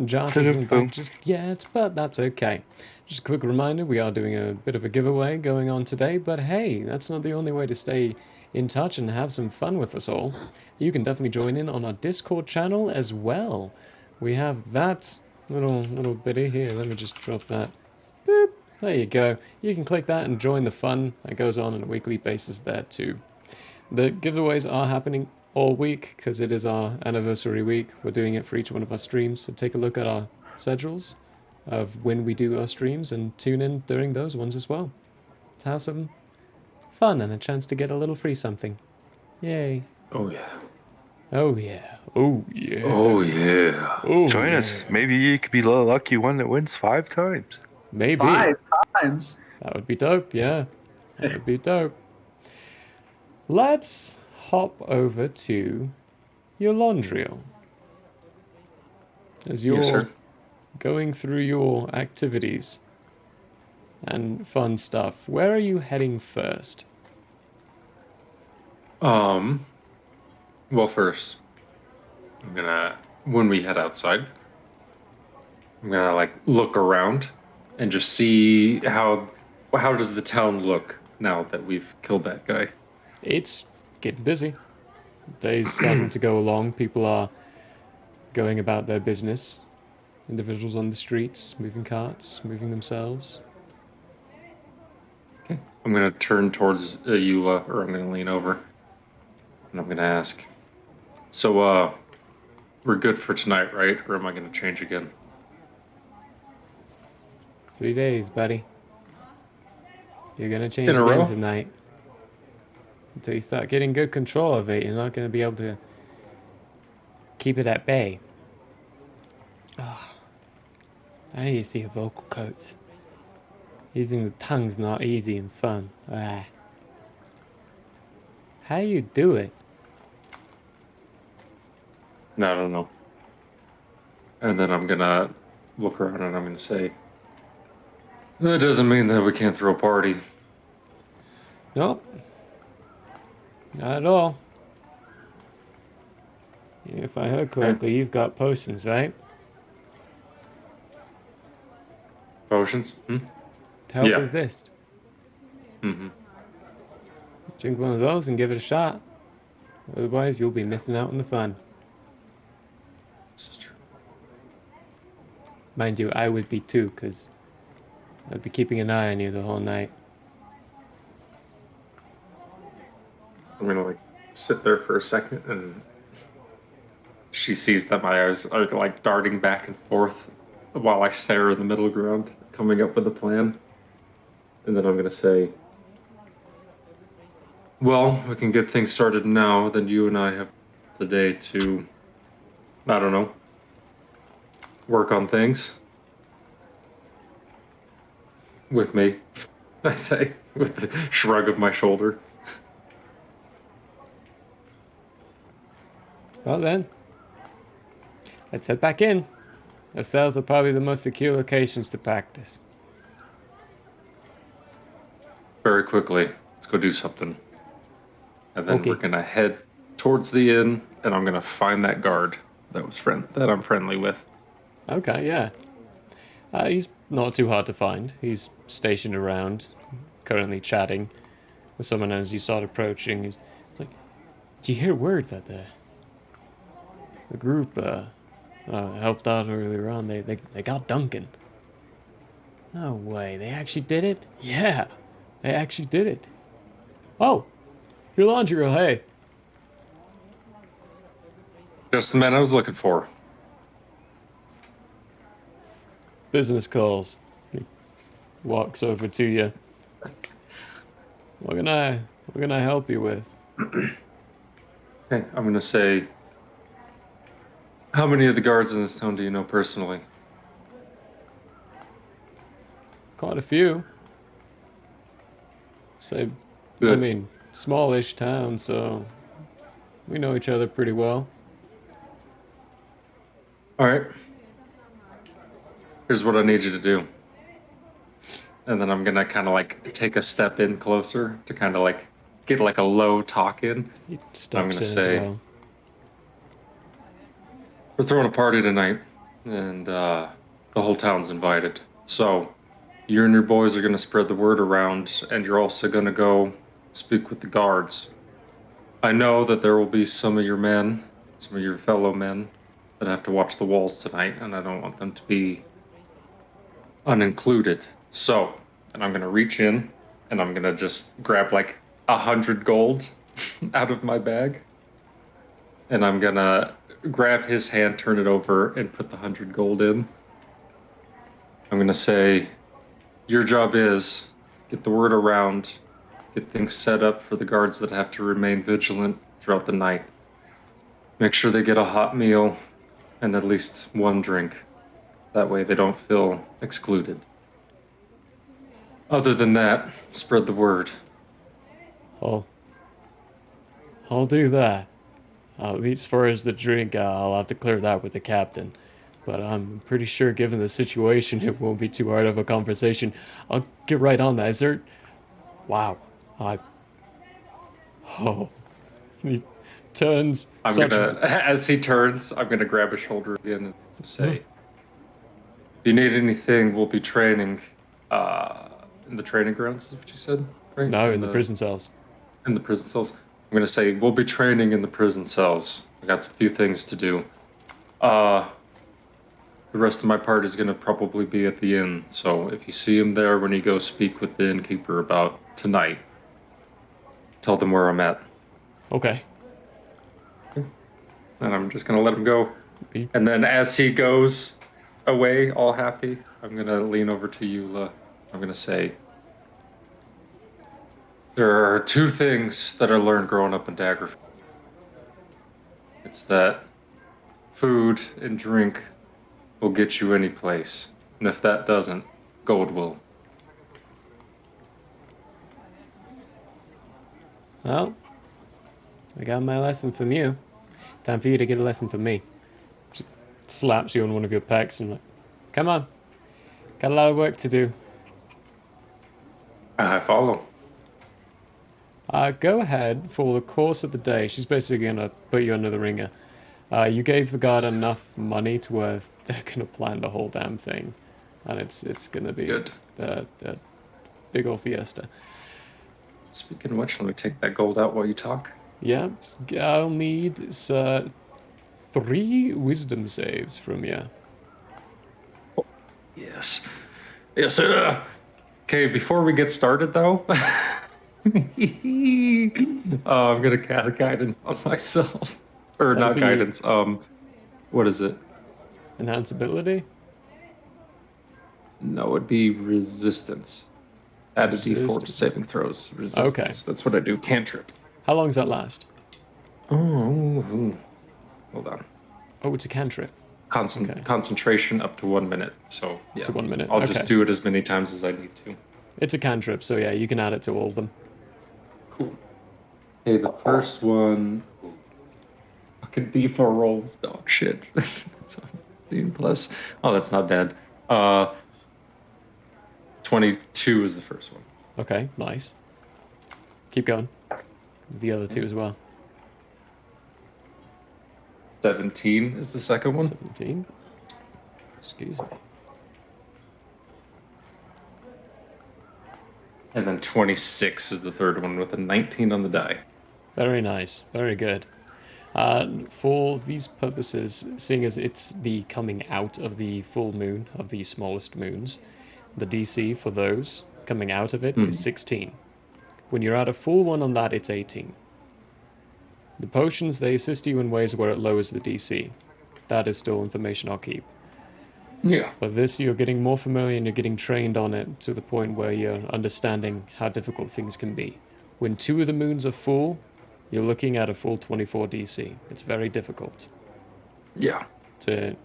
Josh isn't back just yet, but that's okay. Just a quick reminder, we are doing a bit of a giveaway going on today, but hey, that's not the only way to stay in touch and have some fun with us all. You can definitely join in on our Discord channel as well. We have that little bitty here. Let me just drop that. Boop. There you go. You can click that and join the fun that goes on a weekly basis there too. The giveaways are happening all week because it is our anniversary week. We're doing it for each one of our streams, so take a look at our schedules of when we do our streams and tune in during those ones as well to have some fun and a chance to get a little free something. Yay. Oh yeah. Oh yeah. Oh yeah. Oh yeah. Oh, Join yeah. us. Maybe you could be the lucky one that wins 5 times. Maybe. 5 times? That would be dope, yeah. That would be dope. Let's hop over to your laundry. As you're Yes, sir. going through your activities and fun stuff, where are you heading first? Well, first, when we head outside, I'm gonna like look around and just see how does the town look now that we've killed that guy. It's getting busy. Day's starting to go along. People are going about their business. individuals on the streets, moving carts, moving themselves. Okay. I'm going to turn towards Eula, or I'm going to lean over, and I'm going to ask, so, we're good for tonight, right? Or am I going to change again? 3 days, buddy. You're gonna change In a again row? tonight. Until you start getting good control of it, you're not gonna be able to keep it at bay. Oh, I need to see your vocal coats. Using the tongue's not easy and fun. Ah. How do you do it? No, I don't know. And then I'm going to look around and I'm going to say, that doesn't mean that we can't throw a party. Nope. Not at all. If I heard correctly, you've got potions, right? Potions? To help Yeah. resist. Mm-hmm. Drink one of those and give it a shot. Otherwise, you'll be missing out on the fun. This is true. Mind you, I would be too, because I'd be keeping an eye on you the whole night. I'm going to, like, sit there for a second, and she sees that my eyes are, like, darting back and forth while I stare in the middle ground, coming up with a plan. And then I'm going to say, well, we can get things started now. Then you and I have the day to, I don't know, work on things. With me, I say, with the shrug of my shoulder. Well then, let's head back in. The cells are probably the most secure locations to practice. Very quickly, let's go do something. And then Okay. we're gonna head towards the inn, and I'm gonna find that guard that I'm friendly with. Okay, yeah. He's not too hard to find. He's stationed around, currently chatting with someone as you start approaching. He's like, "Do you hear word that the group helped out earlier on? They got Duncan." No way, they actually did it? Yeah, they actually did it. Oh, your laundry girl, hey. Just the man I was looking for. Business calls. He walks over to you. What can I help you with? Okay, I'm gonna say, how many of the guards in this town do you know personally? Quite a few. Say, I Good. mean, smallish town, so we know each other pretty well. All right. Here's what I need you to do. And then I'm gonna kind of like take a step in closer to kind of like get like a low talk in. He I'm gonna stops in say, as well. we're throwing a party tonight, and the whole town's invited. So you and your boys are gonna spread the word around, and you're also gonna go speak with the guards. I know that there will be some of your men, some of your fellow men, that have to watch the walls tonight, and I don't want them to be unincluded. So, and I'm gonna reach in, and I'm gonna just grab like 100 gold out of my bag, and I'm gonna grab his hand, turn it over, and put the 100 gold in. I'm gonna say, your job is get the word around, get things set up for the guards that have to remain vigilant throughout the night. Make sure they get a hot meal and at least one drink. That way they don't feel excluded. Other than that, spread the word. I'll do that. As far as the drink, I'll have to clear that with the captain. But I'm pretty sure, given the situation, it won't be too hard of a conversation. I'll get right on that. Is there... Wow. Oh. He turns... As he turns, I'm gonna grab his shoulder again and say, if you need anything, we'll be training in the training grounds, is what you said? Right? No, in the prison cells. In the prison cells. I'm gonna say, we'll be training in the prison cells. I got a few things to do. the rest of my party is going to probably be at the inn. So if you see him there when you go speak with the innkeeper about tonight, tell them where I'm at. Okay. And I'm just going to let him go. And then as he goes away, all happy, I'm going to lean over to you, La. I'm going to say, there are 2 things that I learned growing up in Dagger. It's that food and drink will get you any place. And if that doesn't, gold will. Well, I got my lesson from you. Time for you to get a lesson from me. Just slaps you on one of your pecs and like, come on. Got a lot of work to do. I follow. Go ahead for the course of the day. She's basically going to put you under the ringer. You gave the guard enough money to where they're going to plan the whole damn thing. And it's going to be a big old fiesta. Speaking of which, let me take that gold out while you talk. Yeah, I'll need 3 wisdom saves from you. Oh, yes. Yes, sir. Okay, before we get started, though, I'm going to cast guidance on myself. Or That'll not be guidance, what is it? Enhance ability? No, it'd be resistance. Add a d4 to saving throws. Resistance. Okay. That's what I do. Cantrip. How long does that last? Oh, hold on. Oh, it's a cantrip. Concentration up to 1 minute. So yeah, to 1 minute. I'll just do it as many times as I need to. It's a cantrip, so yeah, you can add it to all of them. Cool. Okay, the first one. Fucking d4 rolls, dog shit. So 15 plus. Oh, that's not bad. 22 is the first one. Okay, nice. Keep going. The other 2 as well. 17 is the second one. 17. Excuse me. And then 26 is the third one with a 19 on the die. Very nice. Very good. For these purposes, seeing as it's the coming out of the full moon of the smallest moons, the DC for those coming out of it is 16. When you're at a full one on that, it's 18. The potions, they assist you in ways where it lowers the DC. That is still information I'll keep. Yeah. But this, you're getting more familiar and you're getting trained on it to the point where you're understanding how difficult things can be. When 2 of the moons are full, you're looking at a full 24 DC. It's very difficult. Yeah. To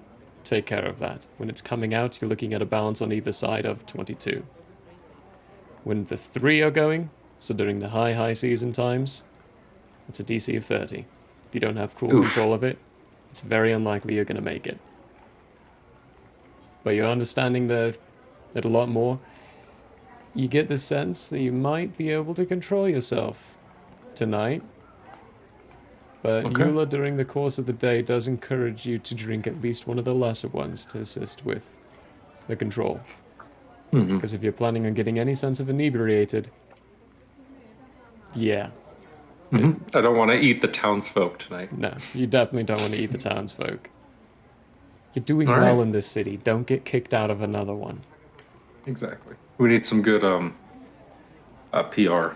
take care of that. When it's coming out, you're looking at a balance on either side of 22. When the 3 are going, so during the high season times, it's a DC of 30. If you don't have cool control of it, it's very unlikely you're going to make it. But you're understanding it a lot more. You get the sense that you might be able to control yourself tonight. But Eula, during the course of the day, does encourage you to drink at least one of the lesser ones to assist with the control. Because if you're planning on getting any sense of inebriated, yeah. I don't want to eat the townsfolk tonight. No, you definitely don't want to eat the townsfolk. You're doing well in this city. Don't get kicked out of another one. Exactly. We need some good PR.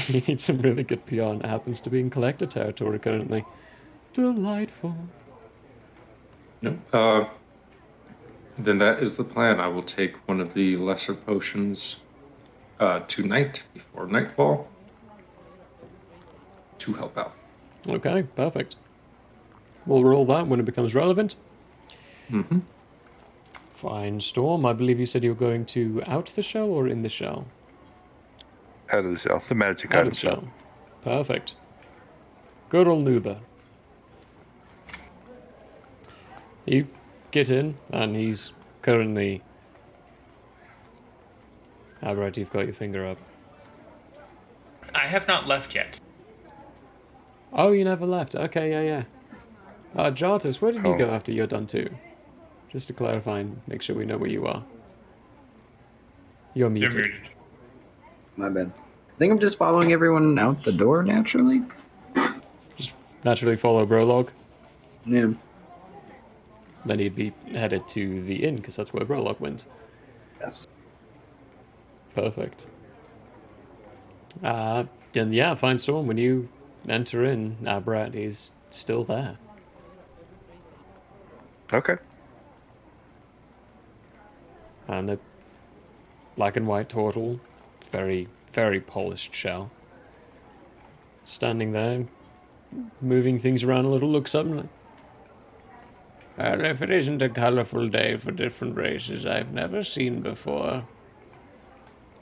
You need some really good PR, and it happens to be in collector territory currently. Delightful. No. Then that is the plan. I will take one of the lesser potions tonight before nightfall to help out. Okay, perfect. We'll roll that when it becomes relevant. Fine, Storm. I believe you said you were going to out the shell or in the shell? Out of the shell. The magic out of the shell. Perfect. Good old Nuba. You get in, and he's currently... Alright, you've got your finger up. I have not left yet. Oh, you never left. Okay, yeah. Jartus, where did you go after you're done too? Just to clarify and make sure we know where you are. You're muted. My bad. I think I'm just following everyone out the door naturally. Just naturally follow Brolog? Yeah. Then he'd be headed to the inn, because that's where Brolock went. Yes. Perfect. Then yeah, fine storm. When you enter in, Abrat is still there. Okay. And the black and white turtle, very, very polished shell. Standing there, moving things around a little, looks up and like, well, if it isn't a colourful day for different races I've never seen before.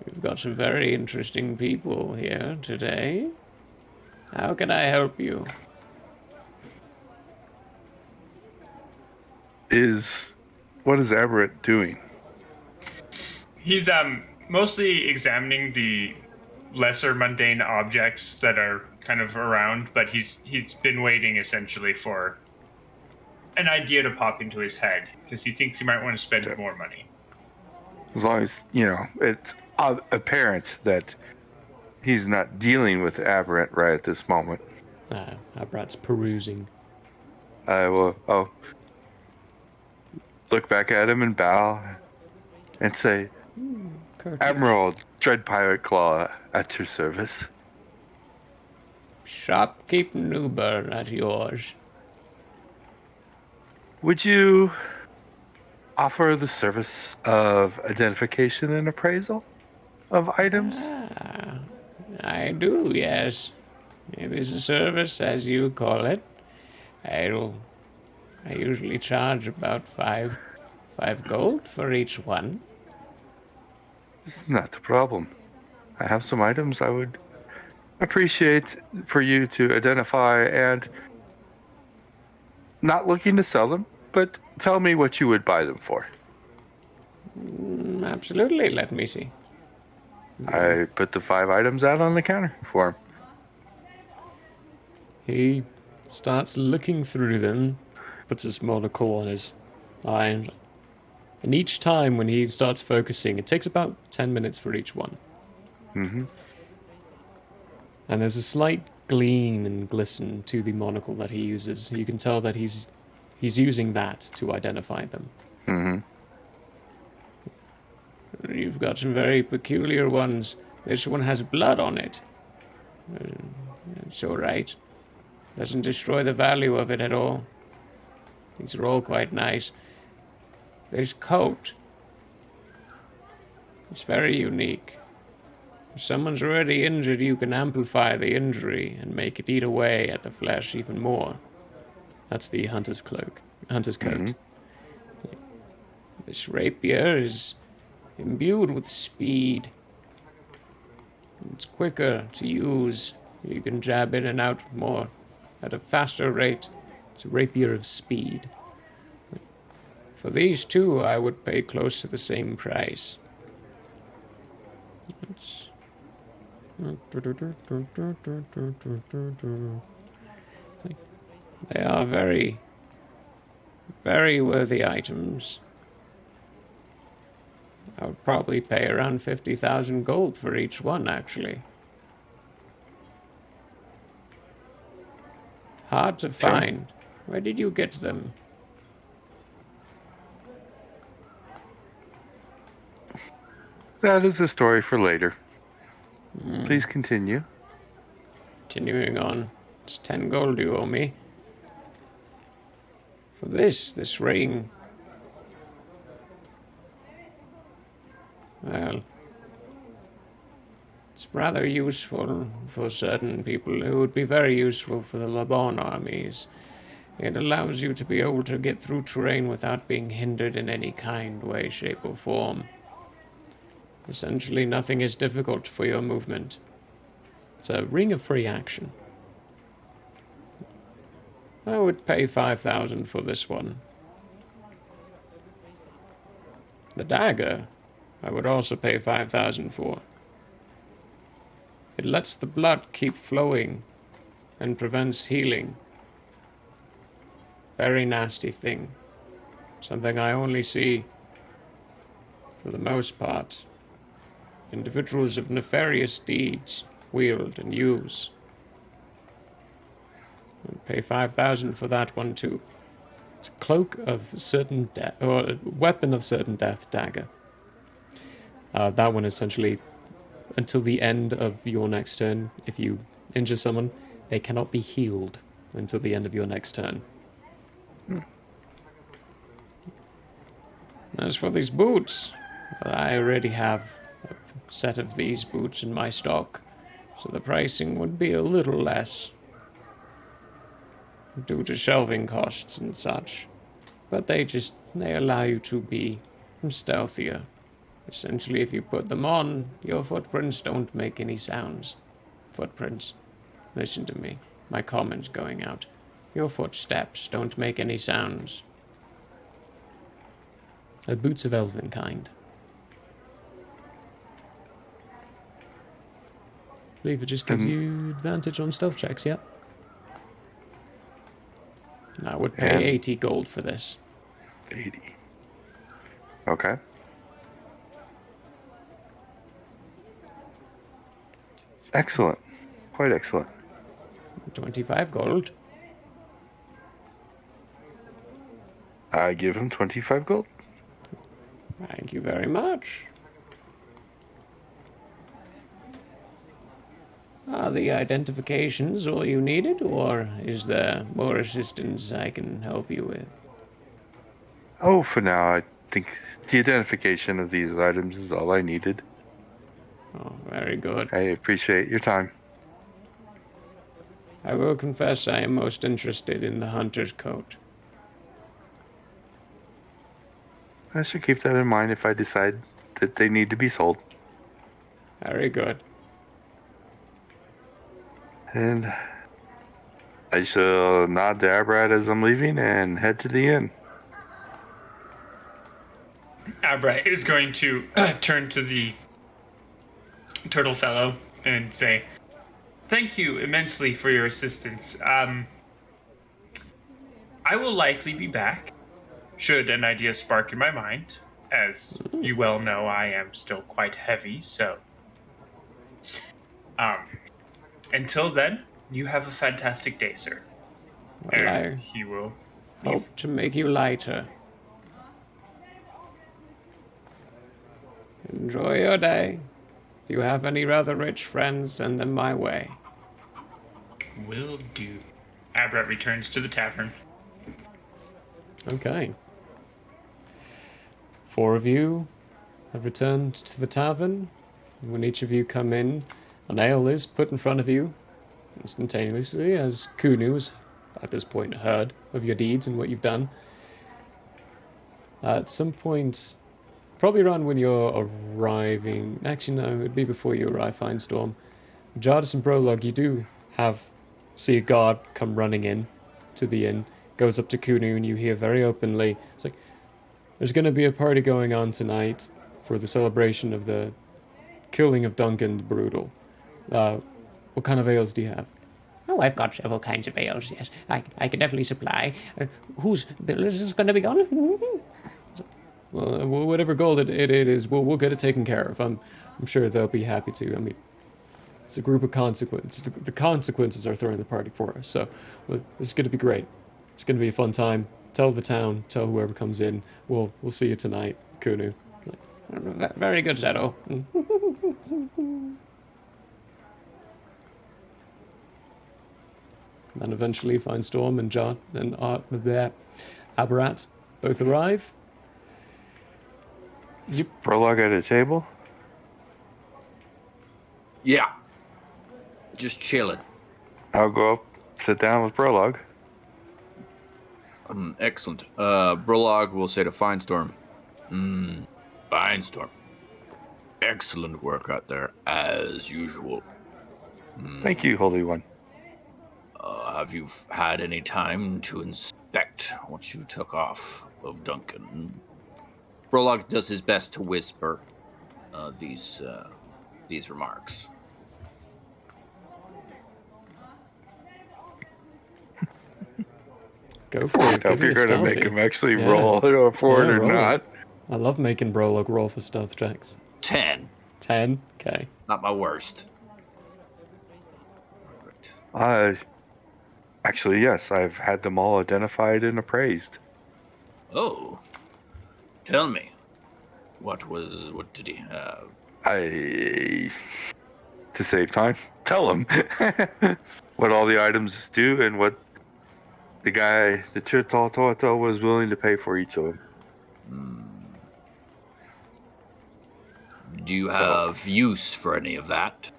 We've got some very interesting people here today. How can I help you? What is Everett doing? He's mostly examining the lesser mundane objects that are kind of around, but he's been waiting essentially for an idea to pop into his head because he thinks he might want to spend more money. As long as, it's apparent that he's not dealing with Aberrant right at this moment. Abrat's perusing. I will look back at him and bow and say, Admiral Dread Pirate Claw at your service. Shopkeep Newburn at yours. Would you offer the service of identification and appraisal of items? I do, yes. It is a service, as you call it. I usually charge about five gold for each one. Not a problem. I have some items I would appreciate for you to identify, and not looking to sell them, but tell me what you would buy them for. Absolutely, let me see. I put the 5 items out on the counter for him. He starts looking through them, puts his monocle on his eye, and each time when he starts focusing, it takes about 10 minutes for each one. Mm-hmm. And there's a slight gleam and glisten to the monocle that he uses. You can tell that he's using that to identify them. Mm-hmm. You've got some very peculiar ones. This one has blood on it. It's all right. Doesn't destroy the value of it at all. These are all quite nice. This coat. It's very unique. If someone's already injured, you can amplify the injury and make it eat away at the flesh even more. That's the hunter's coat. Mm-hmm. This rapier is imbued with speed. It's quicker to use. You can jab in and out more at a faster rate. It's a rapier of speed. For these two, I would pay close to the same price. They are very, very worthy items. I would probably pay around 50,000 gold for each one, actually. Hard to find. Where did you get them? That is a story for later. Please continue. Continuing on. It's 10 gold you owe me. For this ring. Well, it's rather useful for certain people. It would be very useful for the Laban armies. It allows you to be able to get through terrain without being hindered in any kind, way, shape, or form. Essentially, nothing is difficult for your movement. It's a ring of free action. I would pay 5,000 for this one. The dagger, I would also pay 5,000 for. It lets the blood keep flowing and prevents healing. Very nasty thing. Something I only see, for the most part, individuals of nefarious deeds wield and use. I'd pay 5,000 for that one too. It's a cloak of certain death, or a weapon of certain death dagger. That one essentially, until the end of your next turn, if you injure someone, they cannot be healed until the end of your next turn. As for these boots, I already have a set of these boots in my stock, so the pricing would be a little less due to shelving costs and such. But they allow you to be stealthier. Essentially, if you put them on, your footprints don't make any sounds. Footprints. Listen to me. My comment's going out. Your footsteps don't make any sounds. Boots of elven kind. I believe it just gives you advantage on stealth checks, yep. I would pay 80 gold for this. 80. Okay. Excellent. Quite excellent. 25 gold. I give him 25 gold. Thank you very much. Are the identifications all you needed, or is there more assistance I can help you with? Oh, for now, I think the identification of these items is all I needed. Oh, very good. I appreciate your time. I will confess I am most interested in the hunter's coat. I should keep that in mind if I decide that they need to be sold. Very good. And I shall nod to Abrat as I'm leaving and head to the inn. Abra is going to turn to the turtle fellow and say, "Thank you immensely for your assistance. I will likely be back, should an idea spark in my mind. As you well know, I am still quite heavy, so... until then, you have a fantastic day, sir." Well, And he will... hope to make you lighter. Enjoy your day. If you have any rather rich friends, send them my way. Will do. Abra returns to the tavern. Okay. 4 of you have returned to the tavern. When each of you come in, an ale is put in front of you instantaneously, as Kunu has at this point heard of your deeds and what you've done. At some point, probably around when you're arriving, actually no, it'd be before you arrive, Finestorm. Jardis and Prologue, you do see a guard come running in to the inn, goes up to Kunu, and you hear very openly, it's like, "There's going to be a party going on tonight for the celebration of the killing of Duncan the Brutal. What kind of ales do you have?" "Oh, I've got several kinds of ales, yes. I can definitely supply. Whose bill is this going to be on?" Well, whatever gold it is, we'll get it taken care of. I'm sure they'll be happy to. I mean, it's a group of consequences. The consequences are throwing the party for us, so it's going to be great. It's going to be a fun time. Tell the town, tell whoever comes in. We'll see you tonight, Kunu. Very good, Shadow. Then eventually Finestorm and John and Aberrat both arrive. Is Prologue at a table? Yeah. Just chilling. I'll go up, sit down with Prologue. Excellent. Prologue will say to Finestorm, Finestorm, excellent work out there, as usual. Thank you, Holy One. Have you had any time to inspect what you took off of Duncan? Prologue does his best to whisper these remarks. Go for it. I hope you're going to make him actually roll for it or roll not. it. I love making Prologue roll for stealth checks. 10. 10? Okay. Not my worst. Actually, yes, I've had them all identified and appraised. Oh, tell me, what did he have? To save time, tell him what all the items do and what the guy, the Chitotota, was willing to pay for each of them. Do you have use for any of that?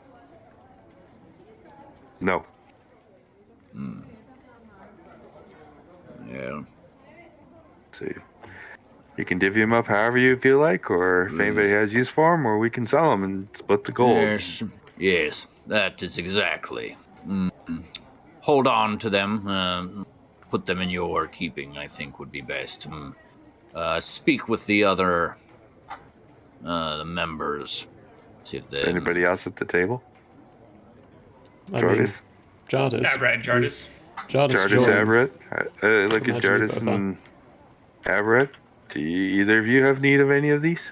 No. Yeah. See, you can divvy them up however you feel like, or if anybody has use for them, or we can sell them and split the gold. Yes, that is exactly. Hold on to them. Put them in your keeping, I think, would be best. Speak with the other the members. See if Is there anybody else at the table? Jardis. Abrat and Jardis. Jardis, Abrat. Look at Jardis and Abrat. Do either of you have need of any of these?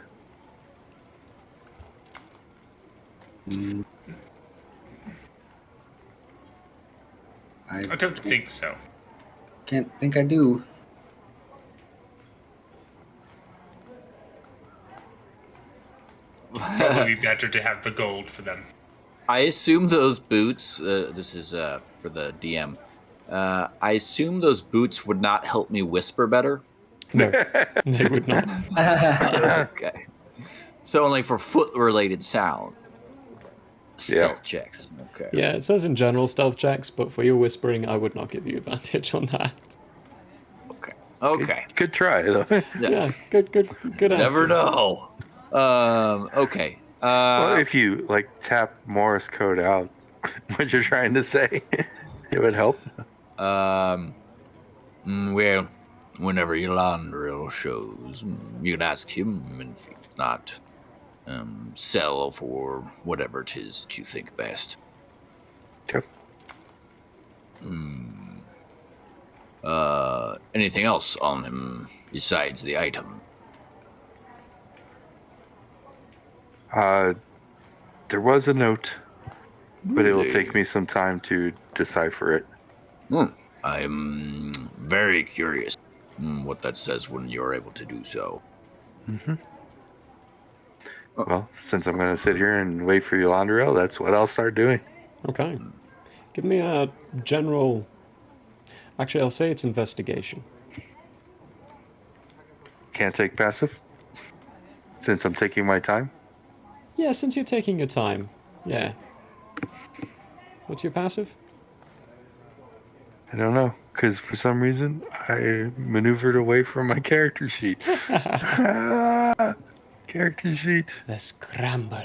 I don't think so. Can't think I do. Probably be better to have the gold for them. I assume those boots, this is for the DM, I assume those boots would not help me whisper better? No, they would not. Okay. So only for foot-related sound. Stealth checks. Okay. Yeah, it says in general stealth checks, but for your whispering, I would not give you advantage on that. Okay. Good try, though. Yeah, good Never know. Okay. Well, if you tap Morse code out what you're trying to say, it would help. Well, whenever Elandril shows, you can ask him, and if he's not, sell for whatever it is that you think best. Okay. Anything else on him besides the item? There was a note, but it will take me some time to decipher it. I'm very curious what that says when you're able to do so. Well, since I'm going to sit here and wait for Elandril, that's what I'll start doing. Okay. Give me a general... Actually, I'll say it's investigation. Can't take passive? Since I'm taking my time? Yeah, since you're taking your time. Yeah. What's your passive? I don't know, because for some reason, I maneuvered away from my character sheet. Character sheet. The scramble.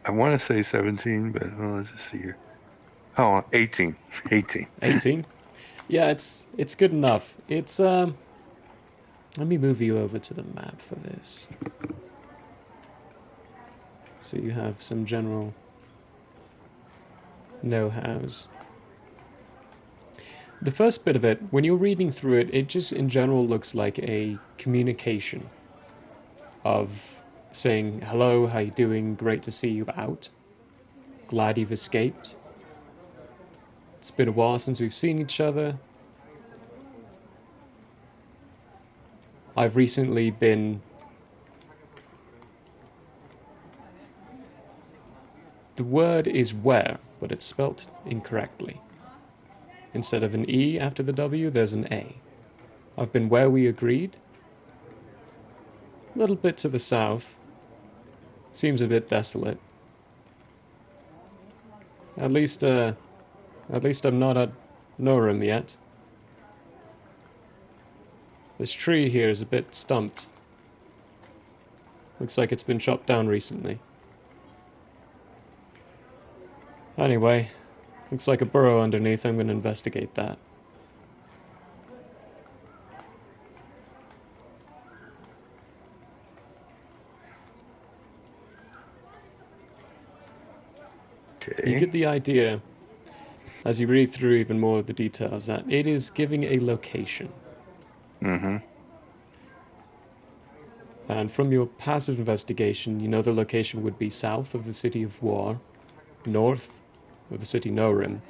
I want to say 17, but let's just see here. Oh, 18. 18. 18? Yeah, it's good enough. It's, let me move you over to the map for this. So you have some general know-hows. The first bit of it, when you're reading through it, it just in general looks like a communication of saying, hello, how you doing, great to see you out. Glad you've escaped. It's been a while since we've seen each other. I've recently been... The word is where, but it's spelt incorrectly. Instead of an E after the W, there's an A. I've been where we agreed. A little bit to the south. Seems a bit desolate. At least I'm not at Norum yet. This tree here is a bit stumped. Looks like it's been chopped down recently. Anyway, looks like a burrow underneath. I'm going to investigate that. Okay. You get the idea, as you read through even more of the details, that it is giving a location. Mm-hmm. And from your passive investigation, you know the location would be south of the city of War, north of the city Norim.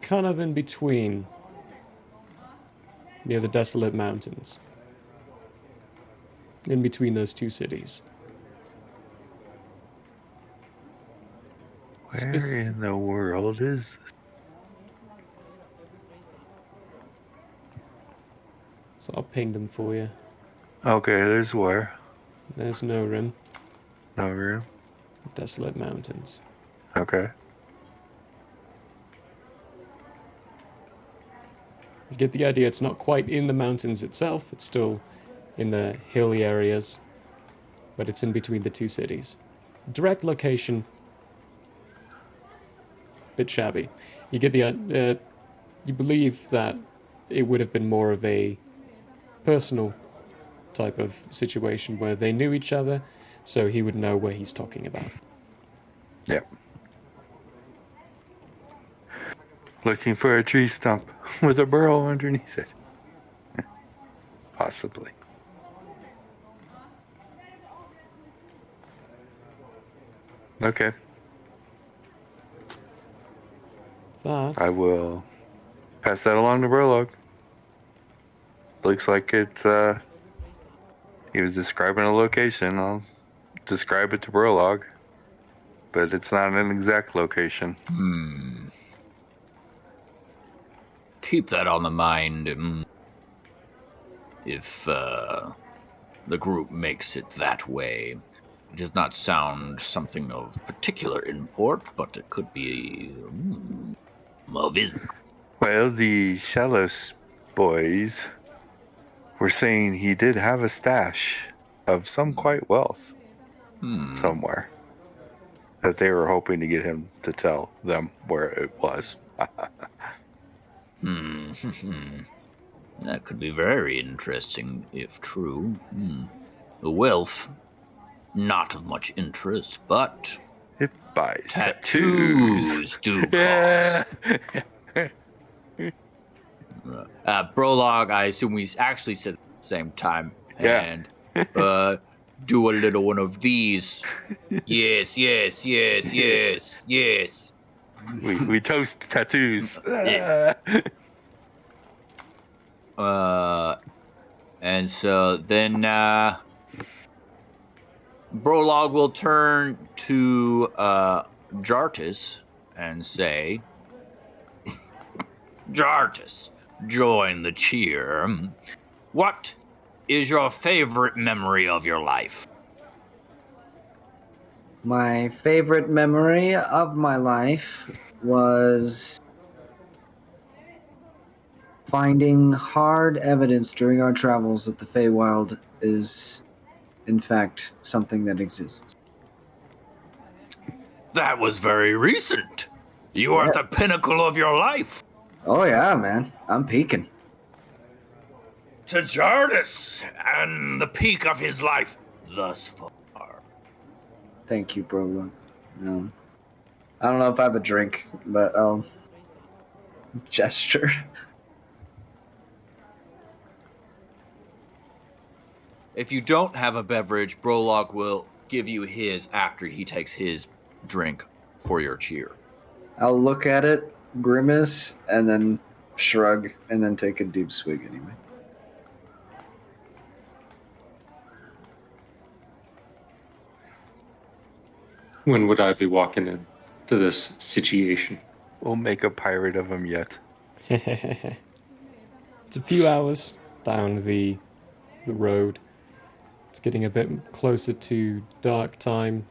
kind of in between, near the desolate mountains. In between those two cities. Where in the world is this? So I'll ping them for you. Okay, there's where. There's no rim. No room. Desolate mountains. Okay. You get the idea, it's not quite in the mountains itself, it's still in the hilly areas, but it's in between the two cities. Direct location, bit shabby. You get the you believe that it would have been more of a personal type of situation where they knew each other, so he would know where he's talking about. Yep. Looking for a tree stump with a burrow underneath it. Possibly. Okay. I will pass that along to Burlog. Looks like it's, he was describing a location. I'll describe it to Burlog. But it's not an exact location. Keep that on the mind. If the group makes it that way. It does not sound something of particular import, but it could be of his. Well, the Shallows boys were saying he did have a stash of some quite wealth somewhere that they were hoping to get him to tell them where it was. That could be very interesting if true. The wealth, not of much interest, but it buys tattoos do cost. Brolog, I assume we actually said at the same time. And do a little one of these. Yes. We toast tattoos. Yes. And so then Brolog will turn to Jartis and say, Jartis, join the cheer. What is your favorite memory of your life? My favorite memory of my life was finding hard evidence during our travels that the Feywild is, in fact, something that exists. That was very recent. You are at the pinnacle of your life. Oh yeah, man. I'm peaking. To Jartis and the peak of his life thus far. Thank you, bro. I don't know if I have a drink, but I'll gesture. If you don't have a beverage, Brolog will give you his after he takes his drink for your cheer. I'll look at it, grimace, and then shrug, and then take a deep swig anyway. When would I be walking in to this situation? We'll make a pirate of him yet. It's a few hours down the road. It's getting a bit closer to dark time.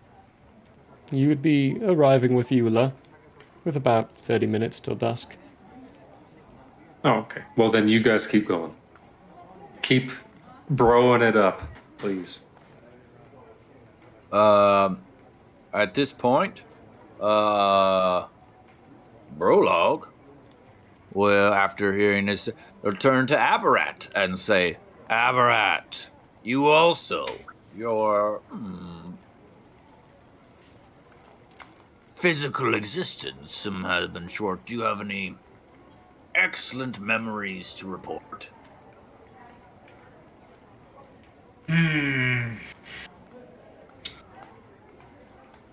You would be arriving with Eula with about 30 minutes till dusk. Oh, okay. Well, then you guys keep going. Keep broing it up, please. At this point, Brolog will, after hearing this, return to Aberrat and say, Aberrat, you also, your physical existence has been short. Do you have any excellent memories to report?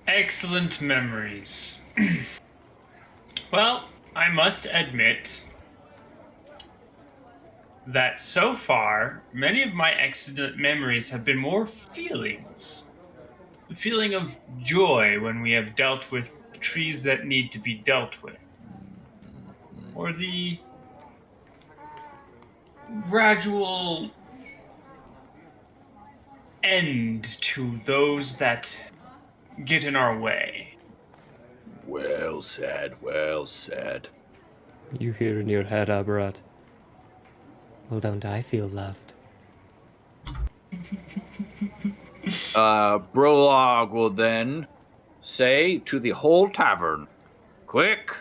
Excellent memories. Well, I must admit that so far, many of my excellent memories have been more feelings. The feeling of joy when we have dealt with trees that need to be dealt with. Or the gradual end to those that get in our way. Well said, well said. You hear in your head, Aberrat. Well, don't I feel loved? Brolog will then say to the whole tavern, quick,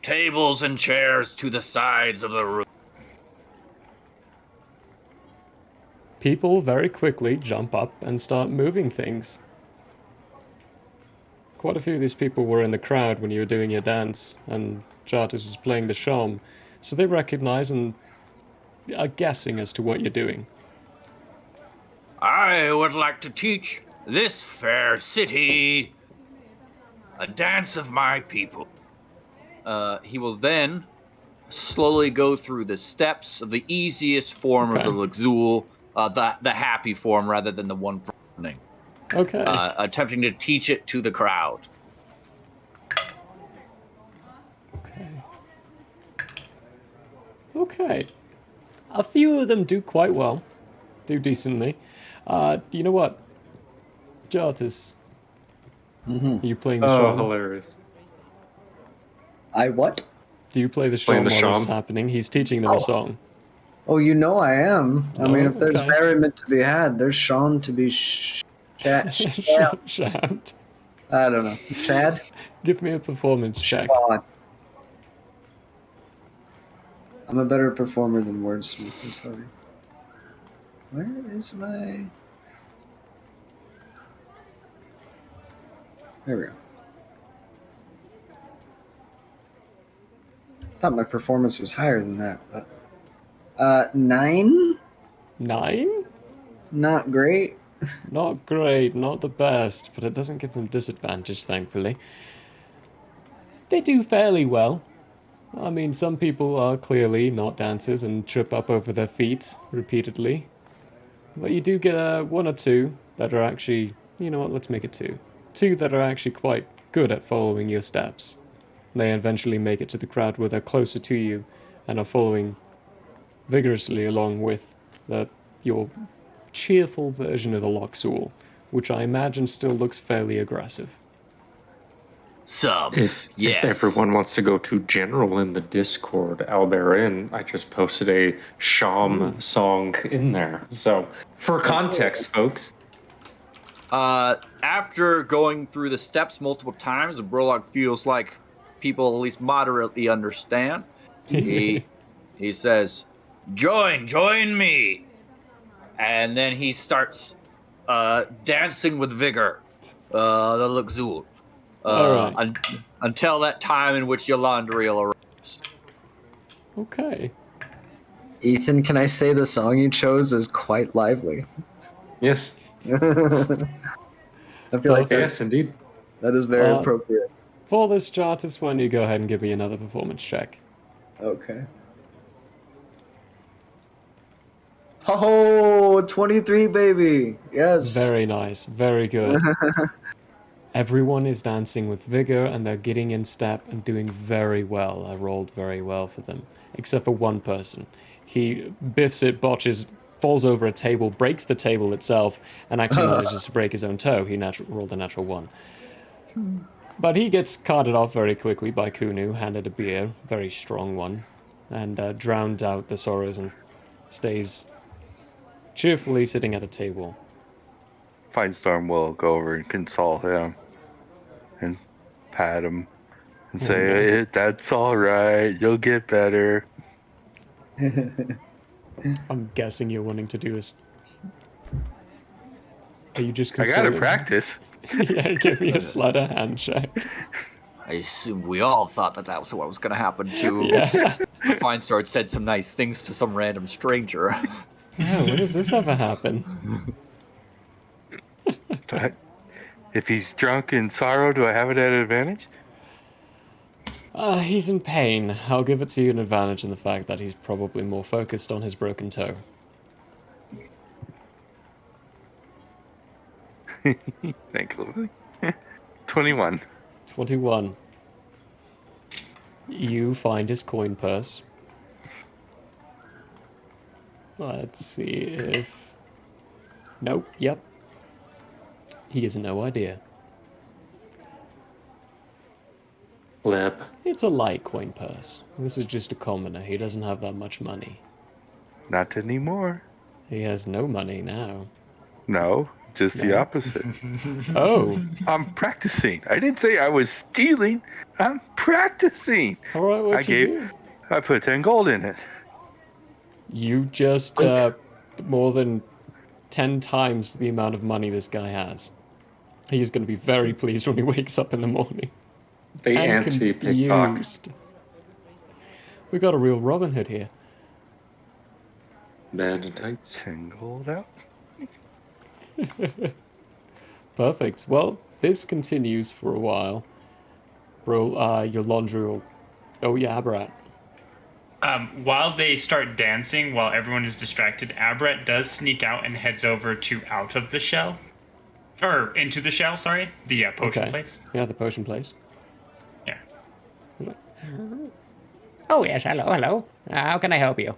tables and chairs to the sides of the room. People very quickly jump up and start moving things. Quite a few of these people were in the crowd when you were doing your dance, and Jartis was playing the shawm, so they recognize and are guessing as to what you're doing. I would like to teach this fair city a dance of my people. He will then slowly go through the steps of the easiest form of the Luxul, the happy form rather than the one for running. Okay. Attempting to teach it to the crowd. Okay. A few of them do quite well. Do decently. You know what? Jartis. Are you playing the shawm? Hilarious. I what? Do you play the Playing shawm the while this is shawm? happening? He's teaching them a song. Oh, you know I am. I mean, Oh, if there's okay. merriment to be had, there's Sean to be Shammed. I don't know. Chad? Give me a performance check. Sean. I'm a better performer than Wordsmith, I tell you. Where is my... There we go. I thought my performance was higher than that, but... 9? 9? Not great. Not great, not the best, but it doesn't give them disadvantage, thankfully. They do fairly well. I mean, some people are clearly not dancers and trip up over their feet repeatedly. But you do get one or two that are actually... You know what, let's make it 2. 2 that are actually quite good at following your steps. They eventually make it to the crowd where they're closer to you and are following vigorously along with your cheerful version of the Luxul, which I imagine still looks fairly aggressive. If everyone wants to go to general in the Discord, Alberin, I just posted a shawm song in there. So, for context, folks. After going through the steps multiple times, the Brolog feels like people at least moderately understand. He says, join me. And then he starts dancing with vigor, the Luxul. Until that time in which Yolandriel arrives. Okay. Ethan, can I say the song you chose is quite lively? Yes. I feel like yes, indeed. That is very appropriate. For this Jartis, why don't you go ahead and give me another performance check? Okay. Oh, 23, baby. Yes. Very nice. Very good. Everyone is dancing with vigor and they're getting in step and doing very well. I rolled very well for them. Except for one person. He biffs it, botches, falls over a table, breaks the table itself, and actually manages to break his own toe. He rolled a natural 1. But he gets carted off very quickly by Kunu, handed a beer, very strong one, and drowned out the sorrows and stays cheerfully sitting at a table. Finestorm will go over and console him and pat him and say, hey, that's all right, you'll get better. I'm guessing you're wanting to do Are you just I consoling? gotta practice. Yeah, give me a sleight of hand check. I assumed we all thought that was what was going to happen to. Yeah. Finestorm said some nice things to some random stranger. Yeah, when does this ever happen? If he's drunk in sorrow, do I have it at an advantage? He's in pain. I'll give it to you an advantage in the fact that he's probably more focused on his broken toe. Thankfully. 21. 21. You find his coin purse. Let's see if... Nope, yep. He has no idea. Flip. It's a light coin purse. This is just a commoner. He doesn't have that much money. Not anymore. He has no money now. No, just the No. opposite. Oh. I'm practicing. I didn't say I was stealing. I'm practicing. All right, what'd you do? I put 10 gold in it. You just, more than 10 times the amount of money this guy has. He's going to be very pleased when he wakes up in the morning. The And anti-pickpocket. confused. We got a real Robin Hood here. Man in tights. 10 gold out. Perfect. Well, this continues for a while. Bro, your laundry will... Oh, yeah, Abrat. While they start dancing, while everyone is distracted, Abrat does sneak out and heads over to out of the shell. Or into the shell, sorry. The potion place. Yeah, the potion place. Yeah. Oh, yes, hello. How can I help you?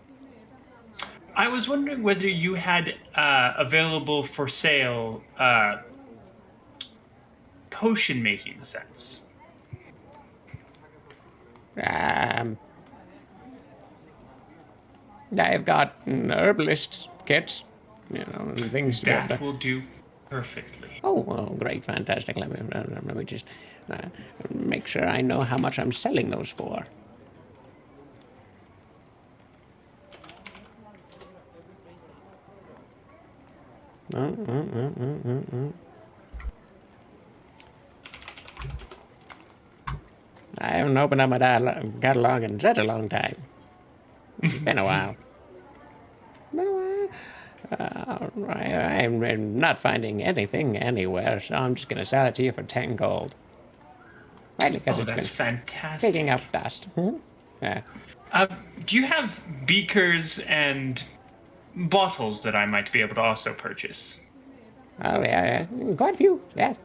I was wondering whether you had available for sale potion making sets. I've got herbalist kits, and things. That will do perfectly. Oh, great, fantastic. Let me just make sure I know how much I'm selling those for. I haven't opened up my catalog in such a long time. It's been a while. I'm not finding anything anywhere, so I'm just going to sell it to you for 10 gold. Right, because it's that's been fantastic. picking up dust. Yeah. Do you have beakers and bottles that I might be able to also purchase? Oh, yeah, quite a few, yes.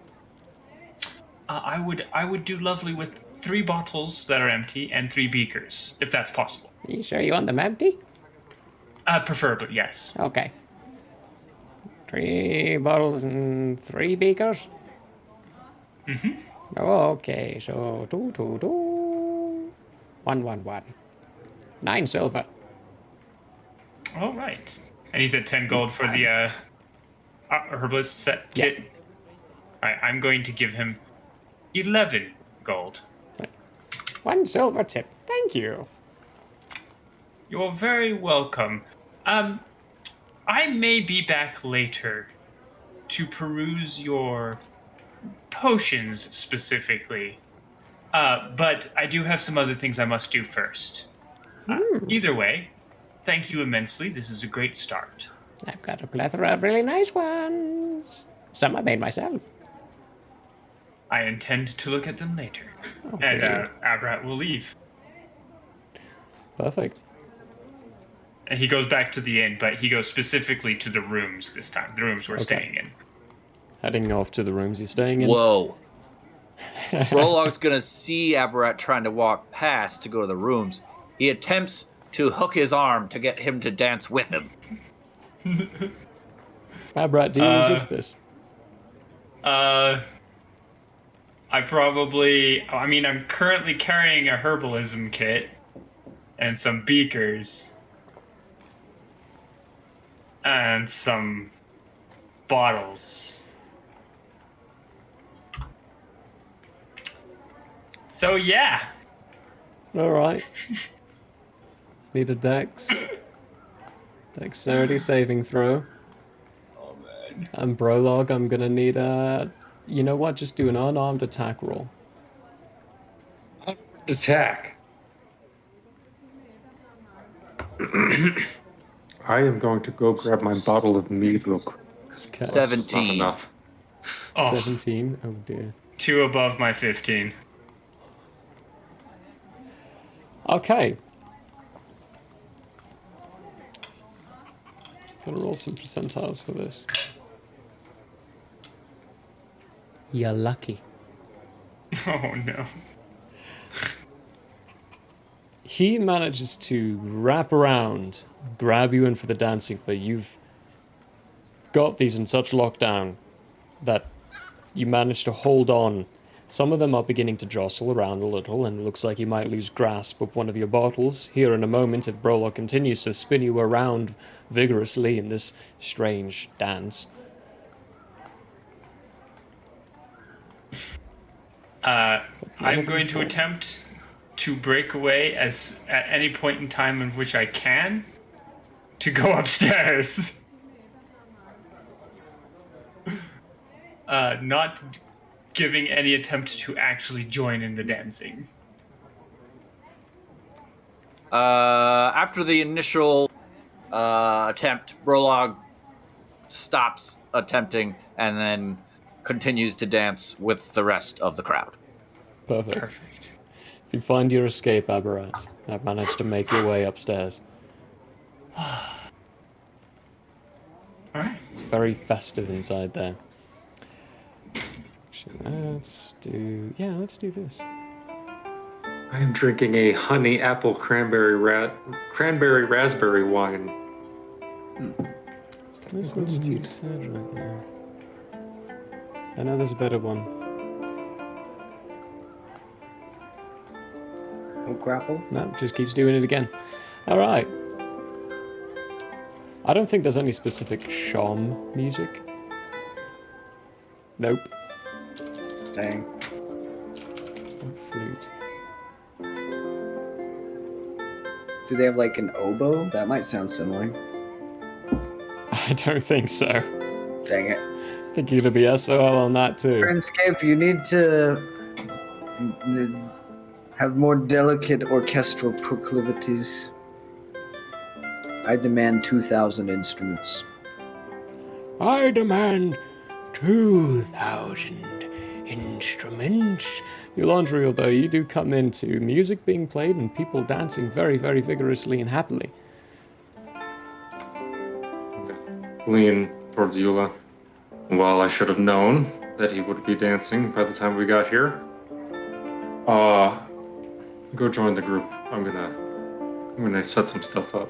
I would do lovely with 3 bottles that are empty and 3 beakers, if that's possible. You sure you want them empty? Preferably, yes. Okay. 3 bottles and 3 beakers? Mm-hmm. Okay, so 2, 2, 2. 1, 1, 1. 9 silver. All right. And he said 10 gold for the herbalist set kit. All right, I'm going to give him 11 gold. 1 silver tip. Thank you. You're very welcome. I may be back later to peruse your potions specifically, but I do have some other things I must do first. Either way, thank you immensely. This is a great start. I've got a plethora of really nice ones. Some I made myself. I intend to look at them later. Okay. And Abrat will leave. Perfect. And he goes back to the inn, but he goes specifically to the rooms this time. The rooms we're staying in. Heading off to the rooms he's staying in. Whoa. Rolog's gonna see Aberrat trying to walk past to go to the rooms. He attempts to hook his arm to get him to dance with him. Abrat, do you resist this? I'm currently carrying a herbalism kit and some beakers and some bottles. So yeah. All right. Need a dexterity saving throw. Oh man. And Brolog, I'm gonna need a. You know what? Just do an unarmed attack roll. Attack. I am going to go grab my bottle of mead real quick. Okay. 17. Enough. Oh. 17. Oh dear. 2 above my 15. Okay. Gotta roll some percentiles for this. You're lucky. Oh no. He manages to wrap around, grab you in for the dancing, but you've got these in such lockdown that you manage to hold on. Some of them are beginning to jostle around a little, and it looks like you might lose grasp of one of your bottles here in a moment if Brolog continues to spin you around vigorously in this strange dance. I'm going to attempt to break away as at any point in time in which I can to go upstairs. Not giving any attempt to actually join in the dancing. After the initial attempt, Brolog stops attempting and then continues to dance with the rest of the crowd. Perfect. You find your escape, Aberrat. I've managed to make your way upstairs. Alright. It's very festive inside there. Actually, let's do this. I am drinking a honey apple cranberry raspberry wine. This one's too sad right now. I know there's a better one. No grapple? No, just keeps doing it again. Alright. I don't think there's any specific sham music. Nope. Dang. Oh, flute. Do they have like an oboe? That might sound similar. I don't think so. Dang it. I think you're gonna be SOL on that too. Friendscape, you need to have more delicate orchestral proclivities. I demand 2,000 instruments. I demand 2,000 instruments. Eulandriel, though, you do come into music being played and people dancing very, very vigorously and happily. Lean towards Eula. Well, I should have known that he would be dancing by the time we got here. Go join the group. I'm gonna set some stuff up.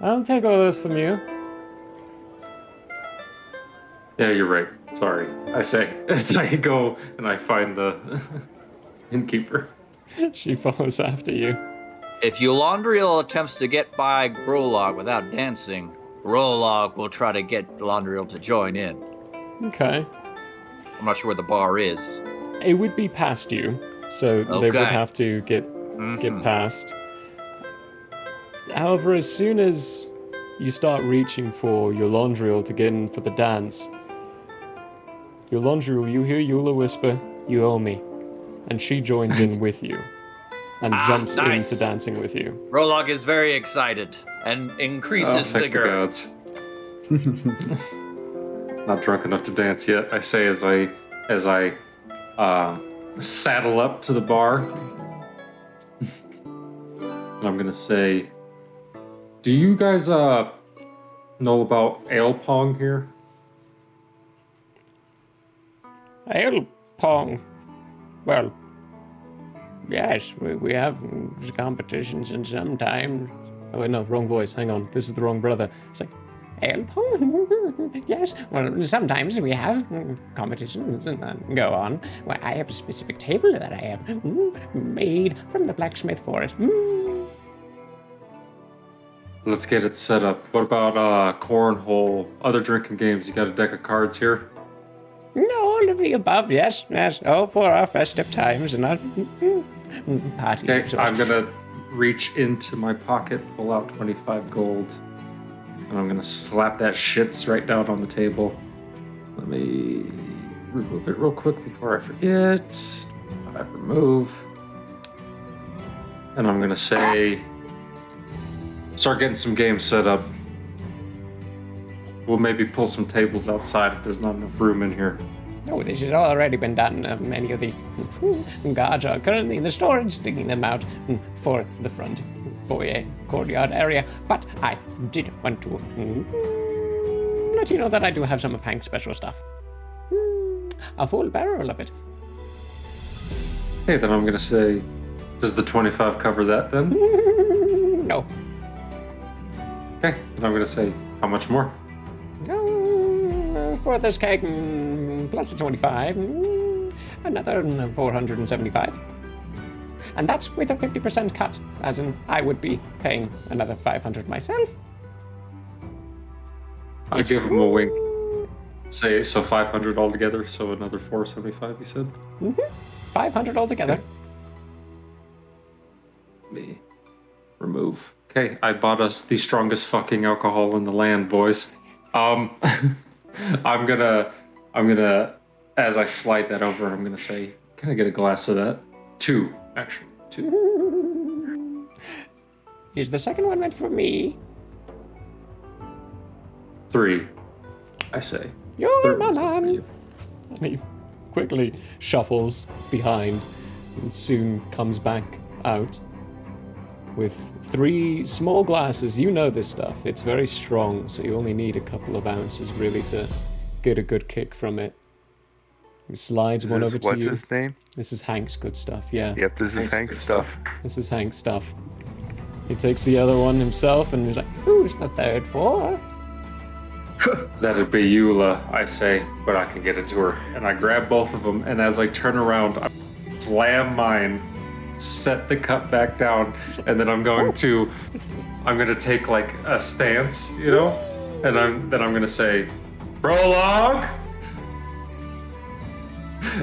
I don't take all this from you. Yeah, you're right. Sorry. I say as I go and I find the innkeeper. She follows after you. If Eulandriel attempts to get by Brolog without dancing, Brolog will try to get Eulandriel to join in. Okay. I'm not sure where the bar is. It would be past you, so they would have to get past. However, as soon as you start reaching for Eulandriel to get in for the dance, Eulandriel, you hear Eula whisper, "You owe me," and she joins in with you and jumps into dancing with you. Brolog is very excited and increases vigor. Not drunk enough to dance yet. I say as I saddle up to the bar, and I'm gonna say, "Do you guys know about ale pong here?" Ale pong? Well, yes, we have competitions and sometimes. Oh wait, no, wrong voice. Hang on, this is the wrong brother. It's like, ale pong? Yes, well, sometimes we have competitions and go on. Well, I have a specific table that I have made from the blacksmith for it. Let's get it set up. What about cornhole, other drinking games? You got a deck of cards here? No, all of the above, yes. All for our festive times and our parties. Okay, I'm gonna reach into my pocket, pull out 25 gold, and I'm gonna slap that shit right down on the table. Let me remove it real quick before I forget. I remove. And I'm gonna say, start getting some games set up. We'll maybe pull some tables outside if there's not enough room in here. Oh, this has already been done. Many of the guards are currently in the storage, digging them out for the front foyer courtyard area. But I did want to let you know that I do have some of Hank's special stuff. A full barrel of it. Hey, then I'm gonna say, does the 25 cover that then? No. Okay, then I'm gonna say, how much more? For this keg, plus a 25, another 475. And that's with a 50% cut, as in I would be paying another 500 myself. I give him a wink. Say, so 500 altogether, so another 475, you said? 500 altogether. Me. Remove. Okay, I bought us the strongest fucking alcohol in the land, boys. I'm gonna, as I slide that over, I'm gonna say, can I get a glass of that? 2, actually, 2. Is the second one meant for me? 3, I say. You're my man. You. And he quickly shuffles behind and soon comes back out with 3 small glasses. You know this stuff. It's very strong, so you only need a couple of ounces really to get a good kick from it. He slides one over to you. What's his name? This is Hank's good stuff, yeah. Yep, this is Hank's stuff. This is Hank's stuff. He takes the other one himself and he's like, who's the third for? That'd be Eula, I say, but I can get it to her. And I grab both of them, and as I turn around, I slam mine, set the cup back down, and then I'm going to take like a stance, you know? And I'm gonna say, Prologue!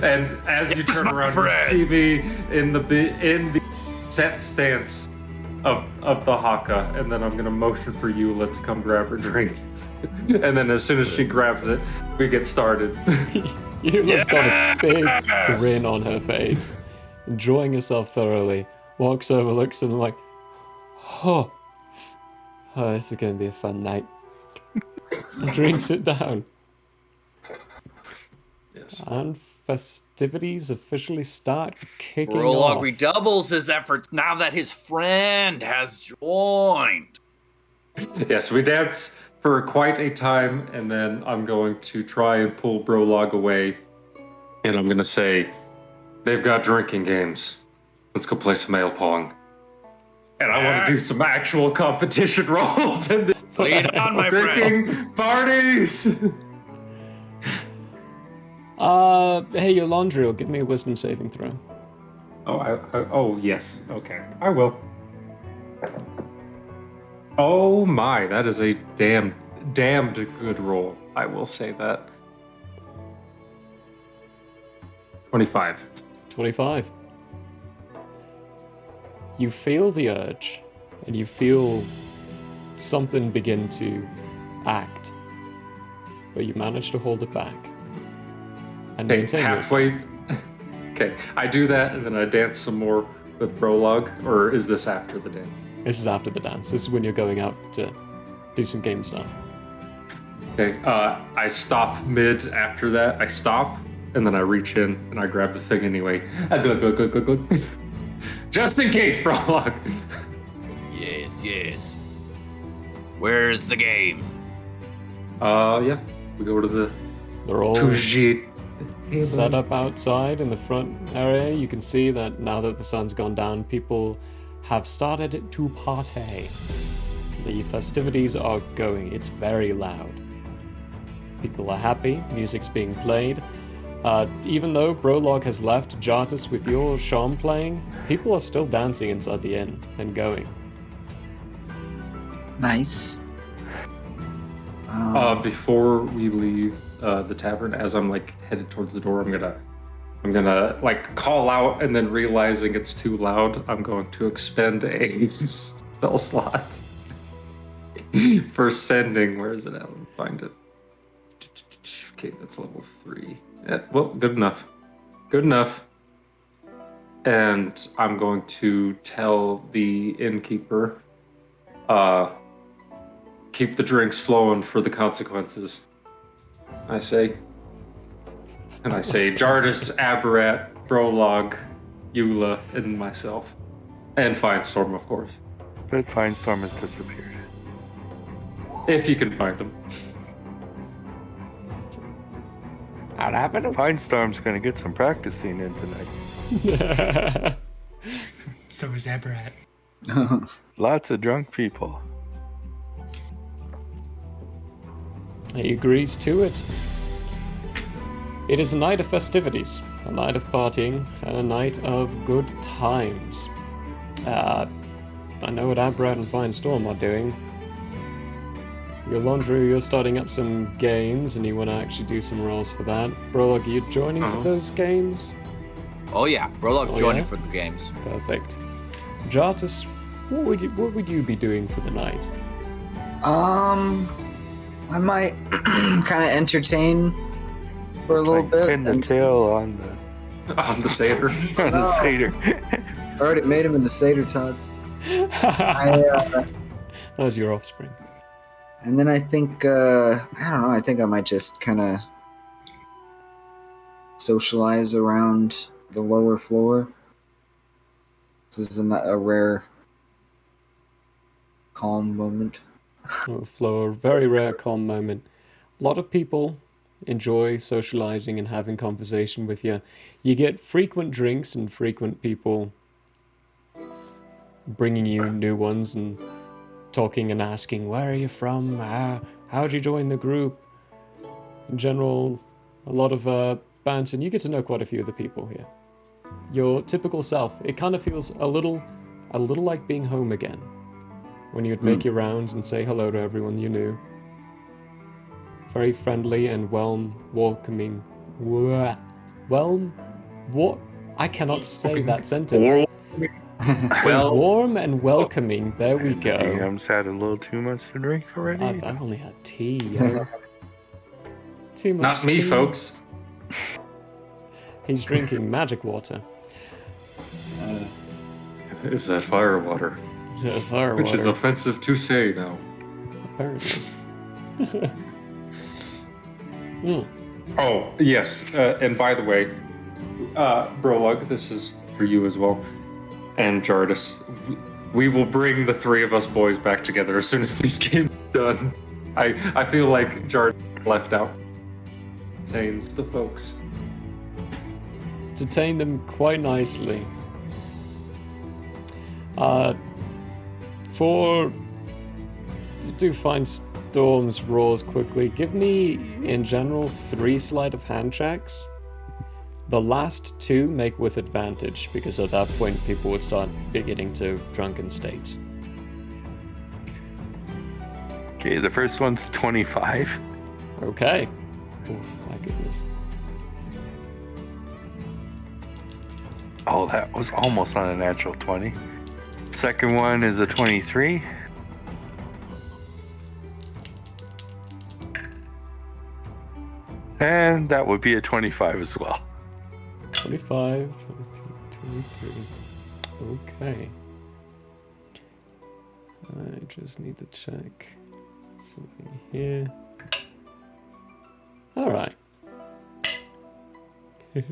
And as you turn around, you see me in the set stance of the haka, and then I'm gonna motion for Eula to come grab her drink. And then as soon as she grabs it, we get started. Eula's got a big grin on her face, enjoying herself thoroughly. Walks over, looks at him like, oh, this is going to be a fun night. And drinks it down. Yes. And festivities officially start kicking Prologue off. redoubles his efforts now that his friend has joined. Yes, we dance for quite a time, and then I'm going to try and pull Brolog away, and I'm going to say, they've got drinking games. Let's go play some ale pong. And I want to do some actual competition roles and Lead on, my drinking friend. parties. Hey, Yolandriel, give me a wisdom saving throw. Oh, yes. Okay, I will. Oh my, that is a damned good roll. I will say that. 25. 25. You feel the urge, and you feel something begin to act, but you manage to hold it back. And Okay, maintain halfway. Okay, I do that, and then I dance some more with Prologue, or is this after the dance? This is after the dance. This is when you're going out to do some game stuff. Okay, I stop mid after that. I stop, and then I reach in, and I grab the thing anyway. Good. Just in case, Prologue. Yes. Where's the game? Yeah. We go to the... They're all Touché. set up outside in the front area. You can see that now that the sun's gone down, people have started to party. The festivities are going. It's very loud. People are happy. Music's being played. Even though Brolog has left Jartus with your sham playing, people are still dancing inside the inn and going. Nice. Before we leave the tavern, as I'm like headed towards the door, I'm gonna like call out, and then realizing it's too loud, I'm going to expend a spell slot for sending. Where is it at? Let me find it. Okay, that's level 3. Yeah, well, good enough. And I'm going to tell the innkeeper, keep the drinks flowing for the consequences. I say. And I say Jardis, Aberrat, Brolog, Eula, and myself. And Finestorm, of course. But Finestorm has disappeared. If you can find him. I'll have it. Finestorm's gonna get some practicing in tonight. So is Aberrat. Lots of drunk people. He agrees to it. It is a night of festivities, a night of partying, and a night of good times. I know what Aberrat and Finestorm are doing. Yolondru, you're starting up some games, and you want to actually do some rolls for that. Brolog, are you joining for those games? Oh yeah, Brolog joining for the games. Perfect. Jartus, what would you be doing for the night? I might kind of entertain for a little bit. Pin the tail on the satyr. On the satyr. I already made him into satyr tots. That was your offspring. And then I think, I don't know, I think I might just kind of socialize around the lower floor. This is a rare, calm moment. Floor, very rare calm moment. A lot of people enjoy socializing and having conversation with you. You get frequent drinks and frequent people bringing you new ones and talking and asking, where are you from? How'd you join the group? In general, a lot of banter, and you get to know quite a few of the people here. Your typical self, it kind of feels a little like being home again. When you'd make your rounds and say hello to everyone you knew. Very friendly and welcoming. I cannot say that sentence. Warm and welcoming. There we go. Dam's had a little too much to drink already. I've only had tea. Too much. Not me, tea. folks. He's drinking magic water. Is that fire water? Is that fire Which water? is offensive to say now. Apparently. Oh, yes. And by the way, Brolug, this is for you as well. And Jardis. We will bring the three of us boys back together as soon as these games are done. I feel like Jardis left out. Contains the folks. Detain them quite nicely. Do find Storm's rolls quickly. Give me, in general, 3 sleight of hand checks. The last 2 make with advantage, because at that point people would start getting to drunken states. Okay, the first one's 25. Okay. Oh, my goodness. Oh, that was almost on a natural 20. Second one is a 23. And that would be a 25 as well. 25, 22, 23. Okay. I just need to check something here. Alright. The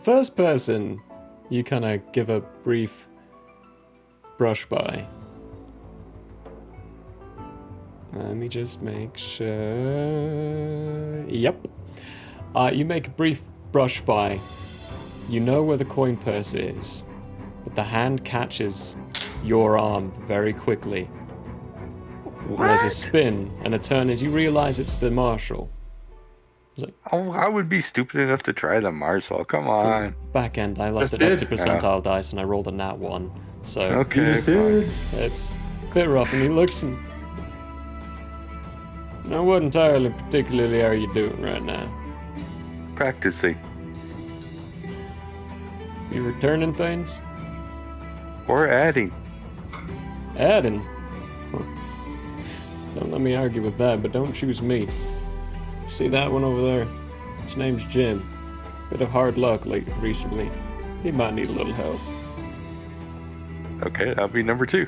first person you kind of give a brief brush by. Let me just make sure. Yep. You make a brief brush by. You know where the coin purse is, but the hand catches your arm very quickly. What? And there's a spin and a turn as you realize it's the marshal. Like, oh, I would be stupid enough to try the marshal. Come on. Back end, I left it up to percentile dice and I rolled a nat 1. So okay, it's a bit rough, and he looks and... Now, what entirely particularly are you doing right now? Practicing. You returning things? Or adding. Adding? Huh. Don't let me argue with that, but don't choose me. See that one over there? His name's Jim. Bit of hard luck recently. He might need a little help. Okay, that'll be number 2.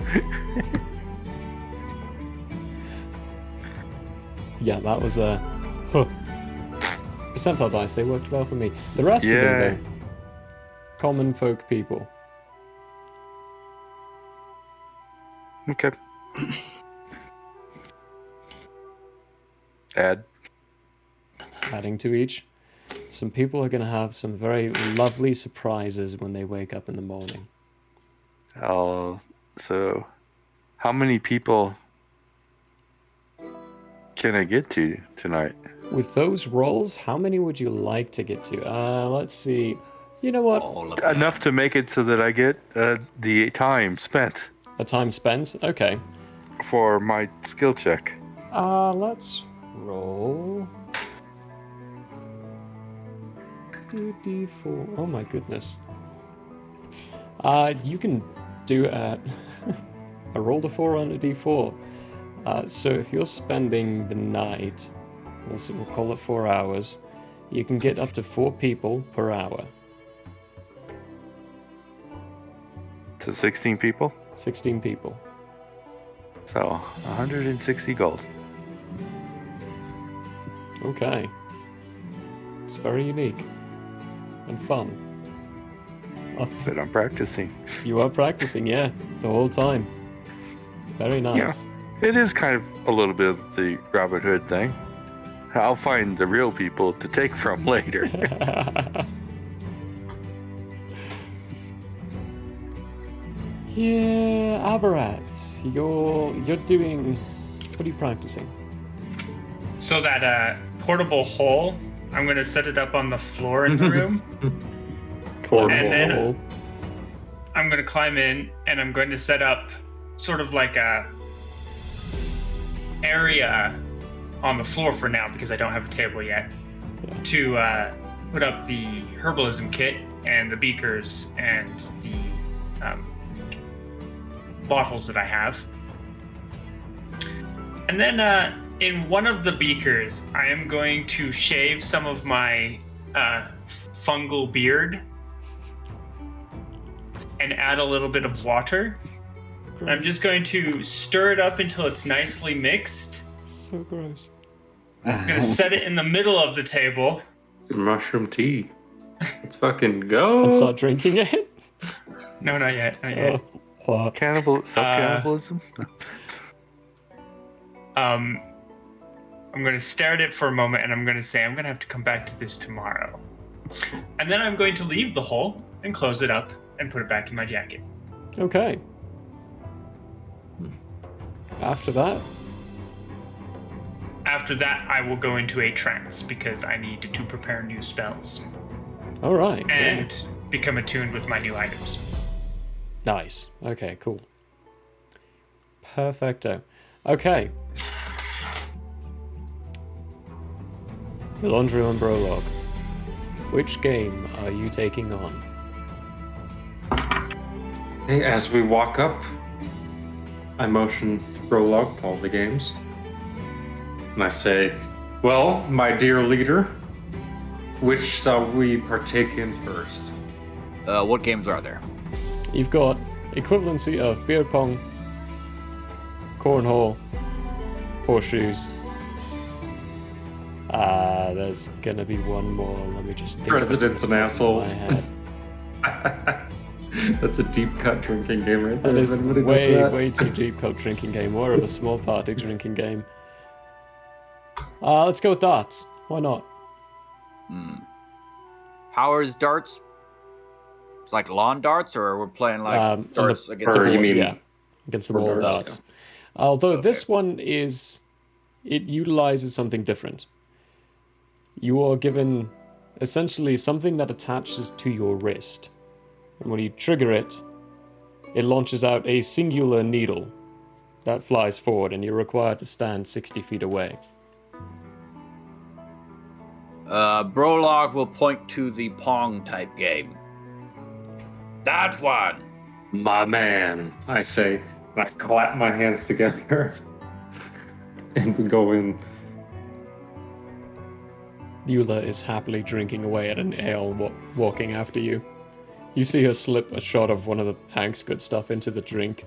Yeah, that was a Percentile dice, they worked well for me. The rest of them, though, common folk people. Okay. Adding to each. Some people are going to have some very lovely surprises when they wake up in the morning. Oh, so how many people can I get to tonight? With those rolls, how many would you like to get to? Let's see. You know what? Enough to make it so that I get the time spent. A time spent? Okay. For my skill check. Let's roll. 2d4. Oh my goodness. You can do a roll to 4 on a d4. So if you're spending the night, we'll call it 4 hours, you can get up to 4 people per hour. So 16 people? 16 people. So 160 gold. Okay. It's very unique. And fun. But I'm practicing. You are practicing, yeah, the whole time. Very nice. Yeah, it is kind of a little bit of the Robin Hood thing. I'll find the real people to take from later. Yeah, Aberrat, you're doing. What are you practicing? So that portable hole, I'm gonna set it up on the floor in the room. And then I'm going to climb in and I'm going to set up sort of like a area on the floor for now because I don't have a table yet to put up the herbalism kit and the beakers and the bottles that I have. And then in one of the beakers, I am going to shave some of my fungal beard and add a little bit of water. I'm just going to stir it up until it's nicely mixed. So gross. I'm going to set it in the middle of the table. Mushroom tea. Let's fucking go. And start drinking it? No, not yet. Not yet. Self-cannibalism? I'm going to stare at it for a moment and I'm going to say I'm going to have to come back to this tomorrow. And then I'm going to leave the hole and close it up and put it back in my jacket. Okay. After that? After that, I will go into a trance because I need to prepare new spells. All right. And become attuned with my new items. Nice. Okay, cool. Perfecto. Okay. Elondriel and Brolog. Which game are you taking on? Hey, as we walk up, I motion Brolog to all the games. And I say, well, my dear leader, which shall we partake in first? What games are there? You've got equivalency of beer pong, cornhole, horseshoes. There's gonna be one more. Let me just think. Presidents and assholes. That's a deep cut drinking game right there. That is way too deep cut drinking game. More of a small party drinking game. Let's go with darts. Why not? Powers darts? It's like lawn darts, or we're playing like darts against the board, board? yeah, against the wall darts. Although this one it utilizes something different. You are given essentially something that attaches to your wrist. And when you trigger it, it launches out a singular needle that flies forward, and you're required to stand 60 feet away. Brolog will point to the Pong type game. That one! My man, I say. I clap my hands together. And we go in. Eula is happily drinking away at an ale, walking after you. You see her slip a shot of one of the Hank's good stuff into the drink.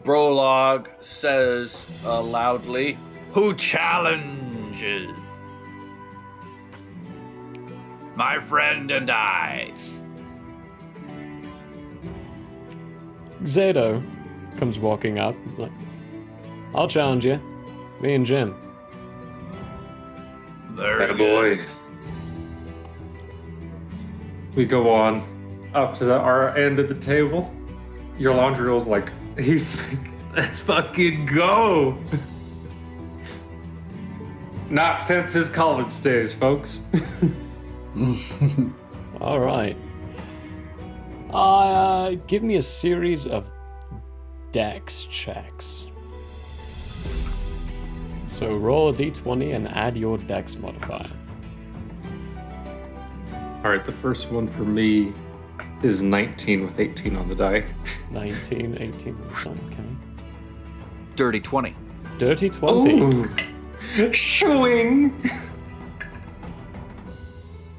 Brolog says loudly, Who challenges? My friend and I. Zato comes walking up, like, I'll challenge you. Me and Jim. Very boy. We go on up to our end of the table. Yolandriel's like, he's like, let's fucking go. Not since his college days, folks. All right. Give me a series of dex checks. So roll a d20 and add your dex modifier. All right, the first one for me is 19 with 18 on the die. 19, 18 on the die, okay. Dirty 20. Dirty 20. Ooh. Showing.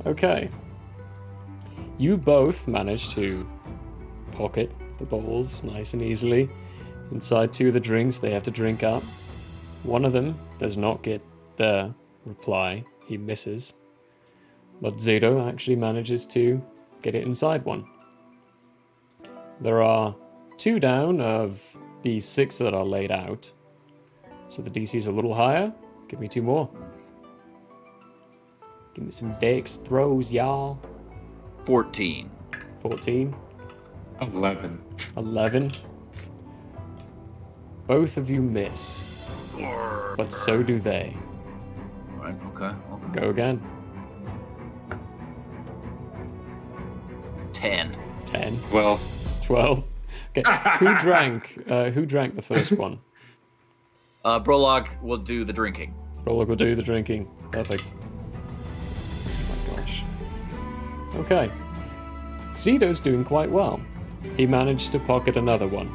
Okay. You both managed to pocket the bowls nice and easily. Inside two of the drinks they have to drink up. One of them does not get the reply. He misses. But Zato actually manages to get it inside one. There are 2 down of the 6 that are laid out. So the DC is a little higher. Give me 2 more. Give me some dex throws, y'all. 14. 14. 11. 11. Both of you miss. But so do they. Right, okay. Go again. 10. 10. 12. 12. Okay. Who drank the first one? Brolog will do the drinking. Brolog will do the drinking. Perfect. Oh my gosh. Okay. Zito's doing quite well. He managed to pocket another one.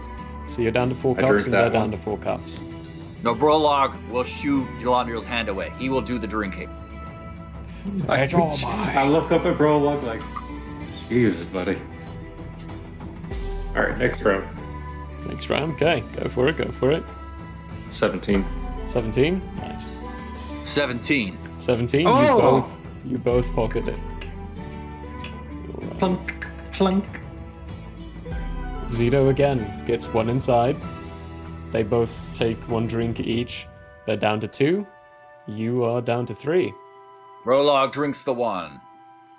So you're down to 4 cups and they're down to 4 cups. No, Brolog will shoo Jolandriel's hand away. He will do the drinking. It's all mine. I look up at Brolog like, Jesus, buddy. All right, next round. Next round, okay. Go for it, go for it. 17. 17? Nice. 17. 17? Oh! You both pocket it. Right. Plunk, plunk. Zito again gets one inside. They both take 1 drink each. They're down to 2. You are down to 3. Brolog drinks the 1.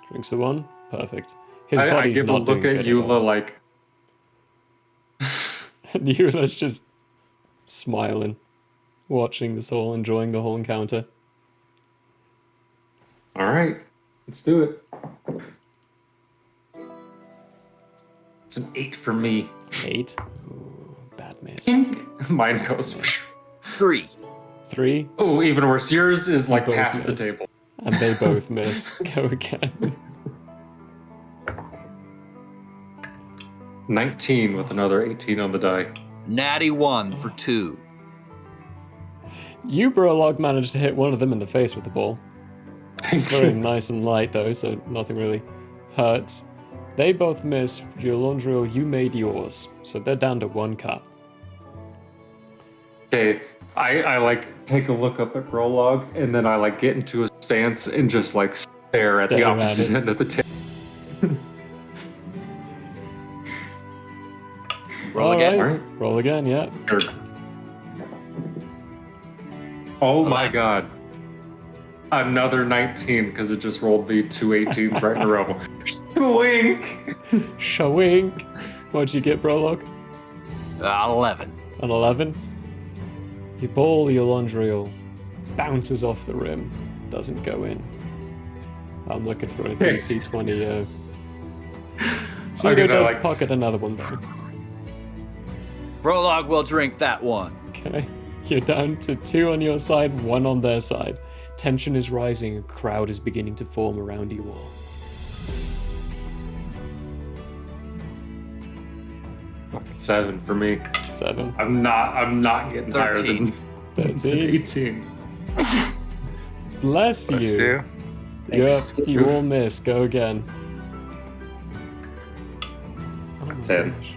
Drinks the 1? Perfect. His I body's give a not look doing at good Eula like, And Eula's just smiling, watching this all, enjoying the whole encounter. all right, let's do it. It's an 8 for me. 8? Ooh, bad miss. Mine goes 3. 3? Oh, even worse. Yours is like Both past miss. the table. And they both miss. Go again. 19 with another 18 on the die. Natty 1 for 2. You, Brolog, managed to hit one of them in the face with the ball. It's very nice and light, though, so nothing really hurts. They both miss. Jolandriel, you made yours. So they're down to 1 cup. Okay, I like take a look up at Brolog, and then I like get into a stance and just like stare at the Stare at opposite it. end of the table. Roll again. Alright, roll again, yeah. Sure. Oh my god. Another 19, because it just rolled me 2 18s right in a row. Wink! Shawink. What'd you get, Brolog? 11. An 11? Your ball, Jolandriel, bounces off the rim. Doesn't go in. I'm looking for a DC 20. Zito does pocket another one, though. Brolog will drink that 1. Okay. You're down to 2 on your side, 1 on their side. Tension is rising, a crowd is beginning to form around you all. Fucking 7 for me. 7. I'm not getting 13. higher than 13. 18. Bless Bless you. you. Yep, you all miss. Go again. Oh my 10. gosh.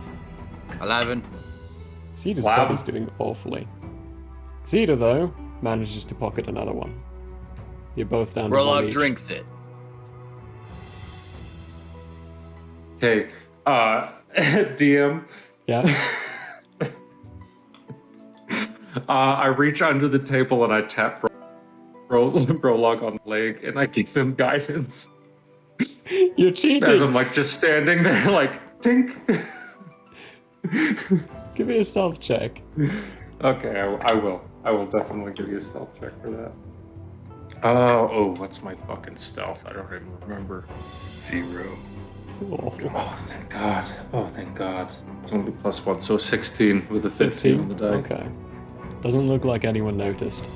11. Zito's Wow. body's doing awfully. Zito, though, manages to pocket another one. You're both down to one Brolog each. drinks it. Okay, DM. Yeah. I reach under the table and I tap Brolog on the leg and I give him guidance. You're cheating. As I'm like just standing there, like tink. Give me a stealth check. Okay, I will. I will definitely give you a stealth check for that. Oh, what's my fucking stealth? I don't even remember. 0. Oh, thank God. Oh, thank God. It's only +1, so 16 with a 15 on the die. Okay. Doesn't look like anyone noticed.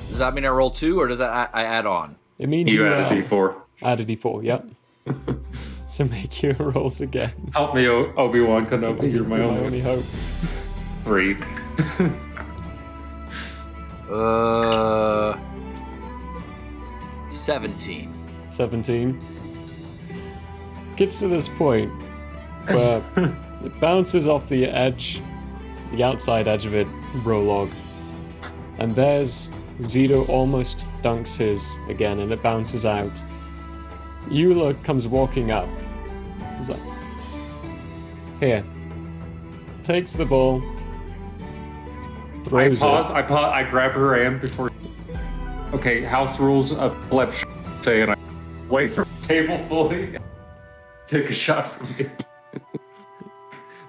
Does that mean I roll 2, or does that I add on? It means you add a d4. Add a d4, yep. So make your rolls again. Help me, Obi-Wan Kenobi. You're my only hope. 3. 17. 17. Gets to this point where it bounces off the edge, the outside edge of it, Brolog. And there's Zito almost dunks his again, and it bounces out. Eula comes walking up. He's like, here. Takes the ball. Throws I grab her hand before. Okay, house rules of flip say, and I wait for the table fully. Take a shot from me.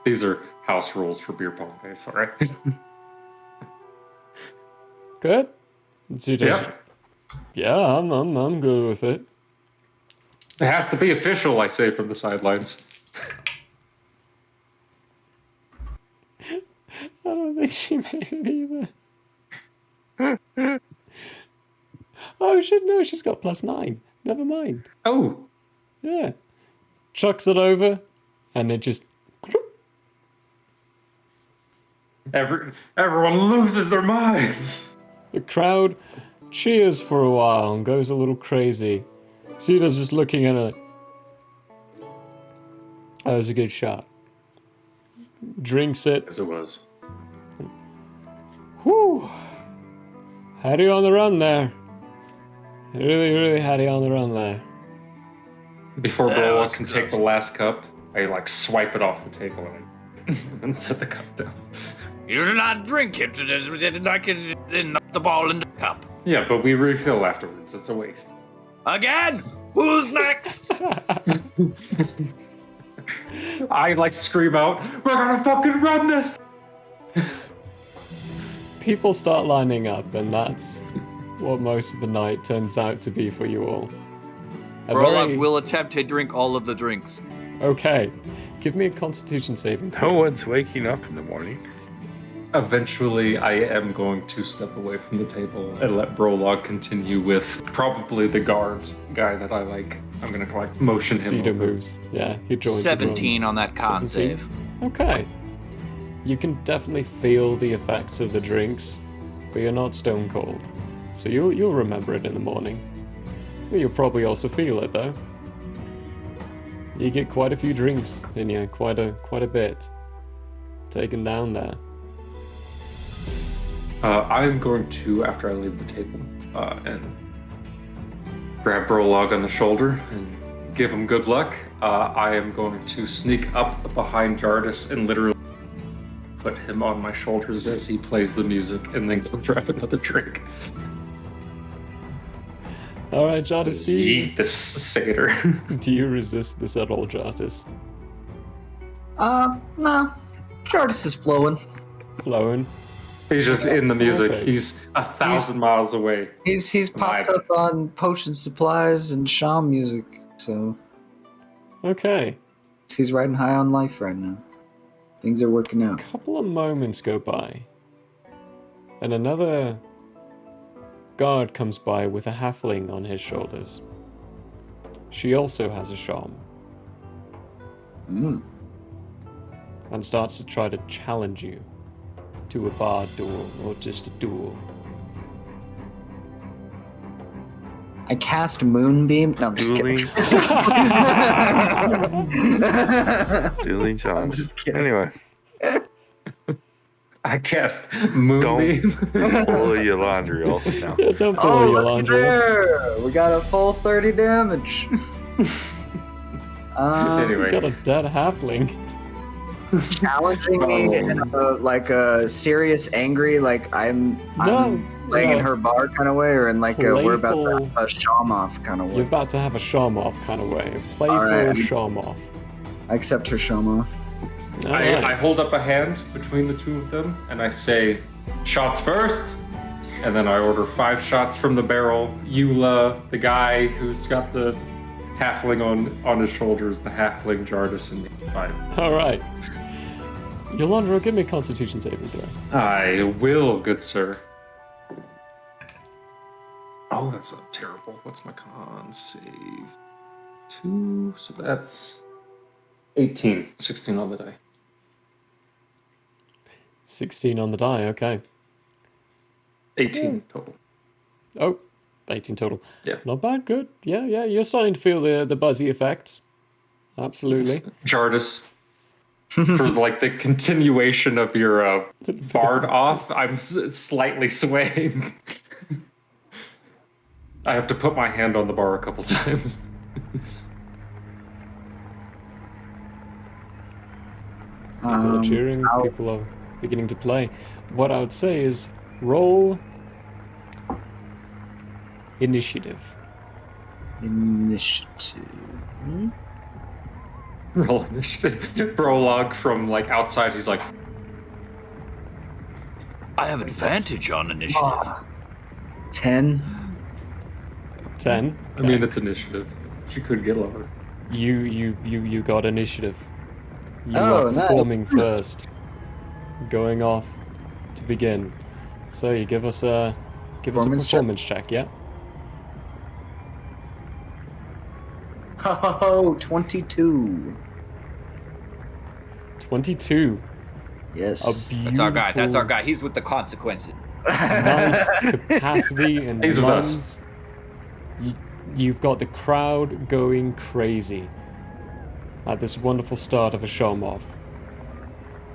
These are house rules for beer pong days, alright? Good? Zito's, Yep. Yeah, I'm good with it. It has to be official, I say from the sidelines. I don't think she made it either. Oh shit, no, she's got +9. Never mind. Oh. Yeah. Chucks it over, and it just... Everyone loses their minds. The crowd cheers for a while and goes a little crazy. Zito's just looking at it. That was a good shot. Drinks it. As it was. Whew. Had you on the run there. Really had you on the run there. Before Brolog can take the last cup, I like swipe it off the table and set the cup down. You do not drink it. I can knock the ball in the cup. Yeah, but we refill afterwards. It's a waste. Again? Who's next? I like scream out, we're gonna fucking run this! People start lining up, and that's what most of the night turns out to be for you all. Brolog will attempt to drink all of the drinks. Okay. Give me a constitution saving. No one's waking up in the morning. Eventually, I am going to step away from the table and let Brolog continue with probably the guard guy that I like. I'm gonna like motion him. Zito moves. Yeah, he joins. 17 on that con 17. save. Okay. You can definitely feel the effects of the drinks, but you're not stone cold. So you'll remember it in the morning. You'll probably also feel it though. You get quite a few drinks in you, quite a bit taken down there. I'm going to, after I leave the table, and grab Brolog on the shoulder and give him good luck. I am going to sneak up behind Jardis and literally put him on my shoulders as he plays the music, and then go grab another drink. All right, Jartis, Eat this satyr. Do you resist this at all, Jartis? No. Jartis is flowing. Flowing. He's just in the music. Perfect. He's 1,000 miles away. He's popped up on potion supplies and sham music, so Okay. he's riding high on life right now. Things are working out. A couple of moments go by, and another guard comes by with a halfling on his shoulders. She also has a sham. And starts to try to challenge you to a bar duel or just a duel. I cast Moonbeam. No, I'm just Dueling. kidding. Dueling John. I'm just kidding. Anyway. I cast Moonbeam. Don't pull a Yolandriel. No. Yeah, don't pull Oh, your look at laundry. there! We got a full 30 damage. Anyway. Got a dead halfling. Challenging me in a serious, angry, like I'm laying in her bar kind of way, or in like we're about to have a shawm-off kind of way. You're about to have a shawm-off kind of way. A playful Alright. shawm-off. I accept her shawm-off. I hold up a hand between the two of them, and I say, shots first, and then I order 5 shots from the barrel. Eula, the guy who's got the halfling on his shoulders, the halfling Jardis, and 5. Alright. Yolandra, give me a constitution saving throw. I will, good sir. Oh, that's terrible. What's my con save? 2, so that's 18. 16 on the die. 16 on the die, okay. 18 total. Oh, 18 total. Yeah. Not bad, good. Yeah, you're starting to feel the buzzy effects. Absolutely. Jardis. For like the continuation of your bard off, I'm slightly swaying. I have to put my hand on the bar a couple times. People are cheering, people are beginning to play. What I would say is roll initiative. Initiative. Roll initiative. Prologue from like outside, he's like, I have advantage on initiative. 10. 10. I mean, it's initiative. She could get lower. You got initiative. You Oh, are nice. performing first. Going off to begin. So you give us a performance check, yeah? Oh, 22. 22. Yes. That's our guy. That's our guy. He's with the consequences. Nice capacity and He's with us. lungs. You've got the crowd going crazy at this wonderful start of a showm-off.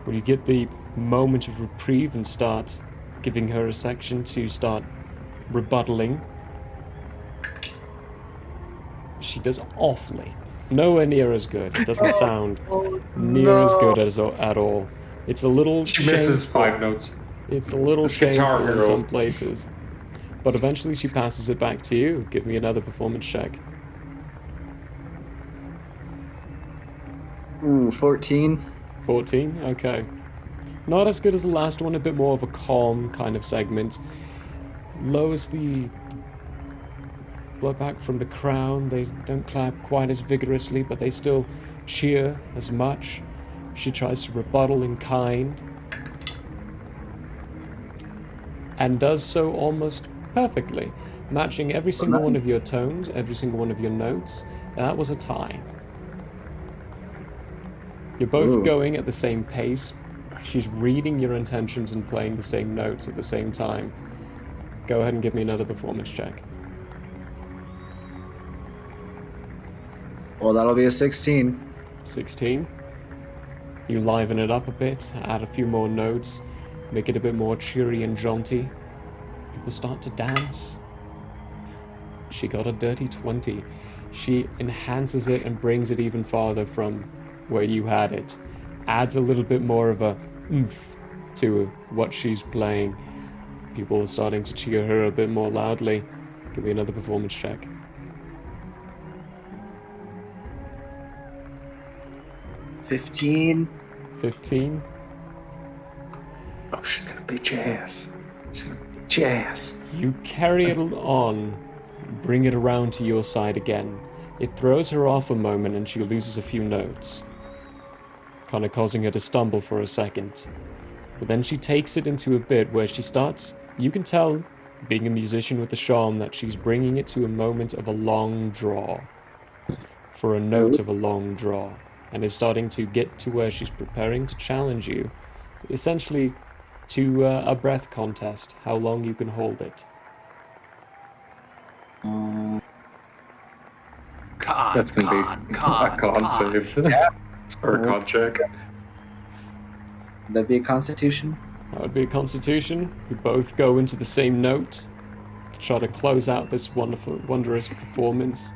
When you get the moment of reprieve and start giving her a section to start rebuttaling, she does awfully. Nowhere near as good. It doesn't sound near as good as at all. It's a little She misses shameful. 5 notes. It's a little It's Guitar shameful in Hero. some places. But eventually she passes it back to you. Give me another performance check. Ooh, 14. 14? Okay. Not as good as the last one, a bit more of a calm kind of segment. Lowers the blowback from the crowd. They don't clap quite as vigorously, but they still cheer as much. She tries to rebuttal in kind. And does so almost perfectly, matching every single one of your tones, every single one of your notes. And that was a tie. You're both going at the same pace. She's reading your intentions and playing the same notes at the same time. Go ahead and give me another performance check. Well, that'll be a 16. 16. You liven it up a bit, add a few more notes, make it a bit more cheery and jaunty. People start to dance. She got a dirty 20. She enhances it and brings it even farther from where you had it. Adds a little bit more of a oomph to what she's playing. People are starting to cheer her a bit more loudly. Give me another performance check. 15. 15. Oh, she's gonna beat your ass. She's gonna beat your ass. You carry it on, bring it around to your side again. It throws her off a moment and she loses a few notes, kind of causing her to stumble for a second. But then she takes it into a bit where she starts, you can tell, being a musician with the charm, that she's bringing it to a moment of a long draw, for a note of a long draw, and is starting to get to where she's preparing to challenge you, essentially to a breath contest, how long you can hold it. That's gonna be a con save. Yeah. Or a con check. Would that be a constitution? That would be a constitution. You both go into the same note. Try to close out this wondrous performance.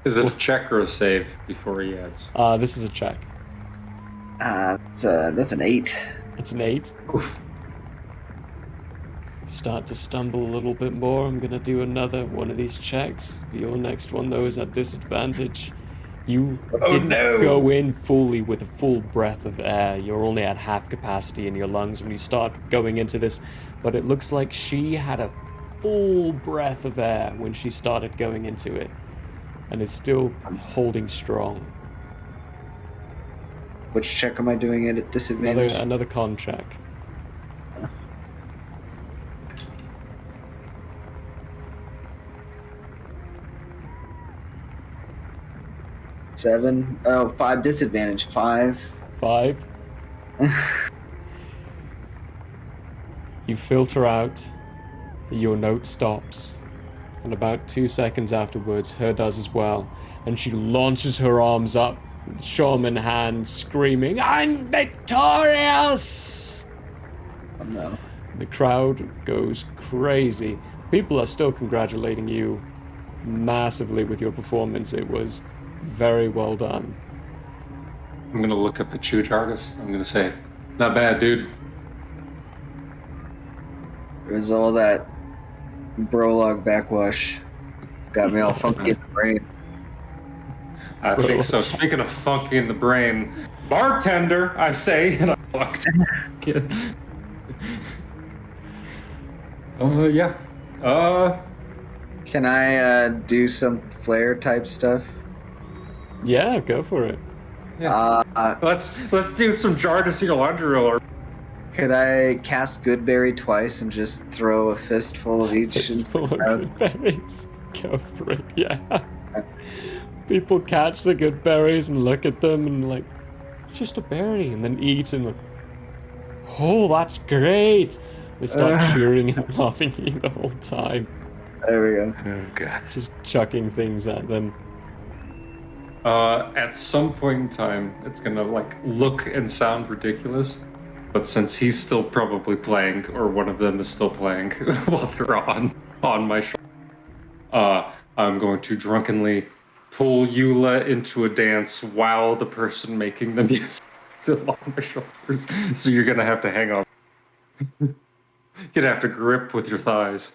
Is it a check or a save before he adds? This is a check. That's an 8. It's an 8. Oof. Start to stumble a little bit more. I'm gonna do another one of these checks. Your next one, though, is at disadvantage. You didn't go in fully with a full breath of air. You're only at half capacity in your lungs when you start going into this. But it looks like she had a full breath of air when she started going into it. And is still holding strong. Which check am I doing at disadvantage? Another con check. Seven. Oh, 5 disadvantage. 5. 5. You filter out. Your note stops. And about 2 seconds afterwards, her does as well. And she launches her arms up, with shaman hand, screaming, "I'm victorious!" Oh no. The crowd goes crazy. People are still congratulating you massively with your performance. It was very well done. I'm gonna look up at you, Jarvis. I'm gonna say, not bad, dude. It was all that Brolog backwash. Got me all funky in the brain. I think so. Speaking of funky in the brain, bartender, I say, and I walked in. Yeah. Can I do some flare type stuff? Yeah, go for it. Yeah. Let's do some jar to see a laundry roller. Could I cast Goodberry twice and just throw a fistful of each into the crowd? Berries. Go for it, yeah. People catch the good berries and look at them and like, it's just a berry, and then eat and like, oh, that's great. They start cheering and laughing at you the whole time. There we go. Oh, God. Just chucking things at them. At some point in time, it's gonna like look and sound ridiculous, but since he's still probably playing, or one of them is still playing while they're on my shoulder, I'm going to drunkenly pull Eula into a dance while the person making the music is still on my shoulders. So you're gonna have to hang on. You're gonna have to grip with your thighs.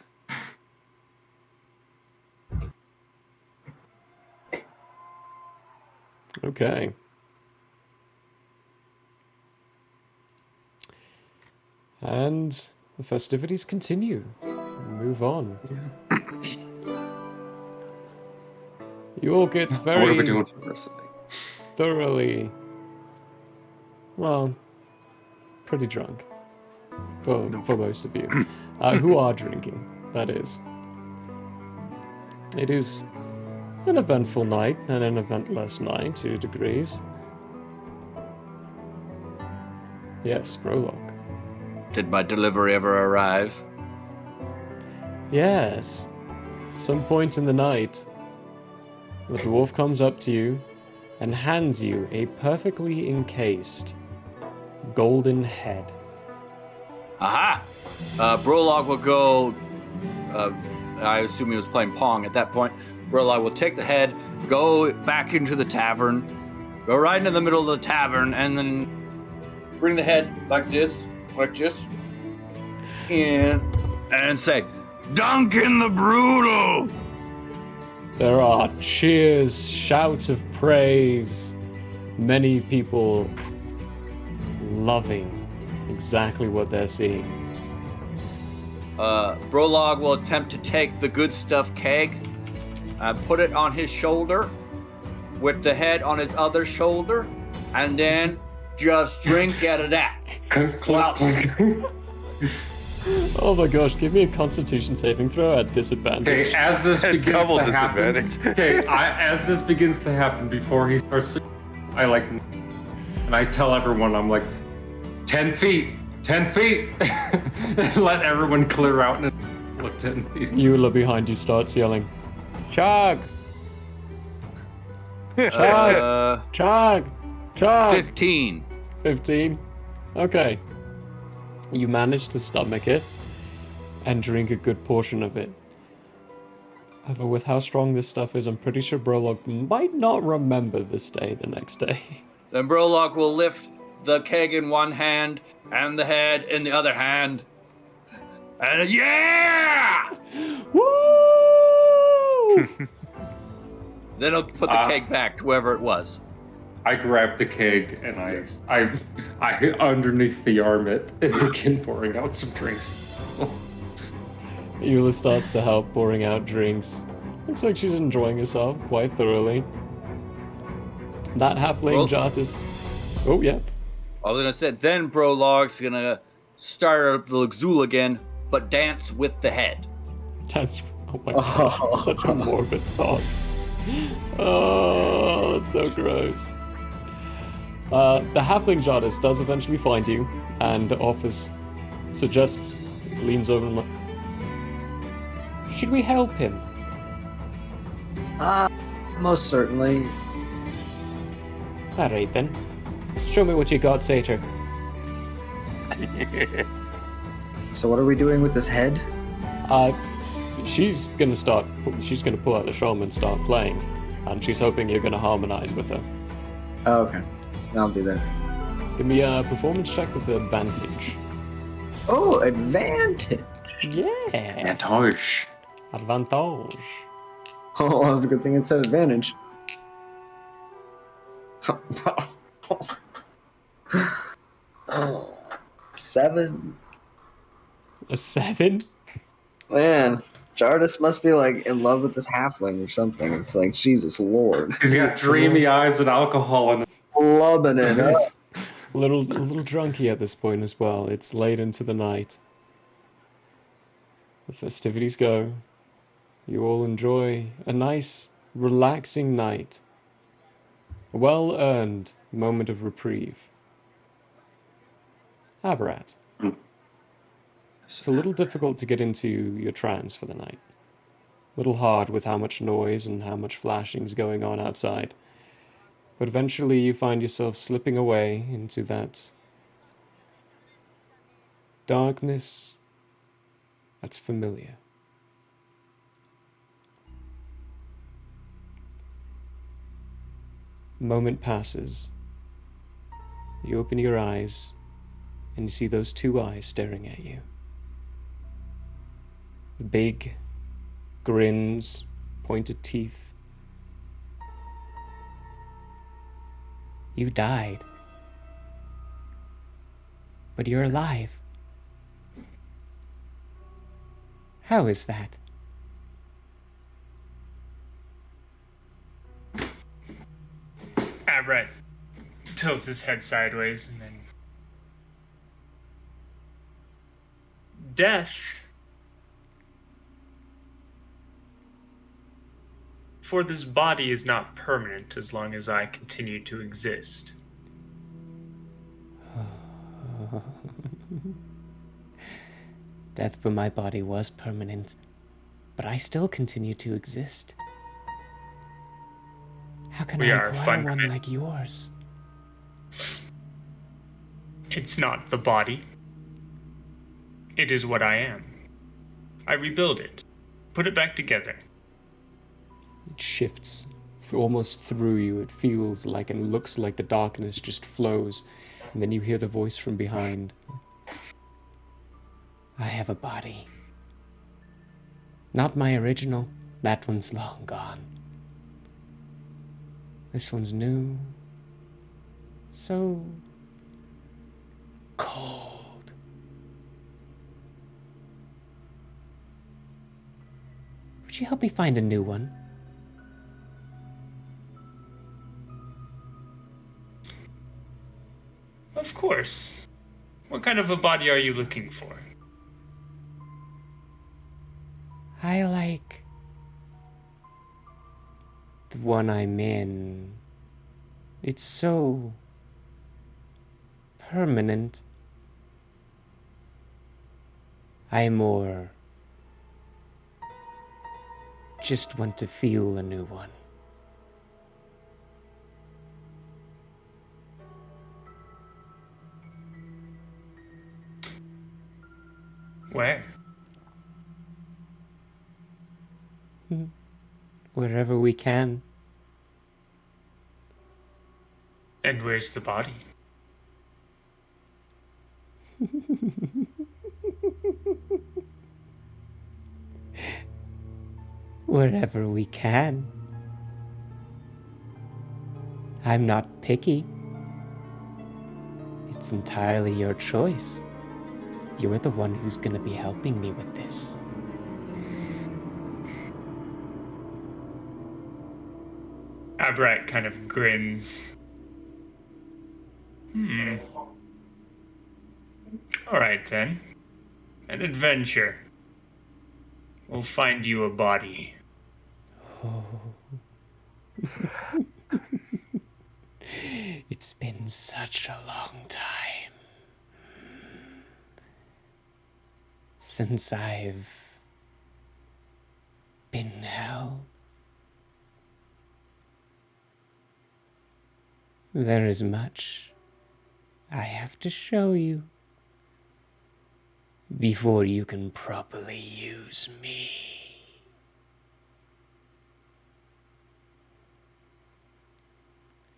Okay. And the festivities continue. Move on. You all get very What are we doing for the rest of the day? thoroughly, well, pretty drunk for most of you, who are drinking, that is. It is an eventful night and an eventless night, 2 degrees. Yes, Prologue. Did my delivery ever arrive? Yes. Some point in the night, the dwarf comes up to you and hands you a perfectly encased golden head. Aha! Brolog will go. I assume he was playing Pong at that point. Brolog will take the head, go back into the tavern, go right into the middle of the tavern, and then bring the head like this, and say, "Duncan the Brutal!" There are cheers, shouts of praise, many people loving exactly what they're seeing. Brolog will attempt to take the good stuff keg, put it on his shoulder, with the head on his other shoulder, and then just drink out of that. Wow. Oh my gosh, give me a constitution saving throw at disadvantage. Okay, as this begins double to happen, disadvantage. as this begins to happen, before he starts, I like, and I tell everyone, I'm like, 10 feet, 10 feet, and let everyone clear out and look 10 feet. Eula behind you starts yelling, "Chug! Chug! Chug! Chug!" 15. 15. Okay. You manage to stomach it and drink a good portion of it. However, with how strong this stuff is, I'm pretty sure Brolog might not remember this day the next day. Then Brolog will lift the keg in one hand and the head in the other hand. And yeah! Woo! Then he'll put the keg back to wherever it was. I grab the keg and I underneath the arm and begin pouring out some drinks. Eula starts to help pouring out drinks. Looks like she's enjoying herself quite thoroughly. That halfling Jartis. Oh, yep. I was gonna say, then Brolog's gonna start up the Luxul again, but dance with the head. Dance. Oh my god. Such a morbid thought. Oh, that's so gross. The halfling Jartis does eventually find you and suggests, leans over and should we help him? Most certainly. Alright then. Show me what you got, Satyr. So what are we doing with this head? She's gonna pull out the shawm and start playing, and she's hoping you're gonna harmonize with her. Oh, okay. I'll do that. Give me a performance check with advantage. Oh, advantage! Yeah! Advantage. Advantage. Oh, that's a good thing it said advantage. Oh, 7. A 7? Man, Jartis must be like in love with this halfling or something. It's like, Jesus Lord. He's got dreamy eyes and alcohol and loving it. A little drunky at this point as well. It's late into the night. The festivities go. You all enjoy a nice, relaxing night. A well-earned moment of reprieve. Aberrat. It's a little difficult to get into your trance for the night. A little hard with how much noise and how much flashing's going on outside. But eventually you find yourself slipping away into that darkness that's familiar. A moment passes. You open your eyes and you see those 2 eyes staring at you. The big grins, pointed teeth. You died. But you're alive. How is that? Abrat tilts his head sideways and then... Death for this body is not permanent as long as I continue to exist. Death for my body was permanent, but I still continue to exist. How can I acquire one like yours? It's not the body. It is what I am. I rebuild it, put it back together. It shifts almost through you. It feels like and looks like the darkness just flows. And then you hear the voice from behind. I have a body. Not my original. That one's long gone. This one's new. So cold. Would you help me find a new one? Of course. What kind of a body are you looking for? I like the one I'm in. It's so permanent. I more just want to feel a new one. Wherever we can. And where's the body? Wherever we can. I'm not picky. It's entirely your choice. You're the one who's gonna be helping me with this. Abrat kind of grins. Alright then. An adventure. We'll find you a body. Oh. It's been such a long time since I've been held. There is much I have to show you before you can properly use me.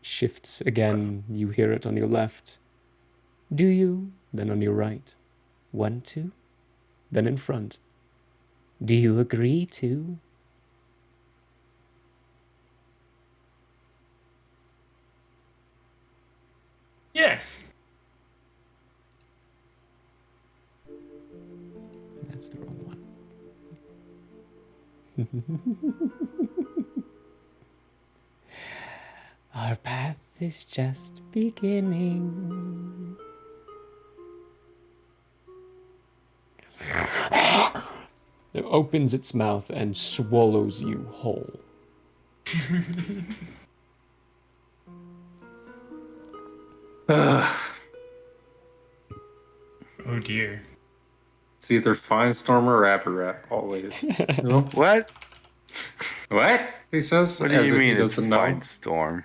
Shifts again, you hear it on your left. Do you? Then on your right. 1, 2. Then in front. Do you agree to? Yes. That's the wrong one. Our path is just beginning. It opens its mouth and swallows you whole. Oh dear. It's either Finestorm or Aberrat, always. You know? What? What? He says. What do as you if mean he it's doesn't know. Finestorm?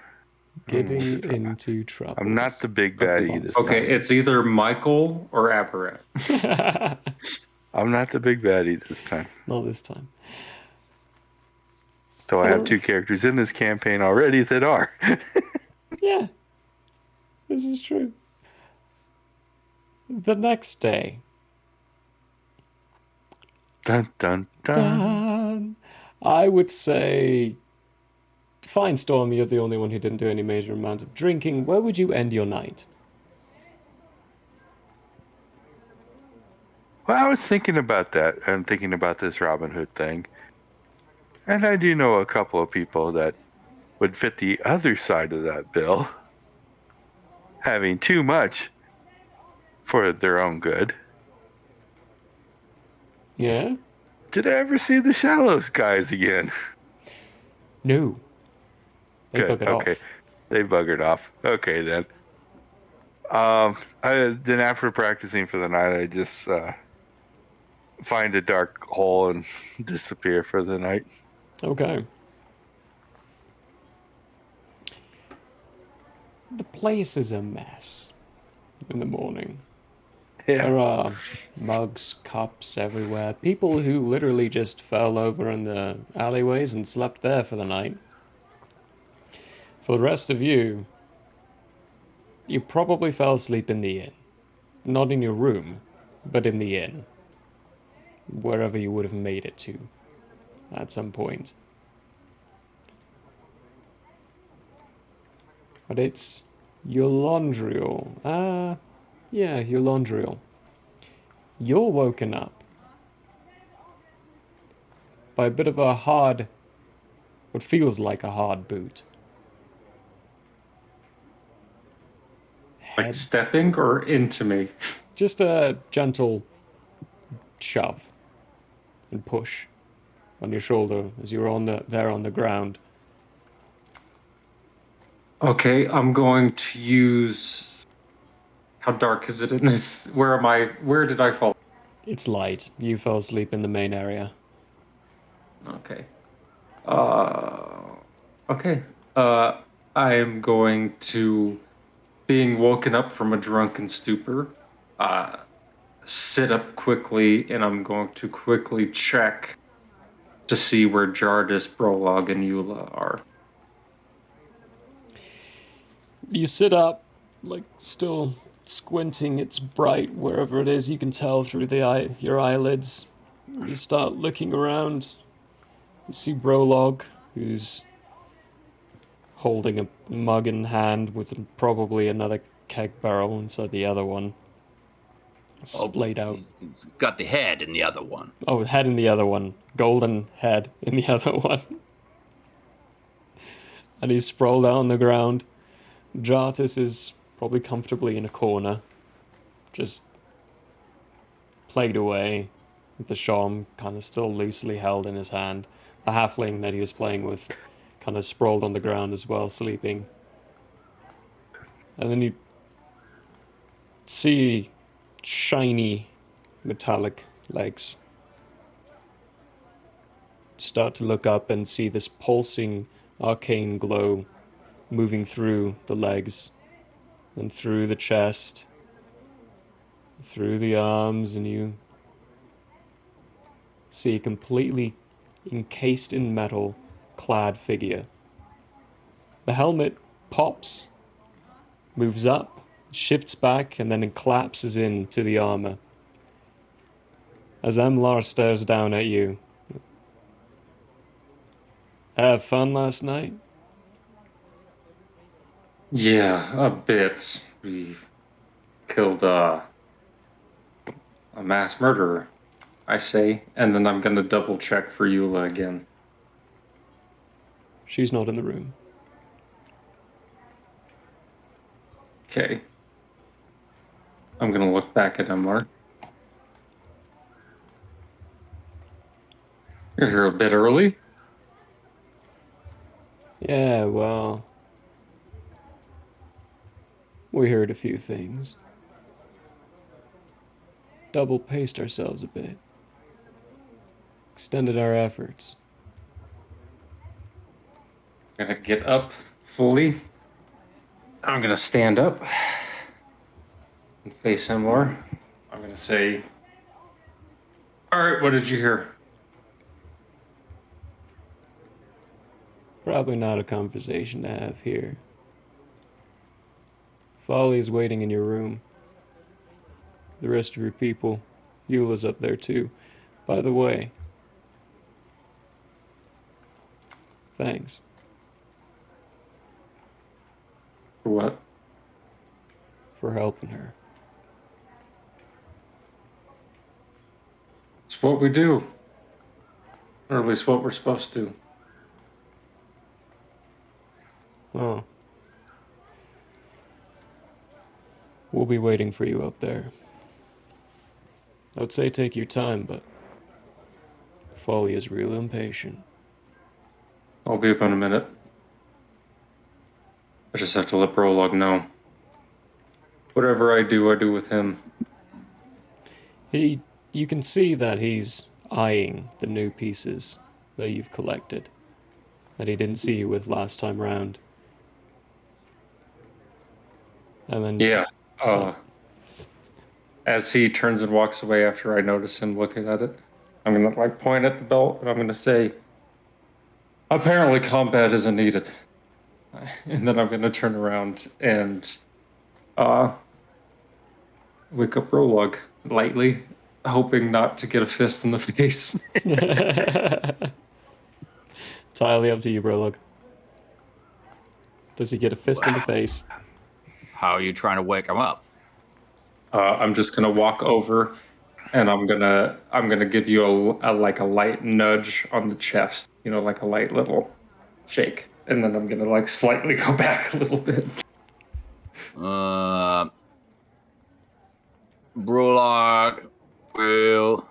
Getting into trouble. I'm not the big baddie this time. Okay, it's either Michael or Aberrat. I'm not the big baddie this time. Not this time. Though I have 2 characters in this campaign already that are. Yeah. This is true. The next day. Dun dun dun. Dun. I would say, fine, Storm, you're the only one who didn't do any major amount of drinking. Where would you end your night? Well, I was thinking about that. I'm thinking about this Robin Hood thing. And I do know a couple of people that would fit the other side of that bill. Having too much for their own good. Yeah? Did I ever see the Shallows guys again? No. They Good. buggered Okay. off. They buggered off. Okay, then. Then after practicing for the night, I just find a dark hole and disappear for the night. Okay. The place is a mess in the morning. Yeah. There are mugs, cups everywhere. People who literally just fell over in the alleyways and slept there for the night. For the rest of you, you probably fell asleep in the inn. Not in your room, but in the inn. Wherever you would have made it to at some point. But it's your laundrial. Yeah, your laundrial. You're woken up by a bit of a hard, what feels like a hard boot. Like stepping or into me? Just a gentle shove and push on your shoulder as you're there on the ground. Okay, I'm going to use. How dark is it in this? Where am I? Where did I fall? It's light. You fell asleep in the main area. Okay. Okay. I am going to, being woken up from a drunken stupor, sit up quickly, and I'm going to quickly check to see where Jardis, Brolog, and Eula are. You sit up, like, still squinting. It's bright wherever it is. You can tell through your eyelids. You start looking around. You see Brolog, who's holding a mug in hand with probably another keg barrel inside the other one. Splayed out. He's got the head in the other one. Oh, head in the other one. Golden head in the other one. And he's sprawled out on the ground. Jartis is probably comfortably in a corner, just played away, with the shawm kind of still loosely held in his hand. The halfling that he was playing with kind of sprawled on the ground as well, sleeping. And then you see shiny metallic legs. Start to look up and see this pulsing arcane glow moving through the legs and through the chest, through the arms, and you see a completely encased in metal clad figure. The helmet pops, moves up, shifts back, and then it collapses into the armor. As Emlar stares down at you. Have fun last night? Yeah, a bit. We killed a mass murderer, I say, and then I'm gonna double check for Eula again. She's not in the room. Okay. I'm gonna look back at Emlar. You're here a bit early. Yeah, well, we heard a few things. Double-paced ourselves a bit. Extended our efforts. I'm gonna get up fully. I'm gonna stand up and face Emlar. I'm gonna say, all right, what did you hear? Probably not a conversation to have here. Folly is waiting in your room. The rest of your people, Eula's up there too. By the way, thanks. For what? For helping her. It's what we do. Or at least what we're supposed to. Oh. We'll be waiting for you up there. I would say take your time, but Folly is real impatient. I'll be up in a minute. I just have to let Brolog know. Whatever I do with him. You can see that he's eyeing the new pieces that you've collected, that he didn't see you with last time round. And then yeah. As he turns and walks away after I notice him looking at it, I'm gonna point at the belt and I'm gonna say, apparently combat isn't needed. And then I'm gonna turn around and wake up Brolog lightly, hoping not to get a fist in the face. Entirely up to you, Brolog. Does he get a fist in the face? How are you trying to wake him up? I'm just gonna walk over, and I'm gonna give you a light nudge on the chest, like a light little shake, and then I'm gonna slightly go back a little bit. Brolog will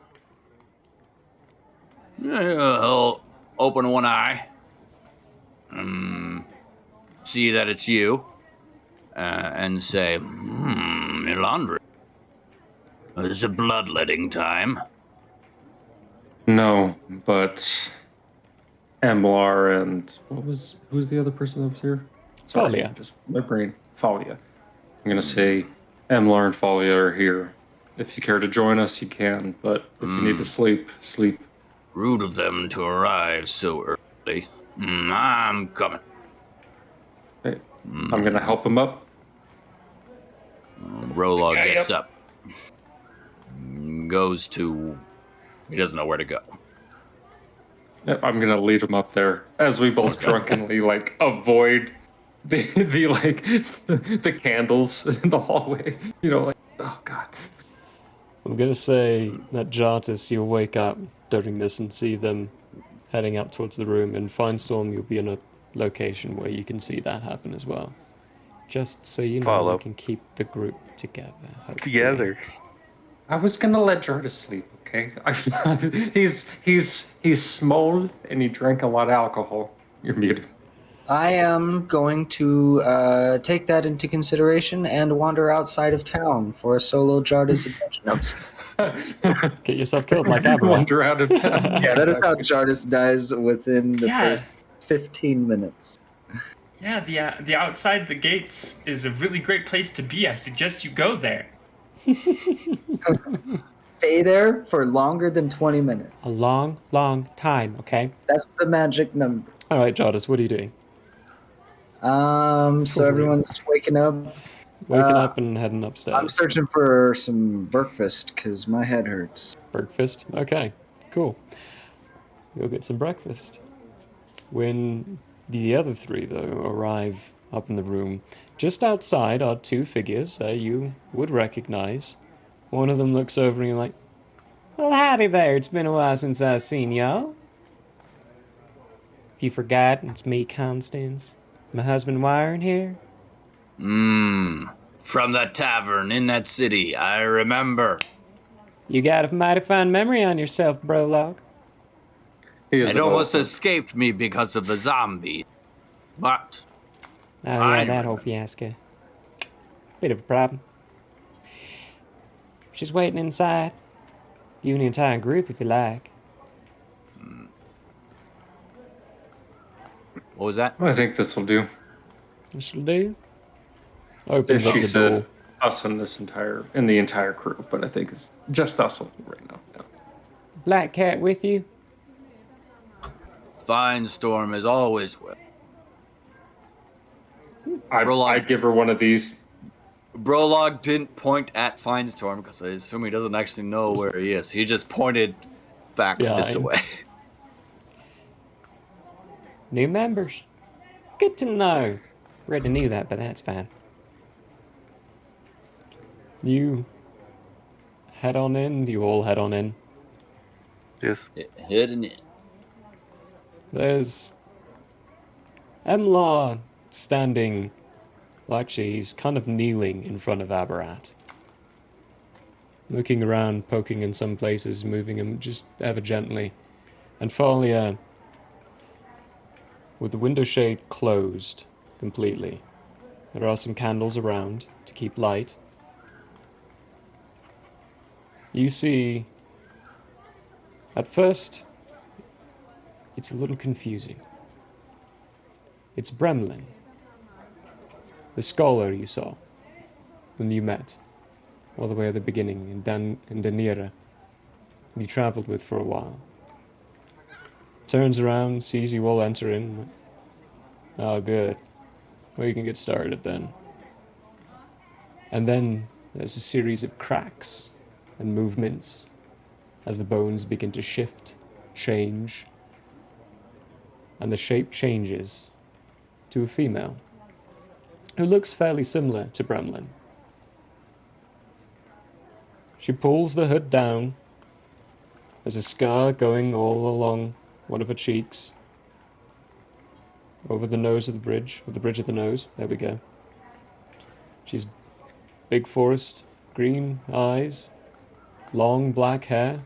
he'll open one eye, see that it's you, and say, Melandri, is it bloodletting time? No, but Emlar and who's the other person that was here? Sorry, Falia. Just my brain. Falia. I'm gonna say Emlar and Falia are here. If you care to join us, you can, but if you need to sleep. Rude of them to arrive so early. I'm coming. Hey, I'm gonna help him up. Rolog gets up. Goes to... He doesn't know where to go. I'm gonna lead him up there as we both drunkenly like avoid the the candles in the hallway. You know, like, oh god. I'm gonna say that Jartis, you'll wake up during this and see them heading up towards the room, and Finestorm, you'll be in a location where you can see that happen as well. Just so you know, Follow. we can keep the group together. Hopefully. Together. I was gonna let Jartis sleep, okay? He's small and he drank a lot of alcohol. You're muted. I am going to take that into consideration and wander outside of town for a solo Jartis adventure. No, I'm just kidding. Get yourself killed like Abra. Wander out of town. Yeah, that is how Jartis dies within the first 15 minutes. Yeah, the outside the gates is a really great place to be. I suggest you go there. Stay there for longer than 20 minutes. A long, long time, okay? That's the magic number. All right, Jartis, what are you doing? So everyone's waking up. Waking up and heading upstairs. I'm searching for some breakfast because my head hurts. Breakfast? Okay, cool. You'll get some breakfast. When the other three, though, arrive up in the room, just outside are two figures you would recognize. One of them looks over and you're like, well, howdy there. It's been a while since I've seen y'all. If you forgot, it's me, Constance. My husband Wyron here. From that tavern in that city, I remember. You got a mighty fine memory on yourself, Brolog. It almost escaped me because of the zombie. But... Oh, yeah, that whole fiasco. Bit of a problem. She's waiting inside. You and the entire group, if you like. What was that? I think this will do. This will do. Opens up She the said door. us and the entire crew, but I think it's just us right now. Yeah. Black cat with you? Finestorm is always with. I give her one of these. Brolog didn't point at Finestorm because I assume he doesn't actually know where he is. He just pointed back this way. New members. Good to know. Already knew that, but that's fine. You head on in. You all head on in. Yes. Heading in. There's Emlaw standing, well, actually, he's kind of kneeling in front of Abarat. Looking around, poking in some places, moving him just ever gently. And Falia, with the window shade closed completely. There are some candles around to keep light. You see, at first, it's a little confusing. It's Bremlin, the scholar you saw when you met, all the way at the beginning in Danira, and you traveled with for a while. Turns around, sees you all enter in. Oh, good. Well, you can get started then. And then there's a series of cracks and movements as the bones begin to shift, change, and the shape changes to a female who looks fairly similar to Bremlin. She pulls the hood down. There's a scar going all along one of her cheeks, over the nose of the bridge, or the bridge of the nose. There we go. She's big forest, green eyes, long black hair.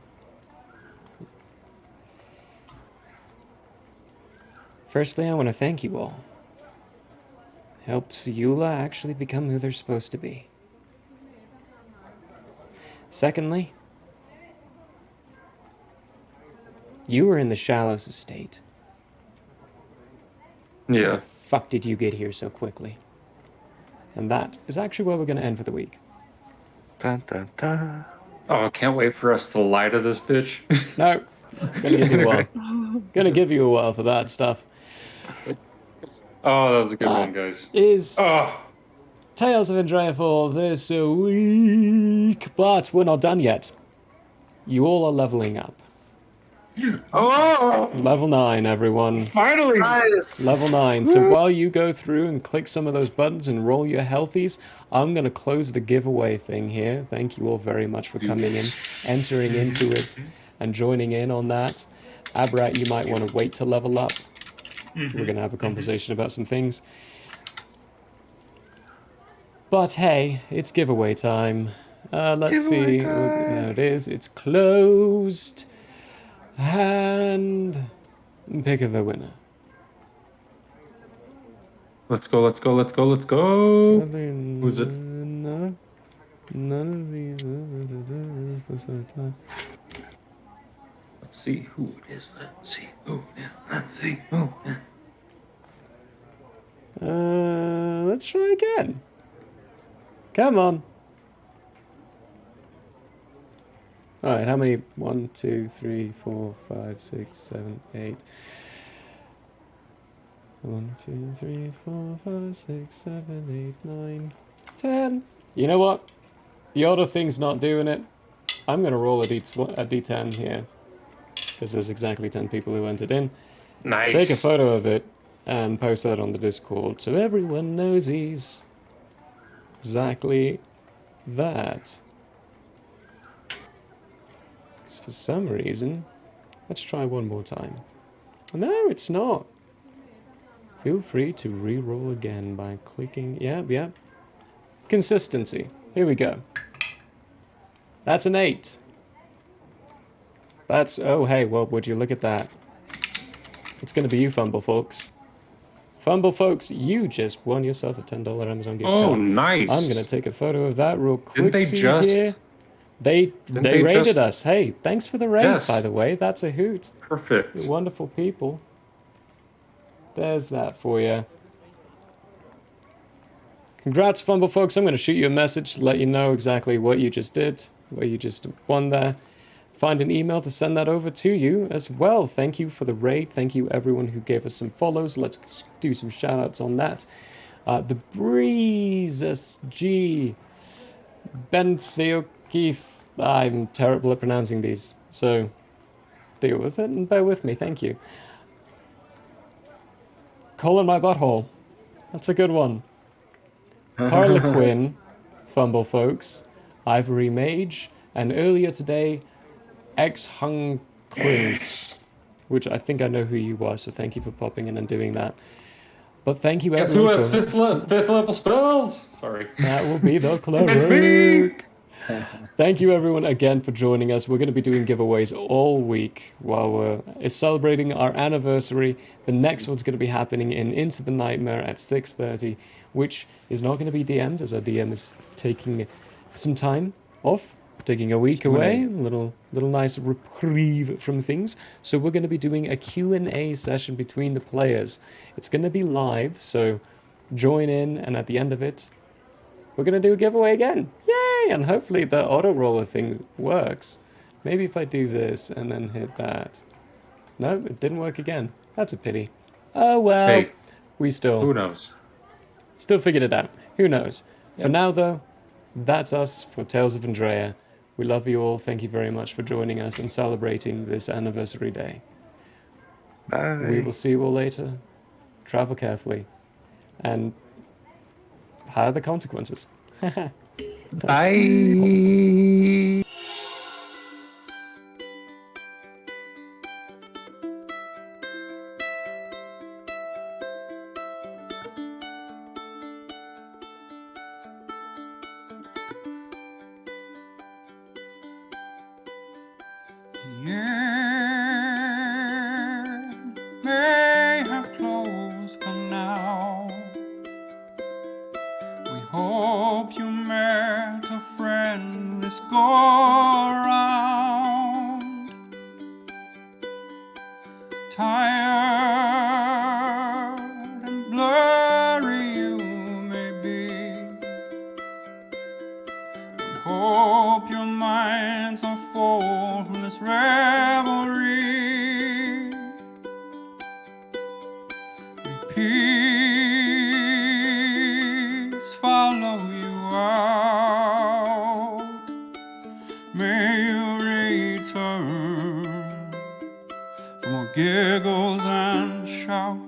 Firstly, I want to thank you all. Helped Eula actually become who they're supposed to be. Secondly, you were in the Shallows estate. Yeah. How the fuck did you get here so quickly? And that is actually where we're going to end for the week. Dun, dun, dun. Oh, I can't wait for us to lie to this bitch. No, Gonna give you a while. Gonna give you a while for that stuff. Oh, that was a good one, guys. Is Oh. Tales of Andrea for this week, but we're not done yet. You all are leveling up. Oh! Level 9, everyone. Finally! Level 9. So while you go through and click some of those buttons and roll your healthies, I'm going to close the giveaway thing here. Thank you all very much for coming in, entering into it, and joining in on that. Abrat, you might want to wait to level up. We're going to have a conversation about some things. But hey, it's giveaway time. Let's see. There it is. It's closed. And pick the winner. Let's go, let's go, let's go, let's go. Who's it? No. None of these. Let's see who it is. Let's see who. Let's see who. Let's try again. Come on. Alright, how many? 1, 2, 3, 4, 5, 6, 7, 8. 1, 2, 3, 4, 5, 6, 7, 8, 9, 10. You know what? The auto thing's not doing it. I'm going to roll a D10 here. Because there's exactly 10 people who entered in. Nice. Take a photo of it and post that on the Discord so everyone knows he's exactly that. Because for some reason, let's try one more time. No, it's not. Feel free to re-roll again by clicking. Yep. Consistency. Here we go. That's an 8. That's... Oh, hey, well, would you look at that? It's going to be you, Fumble Folks. Fumble Folks, you just won yourself a $10 Amazon gift card. Oh, nice. I'm going to take a photo of that real quick. Didn't they just... Here. They raided us. Hey, thanks for the raid, Yes. by the way. That's a hoot. Perfect. You're wonderful people. There's that for you. Congrats, Fumble Folks. I'm going to shoot you a message to let you know exactly what you just did, what you just won there. Find an email to send that over to you as well. Thank you for the raid. Thank you, everyone who gave us some follows. Let's do some shout-outs on that. The Breeze SG, Ben Theokeef. I'm terrible at pronouncing these, so deal with it and bear with me. Thank you. Colin my butthole. That's a good one. Carla Quinn, Fumble Folks, Ivory Mage, and earlier today, X-Hung Quince, which I think I know who you are, so thank you for popping in and doing that. But thank you everyone Guess who has fifth level spells? Sorry. That will be the It's cleric. Thank you everyone again for joining us. We're going to be doing giveaways all week while we're celebrating our anniversary. The next one's going to be happening in Into the Nightmare at 6:30, which is not going to be DM'd, as our DM is taking some time off, taking a week away, a little nice reprieve from things. So we're going to be doing a Q&A session between the players. It's going to be live, so join in, and at the end of it, we're going to do a giveaway again. Yay! And hopefully the auto roller thing works. Maybe if I do this and then hit that. No, it didn't work again. That's a pity. Oh well. Hey, we still... Who knows? Still figured it out. Who knows? Yep. For now, though, that's us for Tales of Andrea. We love you all. Thank you very much for joining us and celebrating this anniversary day. Bye. We will see you all later. Travel carefully. And how are the consequences? Bye. The end may have closed for now. We hope you met a friend this go around. Tired and blurry you may be. We hope your minds are full from this revelry. May you return for more giggles and shouts.